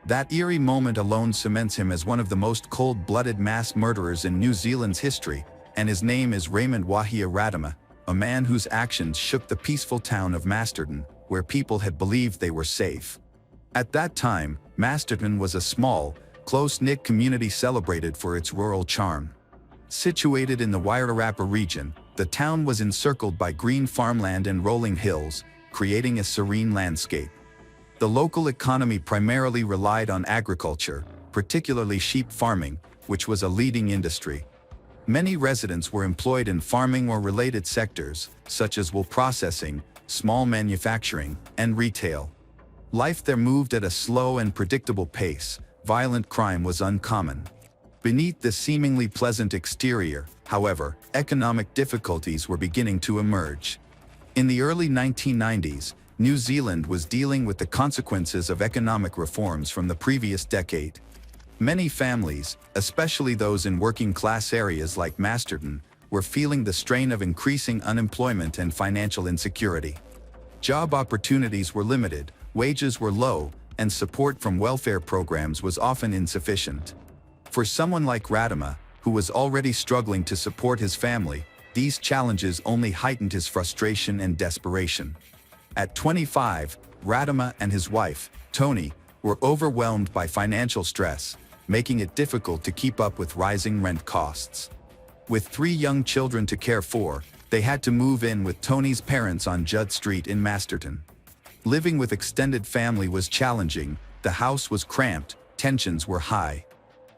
That eerie moment alone cements him as one of the most cold-blooded mass murderers in New Zealand's history, and his name is Raymond Wahia Radama, a man whose actions shook the peaceful town of Masterton, where people had believed they were safe. At that time, Masterton was a small, close-knit community celebrated for its rural charm. Situated in the Wairarapa region, the town was encircled by green farmland and rolling hills, creating a serene landscape. The local economy primarily relied on agriculture, particularly sheep farming, which was a leading industry. Many residents were employed in farming or related sectors, such as wool processing, small manufacturing, and retail. Life there moved at a slow and predictable pace. Violent crime was uncommon. Beneath the seemingly pleasant exterior, however, economic difficulties were beginning to emerge. In the early 1990s, New Zealand was dealing with the consequences of economic reforms from the previous decade. Many families, especially those in working-class areas like Masterton, were feeling the strain of increasing unemployment and financial insecurity. Job opportunities were limited, wages were low, and support from welfare programs was often insufficient. For someone like Radama, who was already struggling to support his family, these challenges only heightened his frustration and desperation. At 25, Radama and his wife, Toni, were overwhelmed by financial stress, making it difficult to keep up with rising rent costs. With 3 young children to care for, they had to move in with Toni's parents on Judd Street in Masterton. Living with extended family was challenging, the house was cramped, tensions were high.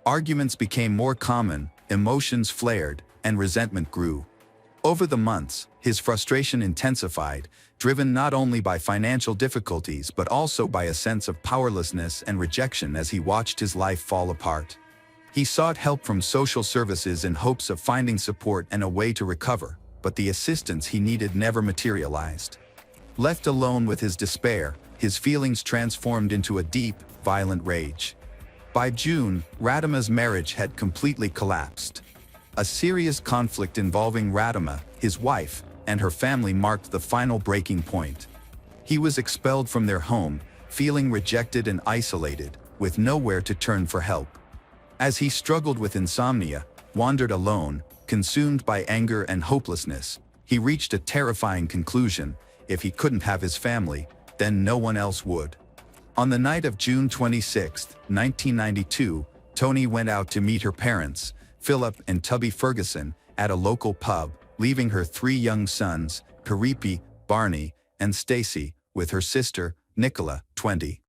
Arguments became more common, emotions flared, and resentment grew. Over the months, his frustration intensified, driven not only by financial difficulties but also by a sense of powerlessness and rejection as he watched his life fall apart. He sought help from social services in hopes of finding support and a way to recover, but the assistance he needed never materialized. Left alone with his despair, his feelings transformed into a deep, violent rage. By June, Radama's marriage had completely collapsed. A serious conflict involving Radama, his wife, and her family marked the final breaking point. He was expelled from their home, feeling rejected and isolated, with nowhere to turn for help. As he struggled with insomnia, wandered alone, consumed by anger and hopelessness, he reached a terrifying conclusion: if he couldn't have his family, then no one else would. On the night of June 26, 1992, Toni went out to meet her parents, Philip and Tubby Ferguson, at a local pub, leaving her 3 young sons, Karipi, Barney, and Stacy, with her sister, Nicola, 20.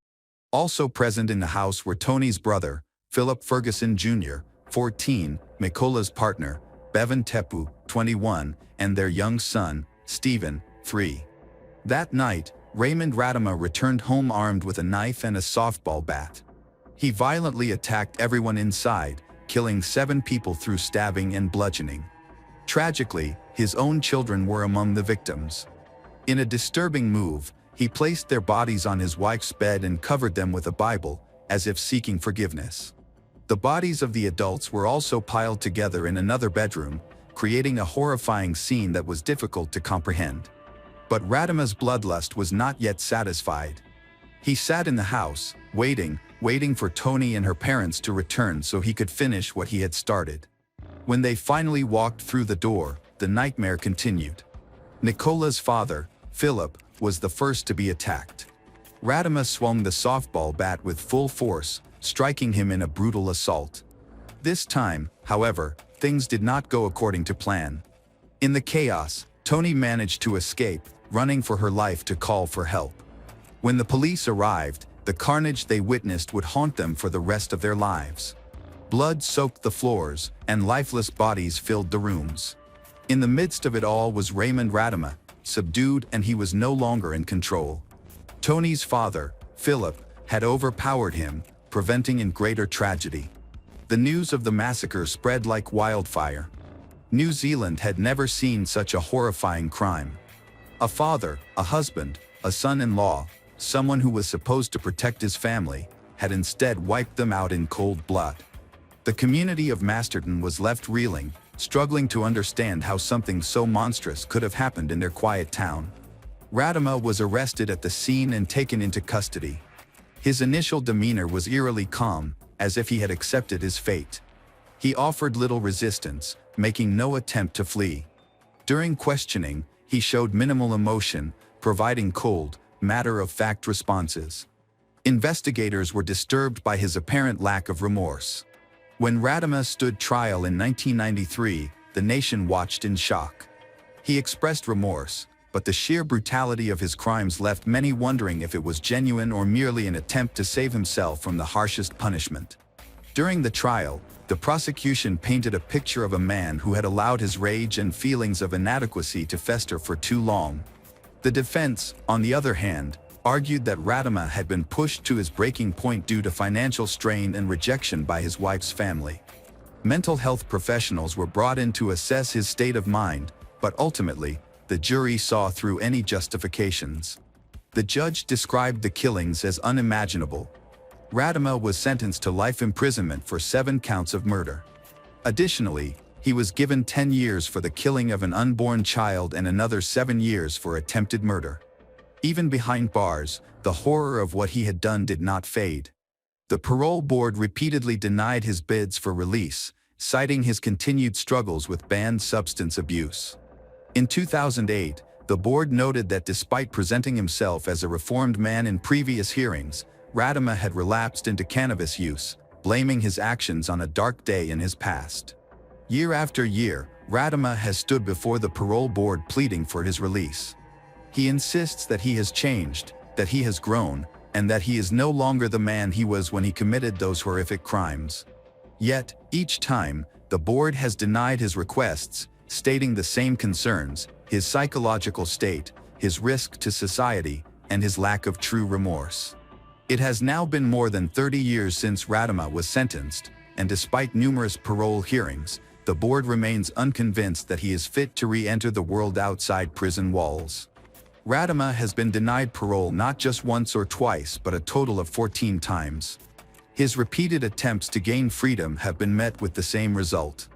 Also present in the house were Toni's brother, Philip Ferguson Jr., 14, Mikola's partner, Bevan Tepu, 21, and their young son, Stephen, 3. That night, Raymond Radama returned home armed with a knife and a softball bat. He violently attacked everyone inside, killing 7 people through stabbing and bludgeoning. Tragically, his own children were among the victims. In a disturbing move, he placed their bodies on his wife's bed and covered them with a Bible, as if seeking forgiveness. The bodies of the adults were also piled together in another bedroom, creating a horrifying scene that was difficult to comprehend. But Radama's bloodlust was not yet satisfied. He sat in the house, waiting for Toni and her parents to return so he could finish what he had started. When they finally walked through the door, the nightmare continued. Nicola's father, Philip, was the first to be attacked. Radama swung the softball bat with full force, striking him in a brutal assault. This time, however, things did not go according to plan. In the chaos, Toni managed to escape, running for her life to call for help. When the police arrived, the carnage they witnessed would haunt them for the rest of their lives. Blood soaked the floors, and lifeless bodies filled the rooms. In the midst of it all was Raymond Radama, subdued, and he was no longer in control. Toni's father, Philip, had overpowered him, preventing a greater tragedy. The news of the massacre spread like wildfire. New Zealand had never seen such a horrifying crime. A father, a husband, a son-in-law, someone who was supposed to protect his family, had instead wiped them out in cold blood. The community of Masterton was left reeling, struggling to understand how something so monstrous could have happened in their quiet town. Radama was arrested at the scene and taken into custody. His initial demeanor was eerily calm, as if he had accepted his fate. He offered little resistance, making no attempt to flee. During questioning, he showed minimal emotion, providing cold, matter-of-fact responses. Investigators were disturbed by his apparent lack of remorse. When Radama stood trial in 1993, the nation watched in shock. He expressed remorse, but the sheer brutality of his crimes left many wondering if it was genuine or merely an attempt to save himself from the harshest punishment. During the trial, the prosecution painted a picture of a man who had allowed his rage and feelings of inadequacy to fester for too long. The defense, on the other hand, argued that Radama had been pushed to his breaking point due to financial strain and rejection by his wife's family. Mental health professionals were brought in to assess his state of mind, but ultimately, the jury saw through any justifications. The judge described the killings as unimaginable. Radama was sentenced to life imprisonment for 7 counts of murder. Additionally, he was given 10 years for the killing of an unborn child and another 7 years for attempted murder. Even behind bars, the horror of what he had done did not fade. The parole board repeatedly denied his bids for release, citing his continued struggles with banned substance abuse. In 2008, the board noted that despite presenting himself as a reformed man in previous hearings, Radama had relapsed into cannabis use, blaming his actions on a dark day in his past. Year after year, Radama has stood before the parole board pleading for his release. He insists that he has changed, that he has grown, and that he is no longer the man he was when he committed those horrific crimes. Yet, each time, the board has denied his requests, stating the same concerns: his psychological state, his risk to society, and his lack of true remorse. It has now been more than 30 years since Radama was sentenced, and despite numerous parole hearings, the board remains unconvinced that he is fit to re-enter the world outside prison walls. Radama has been denied parole not just once or twice, but a total of 14 times. His repeated attempts to gain freedom have been met with the same result.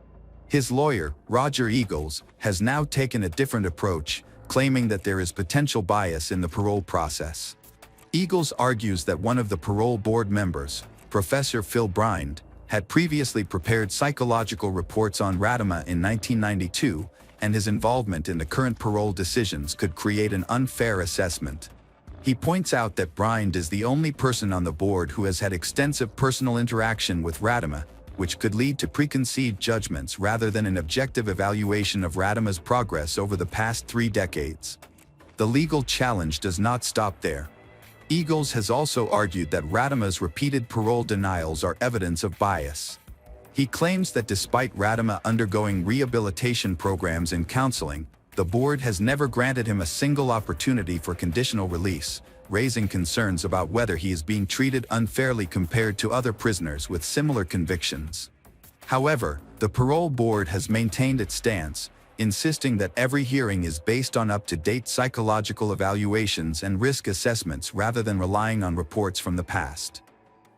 His lawyer, Roger Eagles, has now taken a different approach, claiming that there is potential bias in the parole process. Eagles argues that one of the parole board members, Professor Phil Brynd, had previously prepared psychological reports on Radama in 1992, and his involvement in the current parole decisions could create an unfair assessment. He points out that Brynd is the only person on the board who has had extensive personal interaction with Radama, which could lead to preconceived judgments rather than an objective evaluation of Radama's progress over the past 3 decades. The legal challenge does not stop there. Eagles has also argued that Radama's repeated parole denials are evidence of bias. He claims that despite Radama undergoing rehabilitation programs and counseling, the board has never granted him a single opportunity for conditional release, raising concerns about whether he is being treated unfairly compared to other prisoners with similar convictions. However, the parole board has maintained its stance, insisting that every hearing is based on up-to-date psychological evaluations and risk assessments rather than relying on reports from the past.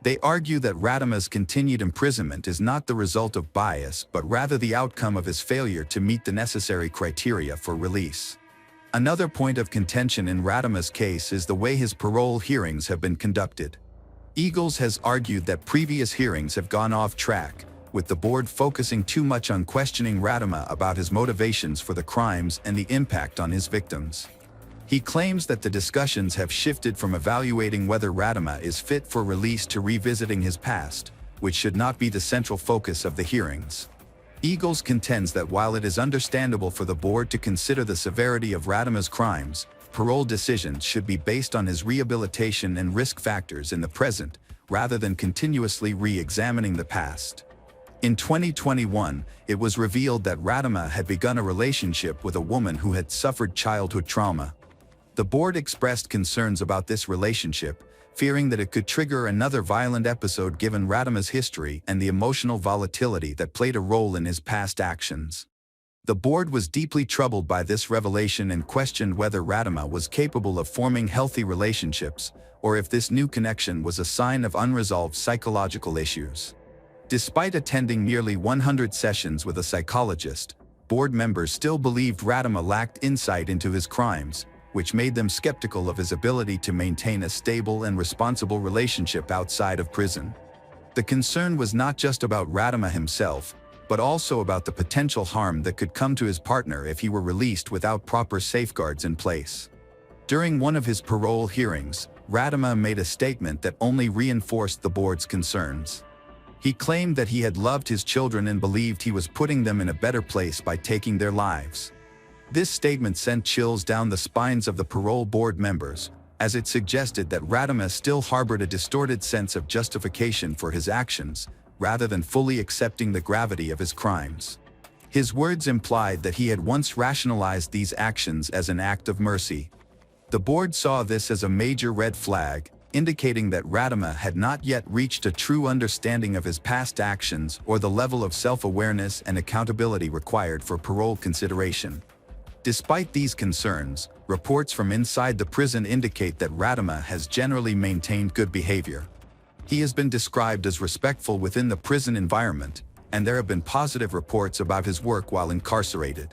They argue that Radama's continued imprisonment is not the result of bias but rather the outcome of his failure to meet the necessary criteria for release. Another point of contention in Radama's case is the way his parole hearings have been conducted. Eagles has argued that previous hearings have gone off track, with the board focusing too much on questioning Radama about his motivations for the crimes and the impact on his victims. He claims that the discussions have shifted from evaluating whether Radama is fit for release to revisiting his past, which should not be the central focus of the hearings. Eagles contends that while it is understandable for the board to consider the severity of Radama's crimes, parole decisions should be based on his rehabilitation and risk factors in the present, rather than continuously re-examining the past. In 2021, it was revealed that Radama had begun a relationship with a woman who had suffered childhood trauma. The board expressed concerns about this relationship, fearing that it could trigger another violent episode given Radama's history and the emotional volatility that played a role in his past actions. The board was deeply troubled by this revelation and questioned whether Radama was capable of forming healthy relationships, or if this new connection was a sign of unresolved psychological issues. Despite attending nearly 100 sessions with a psychologist, board members still believed Radama lacked insight into his crimes, which made them skeptical of his ability to maintain a stable and responsible relationship outside of prison. The concern was not just about Radama himself, but also about the potential harm that could come to his partner if he were released without proper safeguards in place. During one of his parole hearings, Radama made a statement that only reinforced the board's concerns. He claimed that he had loved his children and believed he was putting them in a better place by taking their lives. This statement sent chills down the spines of the parole board members, as it suggested that Radama still harbored a distorted sense of justification for his actions, rather than fully accepting the gravity of his crimes. His words implied that he had once rationalized these actions as an act of mercy. The board saw this as a major red flag, indicating that Radama had not yet reached a true understanding of his past actions or the level of self-awareness and accountability required for parole consideration. Despite these concerns, reports from inside the prison indicate that Radama has generally maintained good behavior. He has been described as respectful within the prison environment, and there have been positive reports about his work while incarcerated.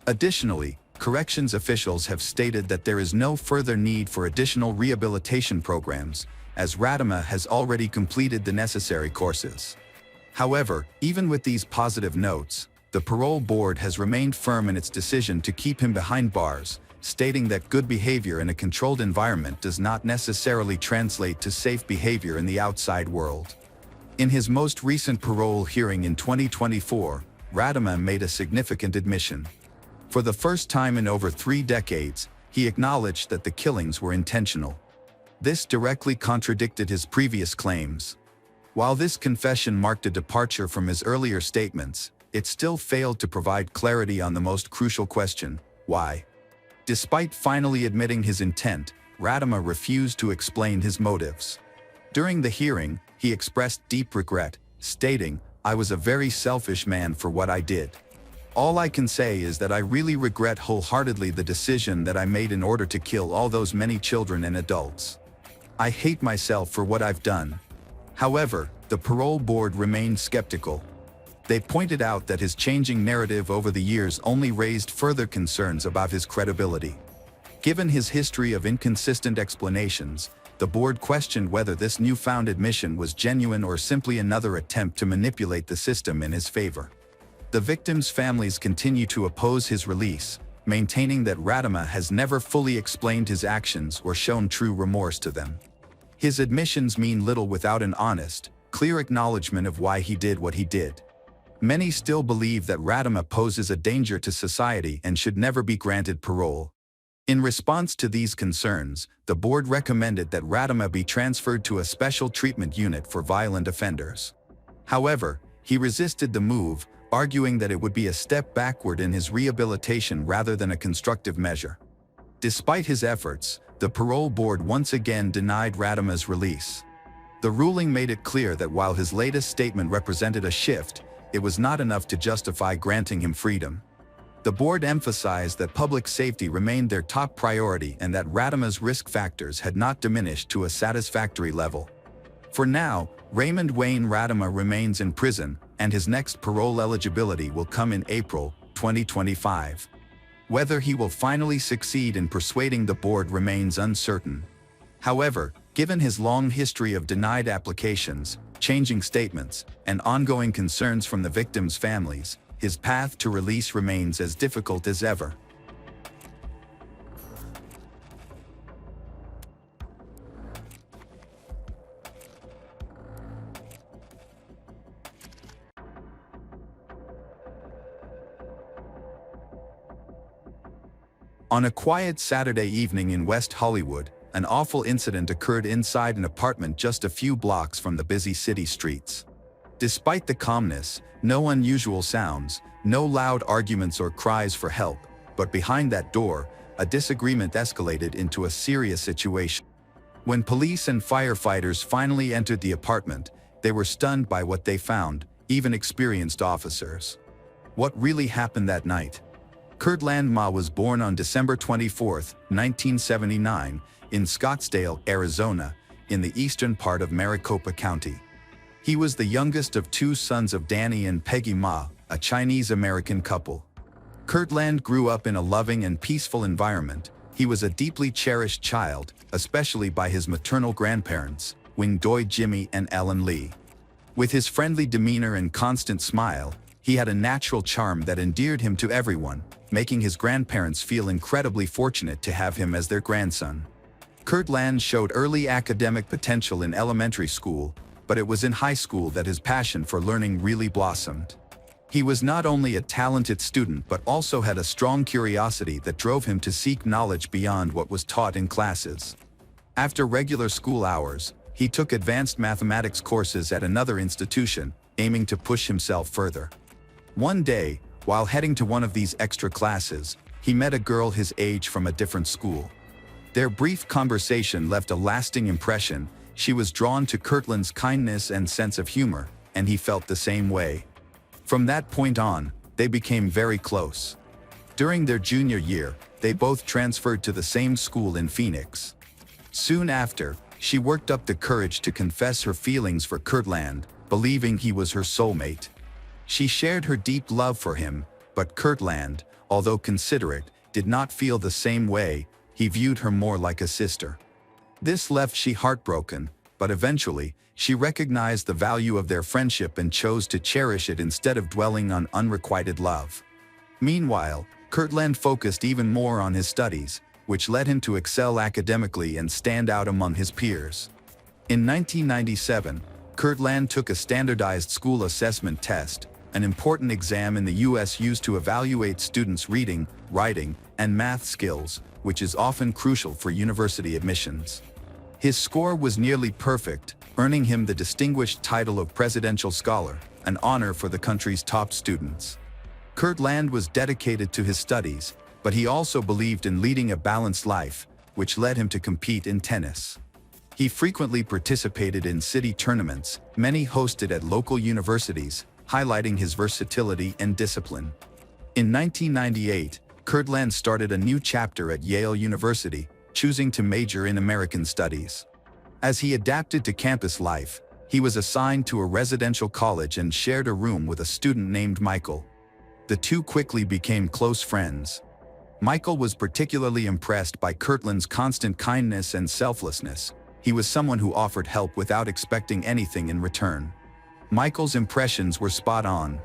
Additionally, corrections officials have stated that there is no further need for additional rehabilitation programs, as Radama has already completed the necessary courses. However, even with these positive notes, the parole board has remained firm in its decision to keep him behind bars, stating that good behavior in a controlled environment does not necessarily translate to safe behavior in the outside world. In his most recent parole hearing in 2024, Radama made a significant admission. For the first time in over 3 decades, he acknowledged that the killings were intentional. This directly contradicted his previous claims. While this confession marked a departure from his earlier statements, it still failed to provide clarity on the most crucial question: why? Despite finally admitting his intent, Radama refused to explain his motives. During the hearing, he expressed deep regret, stating, "I was a very selfish man for what I did. All I can say is that I really regret wholeheartedly the decision that I made in order to kill all those many children and adults. I hate myself for what I've done." However, the parole board remained skeptical. They pointed out that his changing narrative over the years only raised further concerns about his credibility. Given his history of inconsistent explanations, the board questioned whether this newfound admission was genuine or simply another attempt to manipulate the system in his favor. The victims' families continue to oppose his release, maintaining that Radama has never fully explained his actions or shown true remorse to them. His admissions mean little without an honest, clear acknowledgement of why he did what he did. Many still believe that Radama poses a danger to society and should never be granted parole. In response to these concerns, the board recommended that Radama be transferred to a special treatment unit for violent offenders. However, he resisted the move, arguing that it would be a step backward in his rehabilitation rather than a constructive measure. Despite his efforts, the parole board once again denied Radama's release. The ruling made it clear that while his latest statement represented a shift, it was not enough to justify granting him freedom. The board emphasized that public safety remained their top priority and that Radama's risk factors had not diminished to a satisfactory level. For now, Raymond Wayne Radama remains in prison, and his next parole eligibility will come in April 2025. Whether he will finally succeed in persuading the board remains uncertain. However, given his long history of denied applications, changing statements, and ongoing concerns from the victims' families, his path to release remains as difficult as ever. On a quiet Saturday evening in West Hollywood, an awful incident occurred inside an apartment just a few blocks from the busy city streets. Despite the calmness, no unusual sounds, no loud arguments or cries for help, but behind that door, a disagreement escalated into a serious situation. When police and firefighters finally entered the apartment, they were stunned by what they found, even experienced officers. What really happened that night? Kirtland Ma was born on December 24, 1979, in Scottsdale, Arizona, in the eastern part of Maricopa County. He was the youngest of 2 sons of Danny and Peggy Ma, a Chinese-American couple. Kirtland grew up in a loving and peaceful environment. He was a deeply cherished child, especially by his maternal grandparents, Wing Doi Jimmy and Ellen Lee. With his friendly demeanor and constant smile, he had a natural charm that endeared him to everyone, making his grandparents feel incredibly fortunate to have him as their grandson. Kirtland showed early academic potential in elementary school, but it was in high school that his passion for learning really blossomed. He was not only a talented student but also had a strong curiosity that drove him to seek knowledge beyond what was taught in classes. After regular school hours, he took advanced mathematics courses at another institution, aiming to push himself further. One day, while heading to one of these extra classes, he met a girl his age from a different school. Their brief conversation left a lasting impression. She was drawn to Kirtland's kindness and sense of humor, and he felt the same way. From that point on, they became very close. During their junior year, they both transferred to the same school in Phoenix. Soon after, she worked up the courage to confess her feelings for Kirtland, believing he was her soulmate. She shared her deep love for him, but Kirtland, although considerate, did not feel the same way, he viewed her more like a sister. This left she heartbroken, but eventually, she recognized the value of their friendship and chose to cherish it instead of dwelling on unrequited love. Meanwhile, Kirtland focused even more on his studies, which led him to excel academically and stand out among his peers. In 1997, Kirtland took a standardized school assessment test, an important exam in the U.S. used to evaluate students' reading, writing, and math skills, which is often crucial for university admissions. His score was nearly perfect, earning him the distinguished title of Presidential Scholar, an honor for the country's top students. Kirtland was dedicated to his studies, but he also believed in leading a balanced life, which led him to compete in tennis. He frequently participated in city tournaments, many hosted at local universities, highlighting his versatility and discipline. In 1998, Kirtland started a new chapter at Yale University, choosing to major in American Studies. As he adapted to campus life, he was assigned to a residential college and shared a room with a student named Michael. The two quickly became close friends. Michael was particularly impressed by Kirtland's constant kindness and selflessness. He was someone who offered help without expecting anything in return. Michael's impressions were spot on.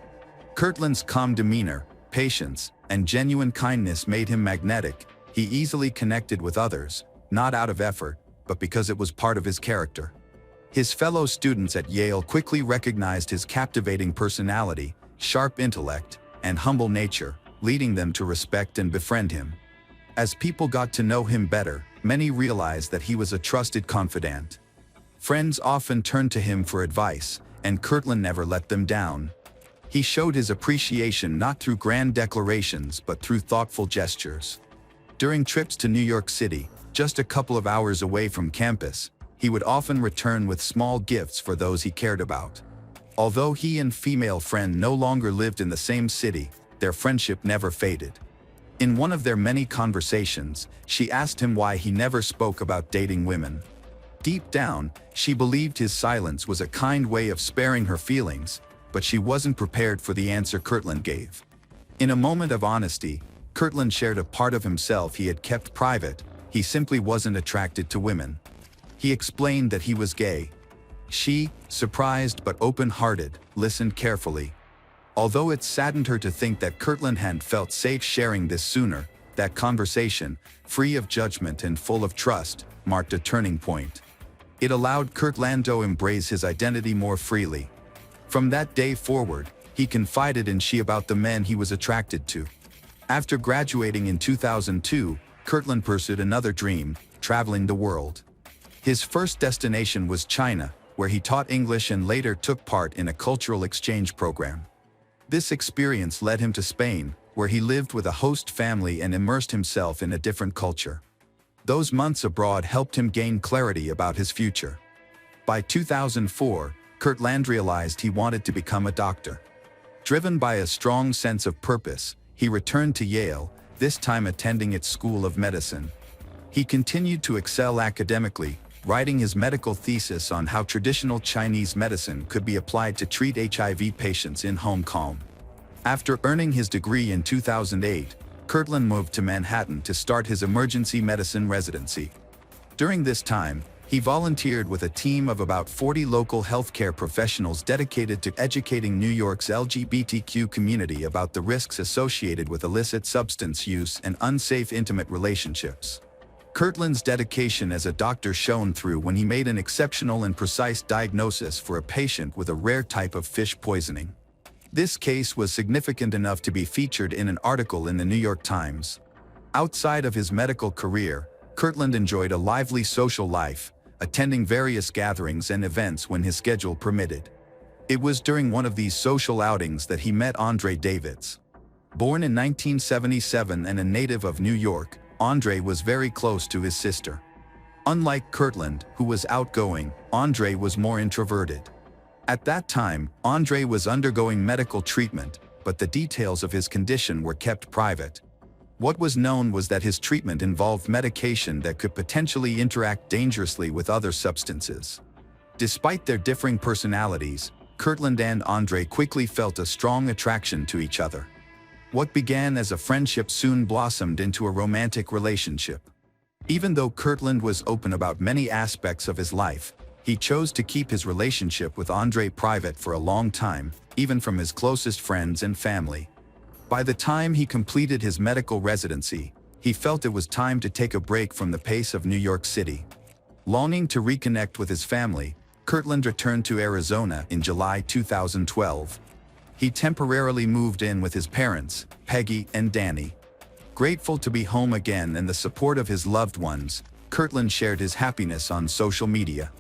Kirtland's calm demeanor, patience, and genuine kindness made him magnetic. He easily connected with others, not out of effort, but because it was part of his character. His fellow students at Yale quickly recognized his captivating personality, sharp intellect, and humble nature, leading them to respect and befriend him. As people got to know him better, many realized that he was a trusted confidant. Friends often turned to him for advice, and Kirtland never let them down. He showed his appreciation not through grand declarations but through thoughtful gestures. During trips to New York City, just a couple of hours away from campus, he would often return with small gifts for those he cared about. Although he and female friend no longer lived in the same city, their friendship never faded. In one of their many conversations, she asked him why he never spoke about dating women. Deep down, she believed his silence was a kind way of sparing her feelings, but she wasn't prepared for the answer Kirtland gave. In a moment of honesty, Kirtland shared a part of himself he had kept private. He simply wasn't attracted to women. He explained that he was gay. She, surprised but open-hearted, listened carefully. Although it saddened her to think that Kirtland hadn't felt safe sharing this sooner, that conversation, free of judgment and full of trust, marked a turning point. It allowed Kirtland to embrace his identity more freely. From that day forward, he confided in she about the men he was attracted to. After graduating in 2002, Kirtland pursued another dream, traveling the world. His first destination was China, where he taught English and later took part in a cultural exchange program. This experience led him to Spain, where he lived with a host family and immersed himself in a different culture. Those months abroad helped him gain clarity about his future. By 2004, Kirtland realized he wanted to become a doctor. Driven by a strong sense of purpose, he returned to Yale, this time attending its School of Medicine. He continued to excel academically, writing his medical thesis on how traditional Chinese medicine could be applied to treat HIV patients in Hong Kong. After earning his degree in 2008, Kirtland moved to Manhattan to start his emergency medicine residency. During this time, he volunteered with a team of about 40 local healthcare professionals dedicated to educating New York's LGBTQ community about the risks associated with illicit substance use and unsafe intimate relationships. Kirtland's dedication as a doctor shone through when he made an exceptional and precise diagnosis for a patient with a rare type of fish poisoning. This case was significant enough to be featured in an article in the New York Times. Outside of his medical career, Kirtland enjoyed a lively social life, attending various gatherings and events when his schedule permitted. It was during one of these social outings that he met Andre Davids. Born in 1977 and a native of New York, Andre was very close to his sister. Unlike Kirtland, who was outgoing, Andre was more introverted. At that time, Andre was undergoing medical treatment, but the details of his condition were kept private. What was known was that his treatment involved medication that could potentially interact dangerously with other substances. Despite their differing personalities, Kirtland and Andre quickly felt a strong attraction to each other. What began as a friendship soon blossomed into a romantic relationship. Even though Kirtland was open about many aspects of his life, he chose to keep his relationship with Andre private for a long time, even from his closest friends and family. By the time he completed his medical residency, he felt it was time to take a break from the pace of New York City. Longing to reconnect with his family, Kirtland returned to Arizona in July 2012. He temporarily moved in with his parents, Peggy and Danny. Grateful to be home again and the support of his loved ones, Kirtland shared his happiness on social media.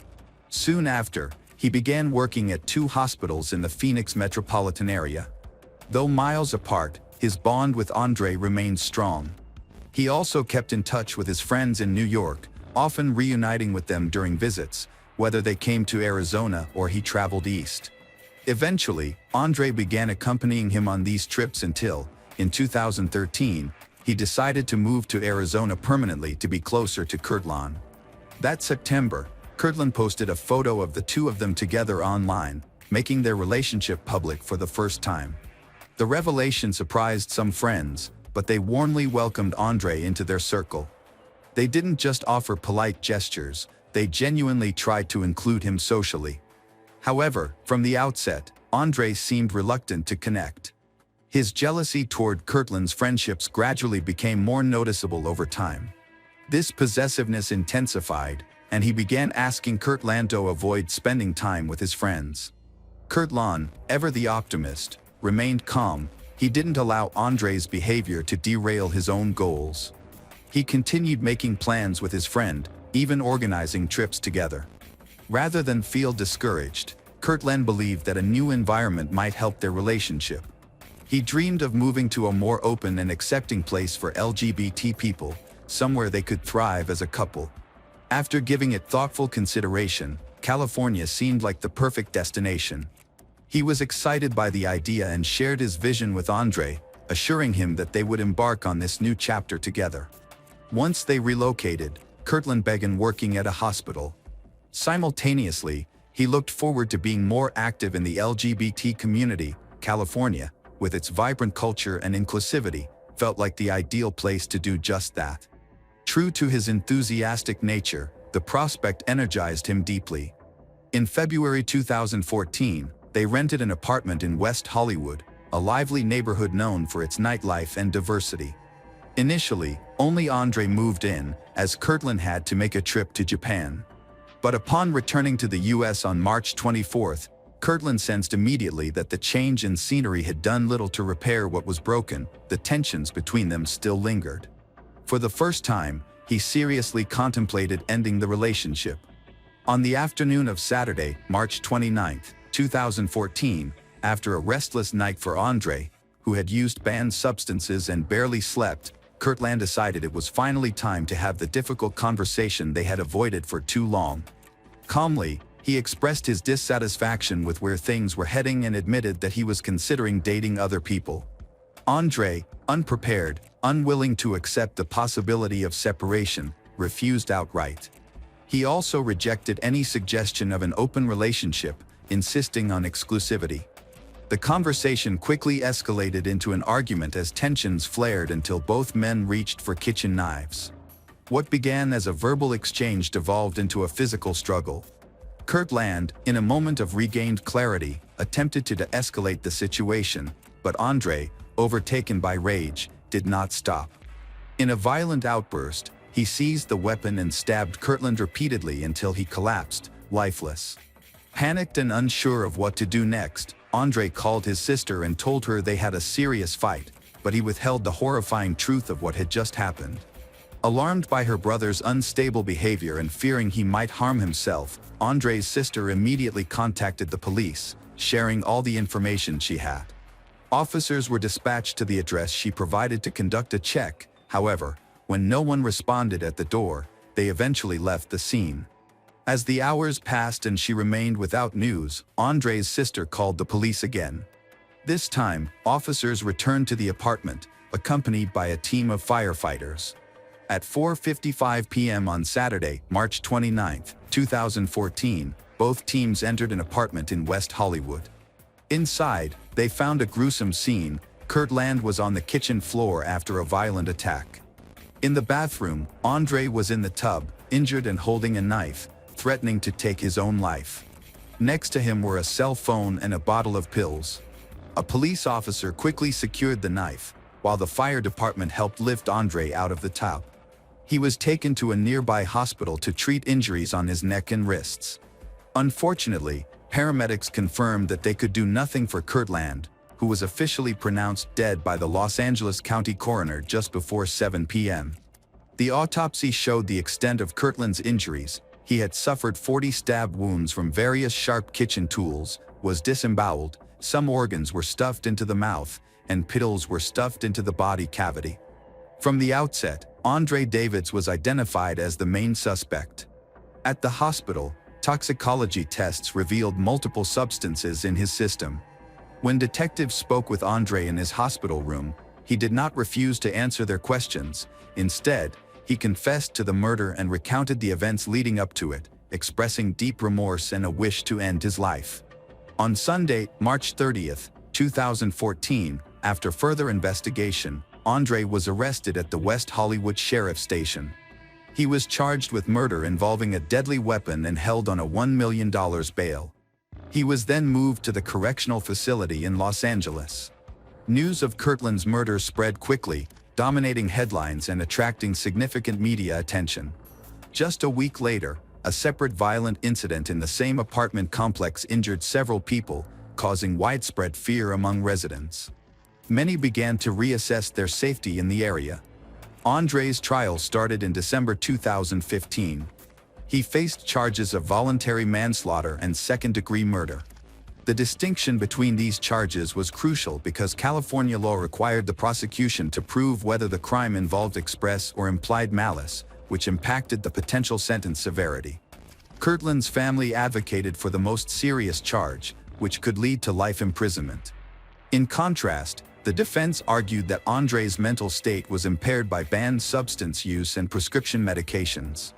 Soon after, he began working at 2 hospitals in the Phoenix metropolitan area. Though miles apart, his bond with Andre remained strong. He also kept in touch with his friends in New York, often reuniting with them during visits, whether they came to Arizona or he traveled east. Eventually, Andre began accompanying him on these trips until, in 2013, he decided to move to Arizona permanently to be closer to Kirtland. That September, Kirtland posted a photo of the 2 of them together online, making their relationship public for the first time. The revelation surprised some friends, but they warmly welcomed Andre into their circle. They didn't just offer polite gestures, they genuinely tried to include him socially. However, from the outset, Andre seemed reluctant to connect. His jealousy toward Kirtland's friendships gradually became more noticeable over time. This possessiveness intensified, and he began asking Kirtland to avoid spending time with his friends. Kirtland, ever the optimist, remained calm. He didn't allow Andre's behavior to derail his own goals. He continued making plans with his friend, even organizing trips together. Rather than feel discouraged, Kirtland believed that a new environment might help their relationship. He dreamed of moving to a more open and accepting place for LGBT people, somewhere they could thrive as a couple. After giving it thoughtful consideration, California seemed like the perfect destination. He was excited by the idea and shared his vision with Andre, assuring him that they would embark on this new chapter together. Once they relocated, Kirtland began working at a hospital. Simultaneously, he looked forward to being more active in the LGBT community. California, with its vibrant culture and inclusivity, felt like the ideal place to do just that. True to his enthusiastic nature, the prospect energized him deeply. In February 2014, they rented an apartment in West Hollywood, a lively neighborhood known for its nightlife and diversity. Initially, only Andre moved in, as Kirtland had to make a trip to Japan. But upon returning to the US on March 24, Kirtland sensed immediately that the change in scenery had done little to repair what was broken. The tensions between them still lingered. For the first time, he seriously contemplated ending the relationship. On the afternoon of Saturday, March 29, 2014, after a restless night for Andre, who had used banned substances and barely slept, Kirtland decided it was finally time to have the difficult conversation they had avoided for too long. Calmly, he expressed his dissatisfaction with where things were heading and admitted that he was considering dating other people. Andre, unprepared, unwilling to accept the possibility of separation, refused outright. He also rejected any suggestion of an open relationship, insisting on exclusivity. The conversation quickly escalated into an argument as tensions flared until both men reached for kitchen knives. What began as a verbal exchange devolved into a physical struggle. Kirtland, in a moment of regained clarity, attempted to de-escalate the situation, but Andre, overtaken by rage, did not stop. In a violent outburst, he seized the weapon and stabbed Kirtland repeatedly until he collapsed, lifeless. Panicked and unsure of what to do next, Andre called his sister and told her they had a serious fight, but he withheld the horrifying truth of what had just happened. Alarmed by her brother's unstable behavior and fearing he might harm himself, Andre's sister immediately contacted the police, sharing all the information she had. Officers were dispatched to the address she provided to conduct a check. However, when no one responded at the door, they eventually left the scene. As the hours passed and she remained without news, Andre's sister called the police again. This time, officers returned to the apartment, accompanied by a team of firefighters. At 4:55 p.m. on Saturday, March 29, 2014, both teams entered an apartment in West Hollywood. Inside, they found a gruesome scene. Kirtland was on the kitchen floor after a violent attack. In the bathroom, Andre was in the tub, injured and holding a knife, threatening to take his own life. Next to him were a cell phone and a bottle of pills. A police officer quickly secured the knife, while the fire department helped lift Andre out of the tub. He was taken to a nearby hospital to treat injuries on his neck and wrists. Unfortunately, paramedics confirmed that they could do nothing for Kirtland, who was officially pronounced dead by the Los Angeles County coroner just before 7 p.m. The autopsy showed the extent of Kirtland's injuries. He had suffered 40 stab wounds from various sharp kitchen tools, was disemboweled, some organs were stuffed into the mouth, and pills were stuffed into the body cavity. From the outset, Andre Davids was identified as the main suspect. At the hospital, toxicology tests revealed multiple substances in his system. When detectives spoke with Andre in his hospital room, he did not refuse to answer their questions. Instead, he confessed to the murder and recounted the events leading up to it, expressing deep remorse and a wish to end his life. On Sunday, March 30, 2014, after further investigation, Andre was arrested at the West Hollywood Sheriff's Station. He was charged with murder involving a deadly weapon and held on a $1 million bail. He was then moved to the correctional facility in Los Angeles. News of Kirtland's murder spread quickly, dominating headlines and attracting significant media attention. Just a week later, a separate violent incident in the same apartment complex injured several people, causing widespread fear among residents. Many began to reassess their safety in the area. Andre's trial started in December 2015. He faced charges of voluntary manslaughter and second-degree murder. The distinction between these charges was crucial because California law required the prosecution to prove whether the crime involved express or implied malice, which impacted the potential sentence severity. Kirtland's family advocated for the most serious charge, which could lead to life imprisonment. In contrast, the defense argued that Andre's mental state was impaired by banned substance use and prescription medications.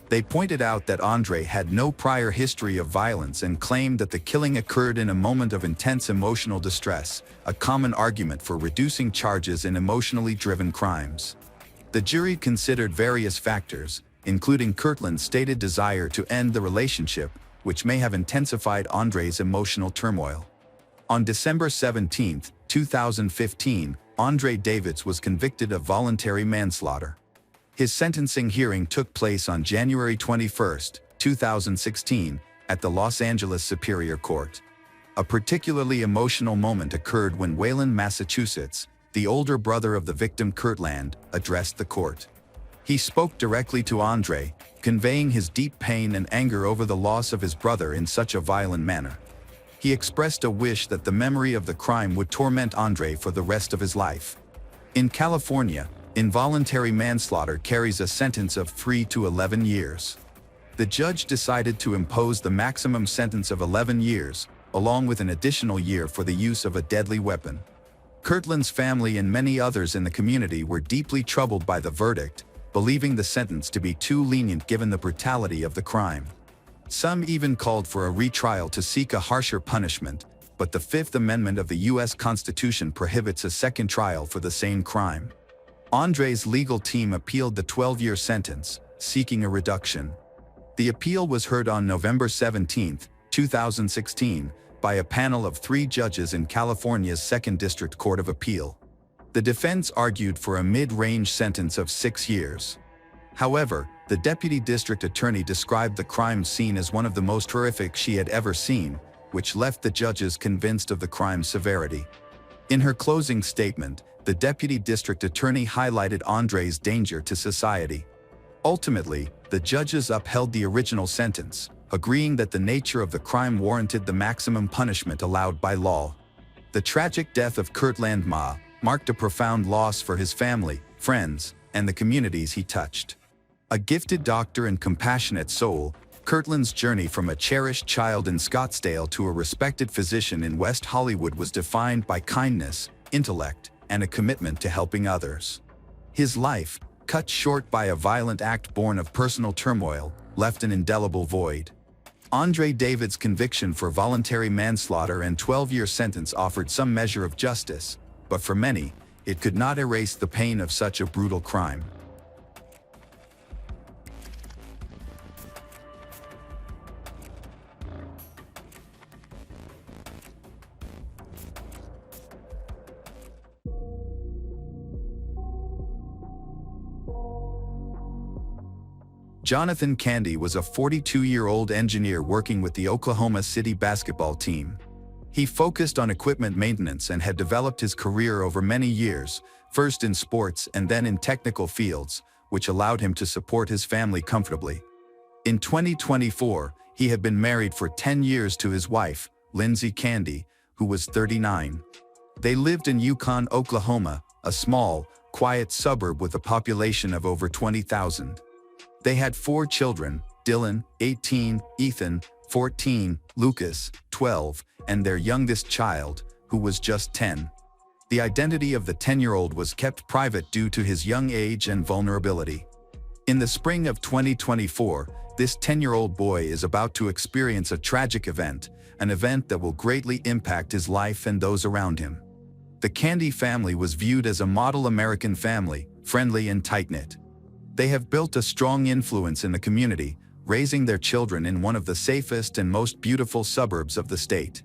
They pointed out that Andre had no prior history of violence and claimed that the killing occurred in a moment of intense emotional distress, a common argument for reducing charges in emotionally driven crimes. The jury considered various factors, including Kirtland's stated desire to end the relationship, which may have intensified Andre's emotional turmoil. On December 17, 2015, Andre Davids was convicted of voluntary manslaughter. His sentencing hearing took place on January 21, 2016, at the Los Angeles Superior Court. A particularly emotional moment occurred when Wayland, Massachusetts, the older brother of the victim Kirtland, addressed the court. He spoke directly to Andre, conveying his deep pain and anger over the loss of his brother in such a violent manner. He expressed a wish that the memory of the crime would torment Andre for the rest of his life. In California, involuntary manslaughter carries a sentence of 3 to 11 years. The judge decided to impose the maximum sentence of 11 years, along with an additional year for the use of a deadly weapon. Kirtland's family and many others in the community were deeply troubled by the verdict, believing the sentence to be too lenient given the brutality of the crime. Some even called for a retrial to seek a harsher punishment, but the Fifth Amendment of the U.S. Constitution prohibits a second trial for the same crime. Andre's legal team appealed the 12-year sentence, seeking a reduction. The appeal was heard on November 17, 2016, by a panel of 3 judges in California's 2nd District Court of Appeal. The defense argued for a mid-range sentence of 6 years. However, the deputy district attorney described the crime scene as one of the most horrific she had ever seen, which left the judges convinced of the crime's severity. In her closing statement, the deputy district attorney highlighted Andre's danger to society. Ultimately, the judges upheld the original sentence, agreeing that the nature of the crime warranted the maximum punishment allowed by law. The tragic death of Kirtland marked a profound loss for his family, friends, and the communities he touched. A gifted doctor and compassionate soul, Kirtland's journey from a cherished child in Scottsdale to a respected physician in West Hollywood was defined by kindness, intellect, and a commitment to helping others. His life, cut short by a violent act born of personal turmoil, left an indelible void. Andre Davids' conviction for voluntary manslaughter and 12-year sentence offered some measure of justice, but for many, it could not erase the pain of such a brutal crime. Jonathan Candy was a 42-year-old engineer working with the Oklahoma City basketball team. He focused on equipment maintenance and had developed his career over many years, first in sports and then in technical fields, which allowed him to support his family comfortably. In 2024, he had been married for 10 years to his wife, Lindsay Candy, who was 39. They lived in Yukon, Oklahoma, a small, quiet suburb with a population of over 20,000. They had 4 children: Dylan, 18, Ethan, 14, Lucas, 12, and their youngest child, who was just 10. The identity of the 10-year-old was kept private due to his young age and vulnerability. In the spring of 2024, this 10-year-old boy is about to experience a tragic event, an event that will greatly impact his life and those around him. The Candy family was viewed as a model American family, friendly and tight-knit. They have built a strong influence in the community, raising their children in one of the safest and most beautiful suburbs of the state.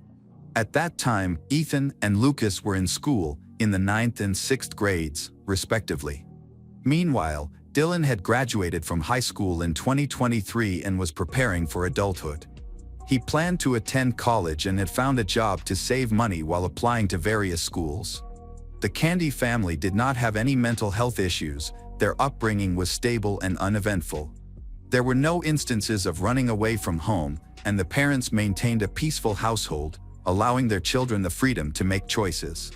At that time, Ethan and Lucas were in school, in the 9th and 6th grades, respectively. Meanwhile, Dylan had graduated from high school in 2023 and was preparing for adulthood. He planned to attend college and had found a job to save money while applying to various schools. The Candy family did not have any mental health issues. Their upbringing was stable and uneventful. There were no instances of running away from home, and the parents maintained a peaceful household, allowing their children the freedom to make choices.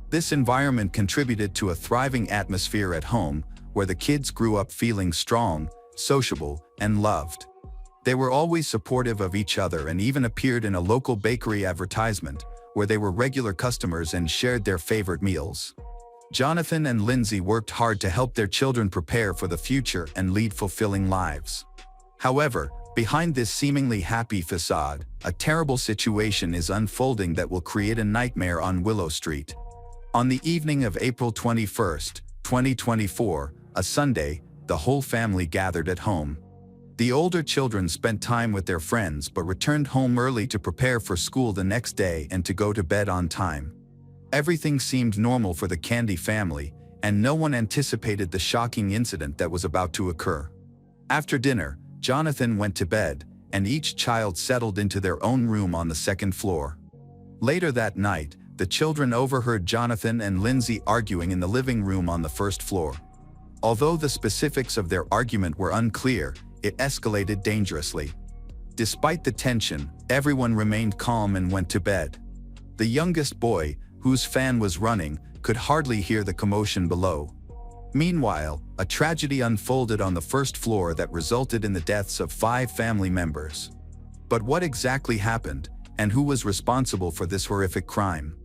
This environment contributed to a thriving atmosphere at home, where the kids grew up feeling strong, sociable, and loved. They were always supportive of each other and even appeared in a local bakery advertisement, where they were regular customers and shared their favorite meals. Jonathan and Lindsay worked hard to help their children prepare for the future and lead fulfilling lives. However, behind this seemingly happy facade, a terrible situation is unfolding that will create a nightmare on Willow Street. On the evening of April 21, 2024, a Sunday, the whole family gathered at home. The older children spent time with their friends but returned home early to prepare for school the next day and to go to bed on time. Everything seemed normal for the Candy family, and no one anticipated the shocking incident that was about to occur. After dinner, Jonathan went to bed, and each child settled into their own room on the second floor. Later that night, the children overheard Jonathan and Lindsay arguing in the living room on the first floor. Although the specifics of their argument were unclear, it escalated dangerously. Despite the tension, everyone remained calm and went to bed. The youngest boy, whose fan was running, could hardly hear the commotion below. Meanwhile, a tragedy unfolded on the first floor that resulted in the deaths of 5 family members. But what exactly happened, and who was responsible for this horrific crime?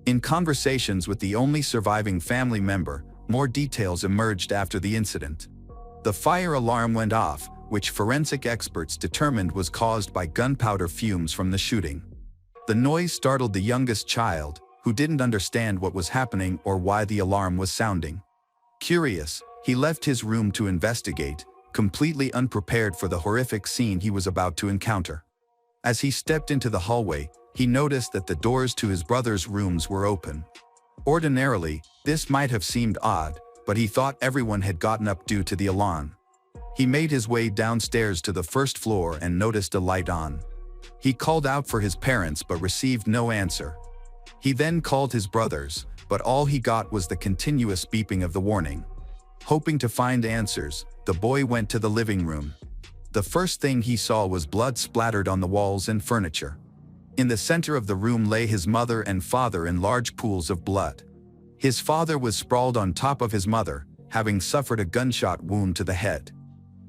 In conversations with the only surviving family member, more details emerged after the incident. The fire alarm went off, which forensic experts determined was caused by gunpowder fumes from the shooting. The noise startled the youngest child, who didn't understand what was happening or why the alarm was sounding. Curious, he left his room to investigate, completely unprepared for the horrific scene he was about to encounter. As he stepped into the hallway, he noticed that the doors to his brother's rooms were open. Ordinarily, this might have seemed odd, but he thought everyone had gotten up due to the alarm. He made his way downstairs to the first floor and noticed a light on. He called out for his parents but received no answer. He then called his brothers, but all he got was the continuous beeping of the warning. Hoping to find answers, the boy went to the living room. The first thing he saw was blood splattered on the walls and furniture. In the center of the room lay his mother and father in large pools of blood. His father was sprawled on top of his mother, having suffered a gunshot wound to the head.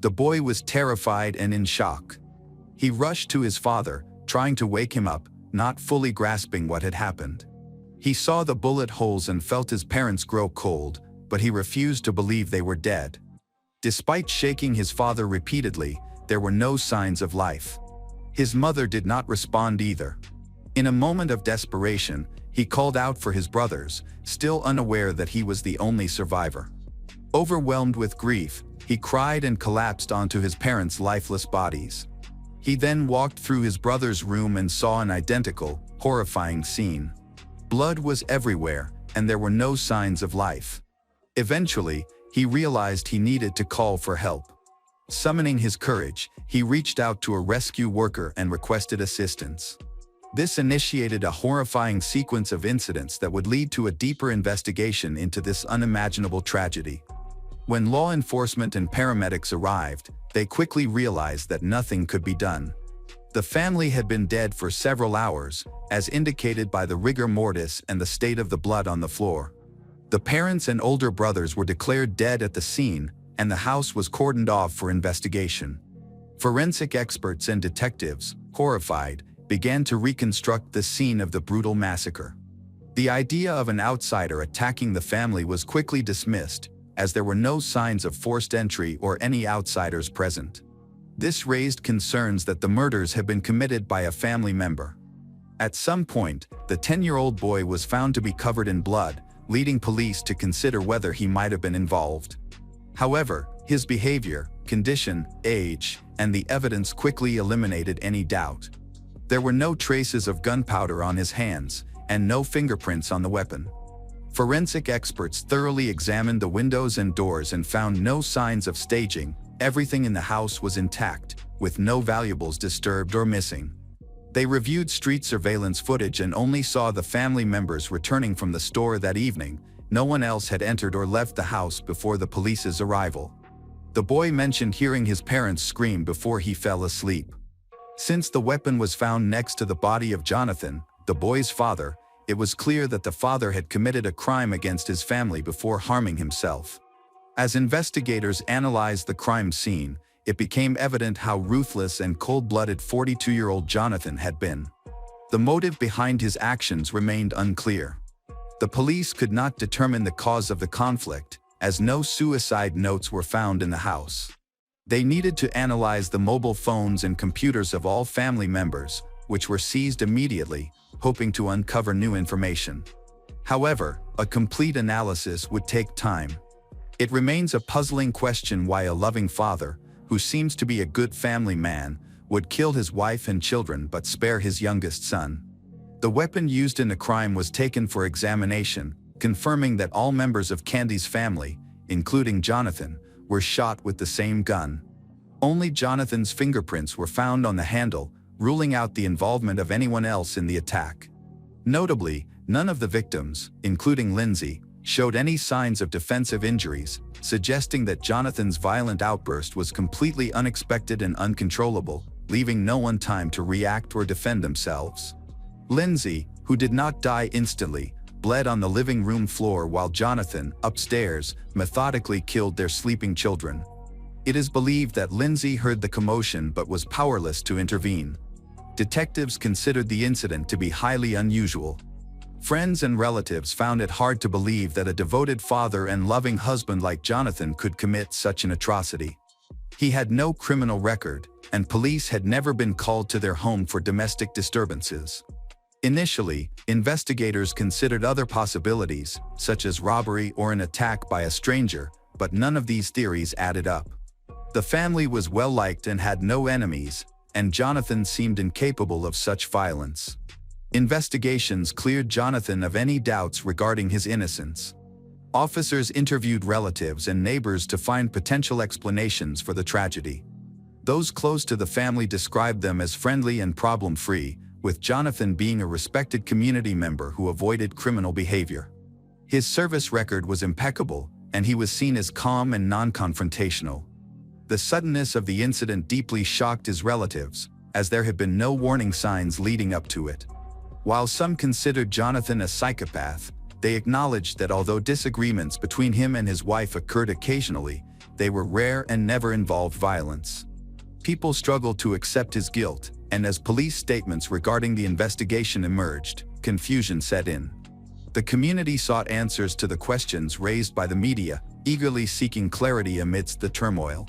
The boy was terrified and in shock. He rushed to his father, trying to wake him up, not fully grasping what had happened. He saw the bullet holes and felt his parents grow cold, but he refused to believe they were dead. Despite shaking his father repeatedly, there were no signs of life. His mother did not respond either. In a moment of desperation, he called out for his brothers, still unaware that he was the only survivor. Overwhelmed with grief, he cried and collapsed onto his parents' lifeless bodies. He then walked through his brother's room and saw an identical, horrifying scene. Blood was everywhere, and there were no signs of life. Eventually, he realized he needed to call for help. Summoning his courage, he reached out to a rescue worker and requested assistance. This initiated a horrifying sequence of incidents that would lead to a deeper investigation into this unimaginable tragedy. When law enforcement and paramedics arrived, they quickly realized that nothing could be done. The family had been dead for several hours, as indicated by the rigor mortis and the state of the blood on the floor. The parents and older brothers were declared dead at the scene, and the house was cordoned off for investigation. Forensic experts and detectives, horrified, began to reconstruct the scene of the brutal massacre. The idea of an outsider attacking the family was quickly dismissed, as there were no signs of forced entry or any outsiders present. This raised concerns that the murders had been committed by a family member. At some point, the 10-year-old boy was found to be covered in blood, leading police to consider whether he might have been involved. However, his behavior, condition, age, and the evidence quickly eliminated any doubt. There were no traces of gunpowder on his hands, and no fingerprints on the weapon. Forensic experts thoroughly examined the windows and doors and found no signs of staging. Everything in the house was intact, with no valuables disturbed or missing. They reviewed street surveillance footage and only saw the family members returning from the store that evening. No one else had entered or left the house before the police's arrival. The boy mentioned hearing his parents scream before he fell asleep. Since the weapon was found next to the body of Jonathan, the boy's father, it was clear that the father had committed a crime against his family before harming himself. As investigators analyzed the crime scene, it became evident how ruthless and cold-blooded 42-year-old Jonathan had been. The motive behind his actions remained unclear. The police could not determine the cause of the conflict, as no suicide notes were found in the house. They needed to analyze the mobile phones and computers of all family members, which were seized immediately, hoping to uncover new information. However, a complete analysis would take time. It remains a puzzling question why a loving father, who seems to be a good family man, would kill his wife and children but spare his youngest son. The weapon used in the crime was taken for examination, confirming that all members of Candy's family, including Jonathan, were shot with the same gun. Only Jonathan's fingerprints were found on the handle, ruling out the involvement of anyone else in the attack. Notably, none of the victims, including Lindsay, showed any signs of defensive injuries, suggesting that Jonathan's violent outburst was completely unexpected and uncontrollable, leaving no one time to react or defend themselves. Lindsay, who did not die instantly, bled on the living room floor while Jonathan, upstairs, methodically killed their sleeping children. It is believed that Lindsay heard the commotion but was powerless to intervene. Detectives considered the incident to be highly unusual. Friends and relatives found it hard to believe that a devoted father and loving husband like Jonathan could commit such an atrocity. He had no criminal record, and police had never been called to their home for domestic disturbances. Initially, investigators considered other possibilities, such as robbery or an attack by a stranger, but none of these theories added up. The family was well-liked and had no enemies, and Jonathan seemed incapable of such violence. Investigations cleared Jonathan of any doubts regarding his innocence. Officers interviewed relatives and neighbors to find potential explanations for the tragedy. Those close to the family described them as friendly and problem-free, with Jonathan being a respected community member who avoided criminal behavior. His service record was impeccable, and he was seen as calm and non-confrontational. The suddenness of the incident deeply shocked his relatives, as there had been no warning signs leading up to it. While some considered Jonathan a psychopath, they acknowledged that although disagreements between him and his wife occurred occasionally, they were rare and never involved violence. People struggled to accept his guilt, and as police statements regarding the investigation emerged, confusion set in. The community sought answers to the questions raised by the media, eagerly seeking clarity amidst the turmoil.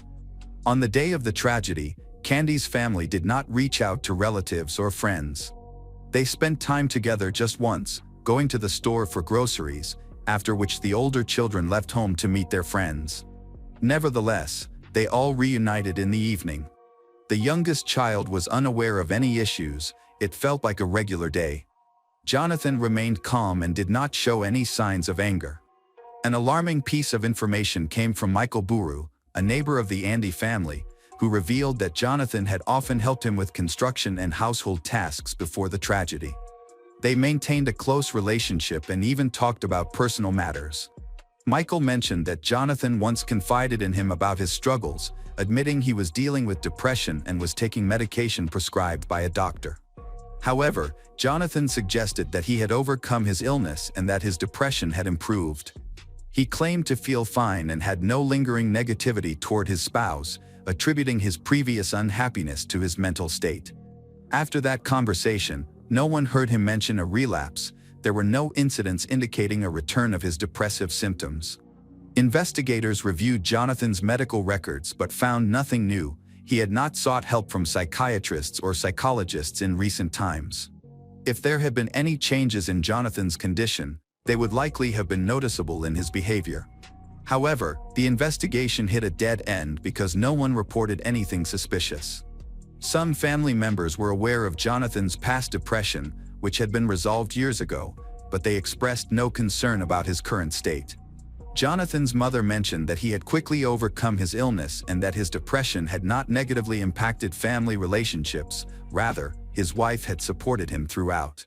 On the day of the tragedy, Candy's family did not reach out to relatives or friends. They spent time together just once, going to the store for groceries, after which the older children left home to meet their friends. Nevertheless, they all reunited in the evening. The youngest child was unaware of any issues. It felt like a regular day. Jonathan remained calm and did not show any signs of anger. An alarming piece of information came from Michael Buru, a neighbor of the Andy family, who revealed that Jonathan had often helped him with construction and household tasks before the tragedy. They maintained a close relationship and even talked about personal matters. Michael mentioned that Jonathan once confided in him about his struggles, admitting he was dealing with depression and was taking medication prescribed by a doctor. However, Jonathan suggested that he had overcome his illness and that his depression had improved. He claimed to feel fine and had no lingering negativity toward his spouse, attributing his previous unhappiness to his mental state. After that conversation, no one heard him mention a relapse. There were no incidents indicating a return of his depressive symptoms. Investigators reviewed Jonathan's medical records but found nothing new. He had not sought help from psychiatrists or psychologists in recent times. If there had been any changes in Jonathan's condition, they would likely have been noticeable in his behavior. However, the investigation hit a dead end because no one reported anything suspicious. Some family members were aware of Jonathan's past depression, which had been resolved years ago, but they expressed no concern about his current state. Jonathan's mother mentioned that he had quickly overcome his illness and that his depression had not negatively impacted family relationships. Rather, his wife had supported him throughout.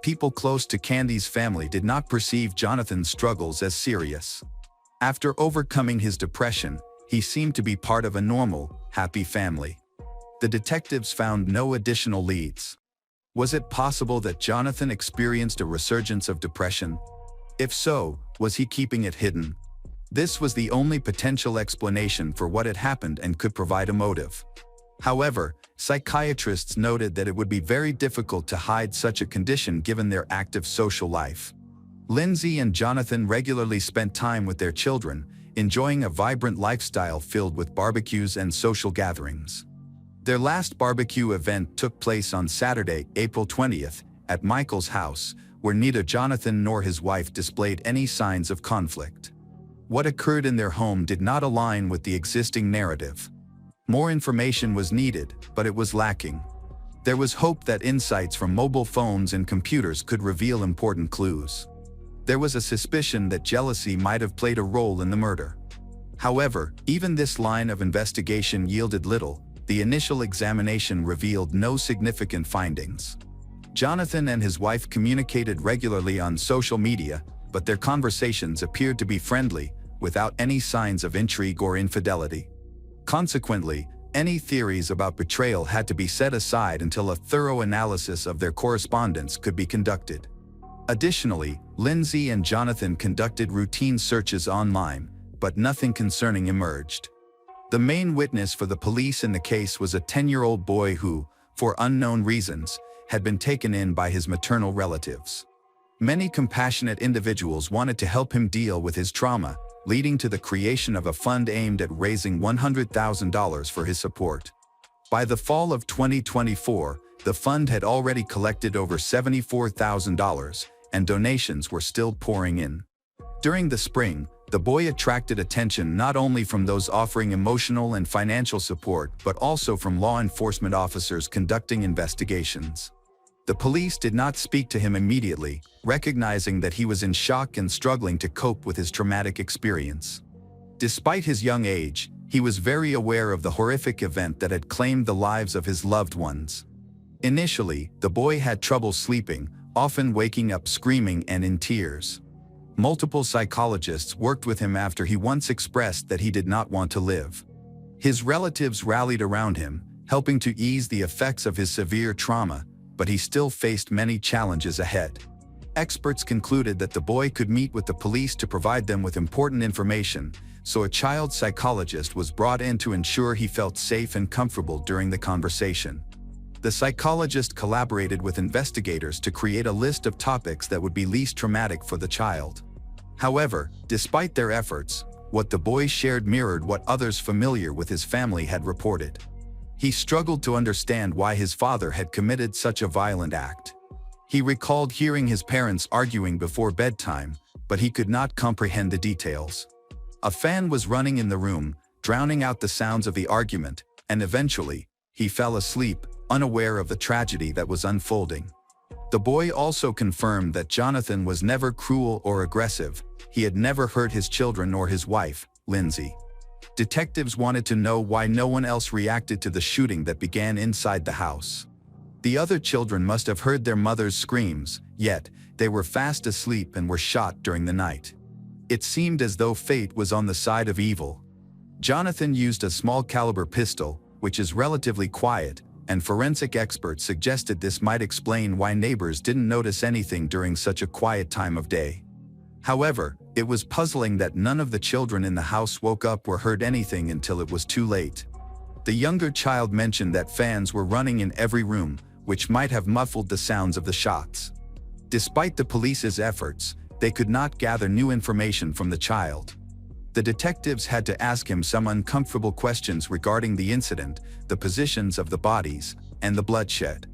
People close to Candy's family did not perceive Jonathan's struggles as serious. After overcoming his depression, he seemed to be part of a normal, happy family. The detectives found no additional leads. Was it possible that Jonathan experienced a resurgence of depression? If so, was he keeping it hidden? This was the only potential explanation for what had happened and could provide a motive. However, psychiatrists noted that it would be very difficult to hide such a condition given their active social life. Lindsay and Jonathan regularly spent time with their children, enjoying a vibrant lifestyle filled with barbecues and social gatherings. Their last barbecue event took place on Saturday, April 20th, at Michael's house, where neither Jonathan nor his wife displayed any signs of conflict. What occurred in their home did not align with the existing narrative. More information was needed, but it was lacking. There was hope that insights from mobile phones and computers could reveal important clues. There was a suspicion that jealousy might have played a role in the murder. However, even this line of investigation yielded little. The initial examination revealed no significant findings. Jonathan and his wife communicated regularly on social media, but their conversations appeared to be friendly, without any signs of intrigue or infidelity. Consequently, any theories about betrayal had to be set aside until a thorough analysis of their correspondence could be conducted. Additionally, Lindsay and Jonathan conducted routine searches online, but nothing concerning emerged. The main witness for the police in the case was a 10-year-old boy who, for unknown reasons, had been taken in by his maternal relatives. Many compassionate individuals wanted to help him deal with his trauma, leading to the creation of a fund aimed at raising $100,000 for his support. By the fall of 2024, the fund had already collected over $74,000, and donations were still pouring in. During the spring, the boy attracted attention not only from those offering emotional and financial support but also from law enforcement officers conducting investigations. The police did not speak to him immediately, recognizing that he was in shock and struggling to cope with his traumatic experience. Despite his young age, he was very aware of the horrific event that had claimed the lives of his loved ones. Initially, the boy had trouble sleeping, often waking up screaming and in tears. Multiple psychologists worked with him after he once expressed that he did not want to live. His relatives rallied around him, helping to ease the effects of his severe trauma, but he still faced many challenges ahead. Experts concluded that the boy could meet with the police to provide them with important information, so a child psychologist was brought in to ensure he felt safe and comfortable during the conversation. The psychologist collaborated with investigators to create a list of topics that would be least traumatic for the child. However, despite their efforts, what the boy shared mirrored what others familiar with his family had reported. He struggled to understand why his father had committed such a violent act. He recalled hearing his parents arguing before bedtime, but he could not comprehend the details. A fan was running in the room, drowning out the sounds of the argument, and eventually, he fell asleep, unaware of the tragedy that was unfolding. The boy also confirmed that Jonathan was never cruel or aggressive. He had never hurt his children or his wife, Lindsay. Detectives wanted to know why no one else reacted to the shooting that began inside the house. The other children must have heard their mother's screams, yet they were fast asleep and were shot during the night. It seemed as though fate was on the side of evil. Jonathan used a small-caliber pistol, which is relatively quiet, and forensic experts suggested this might explain why neighbors didn't notice anything during such a quiet time of day. However, it was puzzling that none of the children in the house woke up or heard anything until it was too late. The younger child mentioned that fans were running in every room, which might have muffled the sounds of the shots. Despite the police's efforts, they could not gather new information from the child. The detectives had to ask him some uncomfortable questions regarding the incident, the positions of the bodies, and the bloodshed.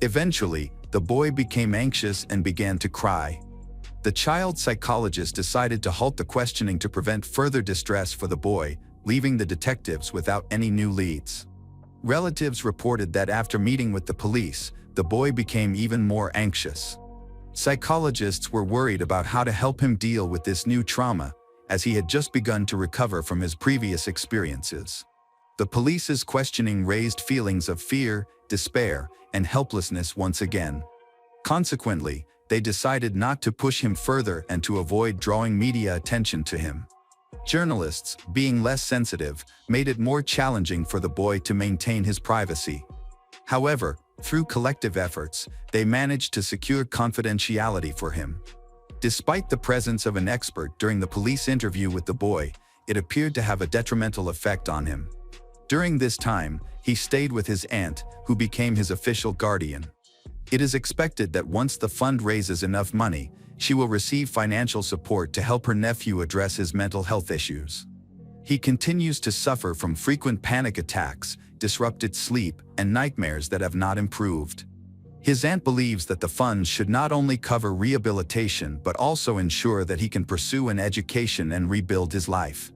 Eventually, the boy became anxious and began to cry. The child psychologist decided to halt the questioning to prevent further distress for the boy, leaving the detectives without any new leads. Relatives reported that after meeting with the police, the boy became even more anxious. Psychologists were worried about how to help him deal with this new trauma, as he had just begun to recover from his previous experiences. The police's questioning raised feelings of fear, despair, and helplessness once again. Consequently, they decided not to push him further and to avoid drawing media attention to him. Journalists, being less sensitive, made it more challenging for the boy to maintain his privacy. However, through collective efforts, they managed to secure confidentiality for him. Despite the presence of an expert during the police interview with the boy, it appeared to have a detrimental effect on him. During this time, he stayed with his aunt, who became his official guardian. It is expected that once the fund raises enough money, she will receive financial support to help her nephew address his mental health issues. He continues to suffer from frequent panic attacks, disrupted sleep, and nightmares that have not improved. His aunt believes that the funds should not only cover rehabilitation but also ensure that he can pursue an education and rebuild his life.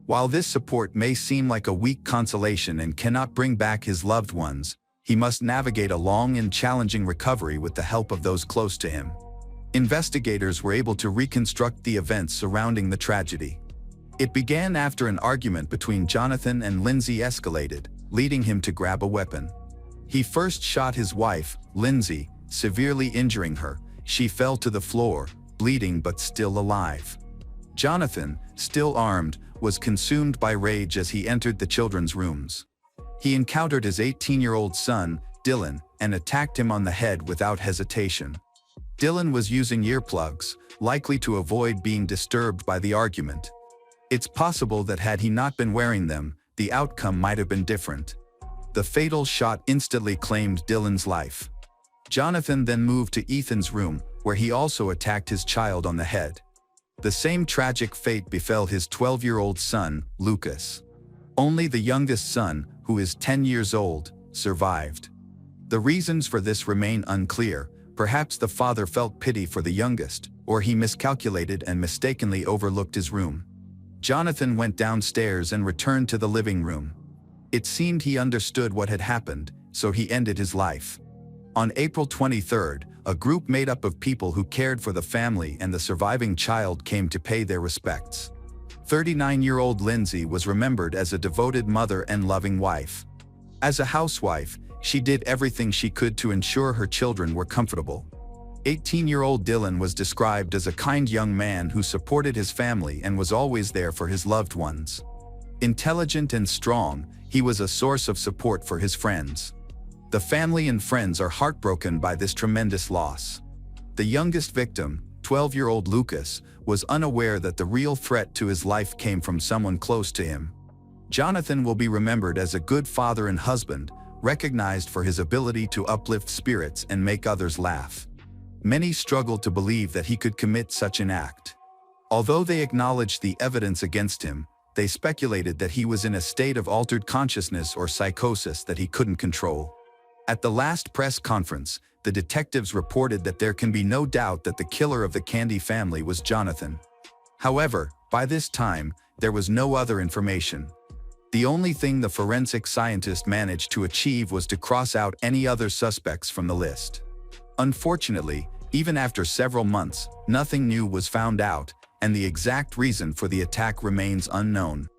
While this support may seem like a weak consolation and cannot bring back his loved ones, he must navigate a long and challenging recovery with the help of those close to him. Investigators were able to reconstruct the events surrounding the tragedy. It began after an argument between Jonathan and Lindsay escalated, leading him to grab a weapon. He first shot his wife, Lindsay, severely injuring her. She fell to the floor, bleeding but still alive. Jonathan, still armed, was consumed by rage as he entered the children's rooms. He encountered his 18-year-old son, Dylan, and attacked him on the head without hesitation. Dylan was using earplugs, likely to avoid being disturbed by the argument. It's possible that had he not been wearing them, the outcome might have been different. The fatal shot instantly claimed Dylan's life. Jonathan then moved to Ethan's room, where he also attacked his child on the head. The same tragic fate befell his 12-year-old son, Lucas. Only the youngest son, who is 10 years old, survived. The reasons for this remain unclear. Perhaps the father felt pity for the youngest, or he miscalculated and mistakenly overlooked his room. Jonathan went downstairs and returned to the living room. It seemed he understood what had happened, so he ended his life. On April 23rd, a group made up of people who cared for the family and the surviving child came to pay their respects. 39-year-old Lindsay was remembered as a devoted mother and loving wife. As a housewife, she did everything she could to ensure her children were comfortable. 18-year-old Dylan was described as a kind young man who supported his family and was always there for his loved ones. Intelligent and strong, he was a source of support for his friends. The family and friends are heartbroken by this tremendous loss. The youngest victim, 12-year-old Lucas, was unaware that the real threat to his life came from someone close to him. Jonathan will be remembered as a good father and husband, recognized for his ability to uplift spirits and make others laugh. Many struggled to believe that he could commit such an act. Although they acknowledged the evidence against him, they speculated that he was in a state of altered consciousness or psychosis that he couldn't control. At the last press conference, the detectives reported that there can be no doubt that the killer of the Candy family was Jonathan. However, by this time, there was no other information. The only thing the forensic scientist managed to achieve was to cross out any other suspects from the list. Unfortunately, even after several months, nothing new was found out, and the exact reason for the attack remains unknown.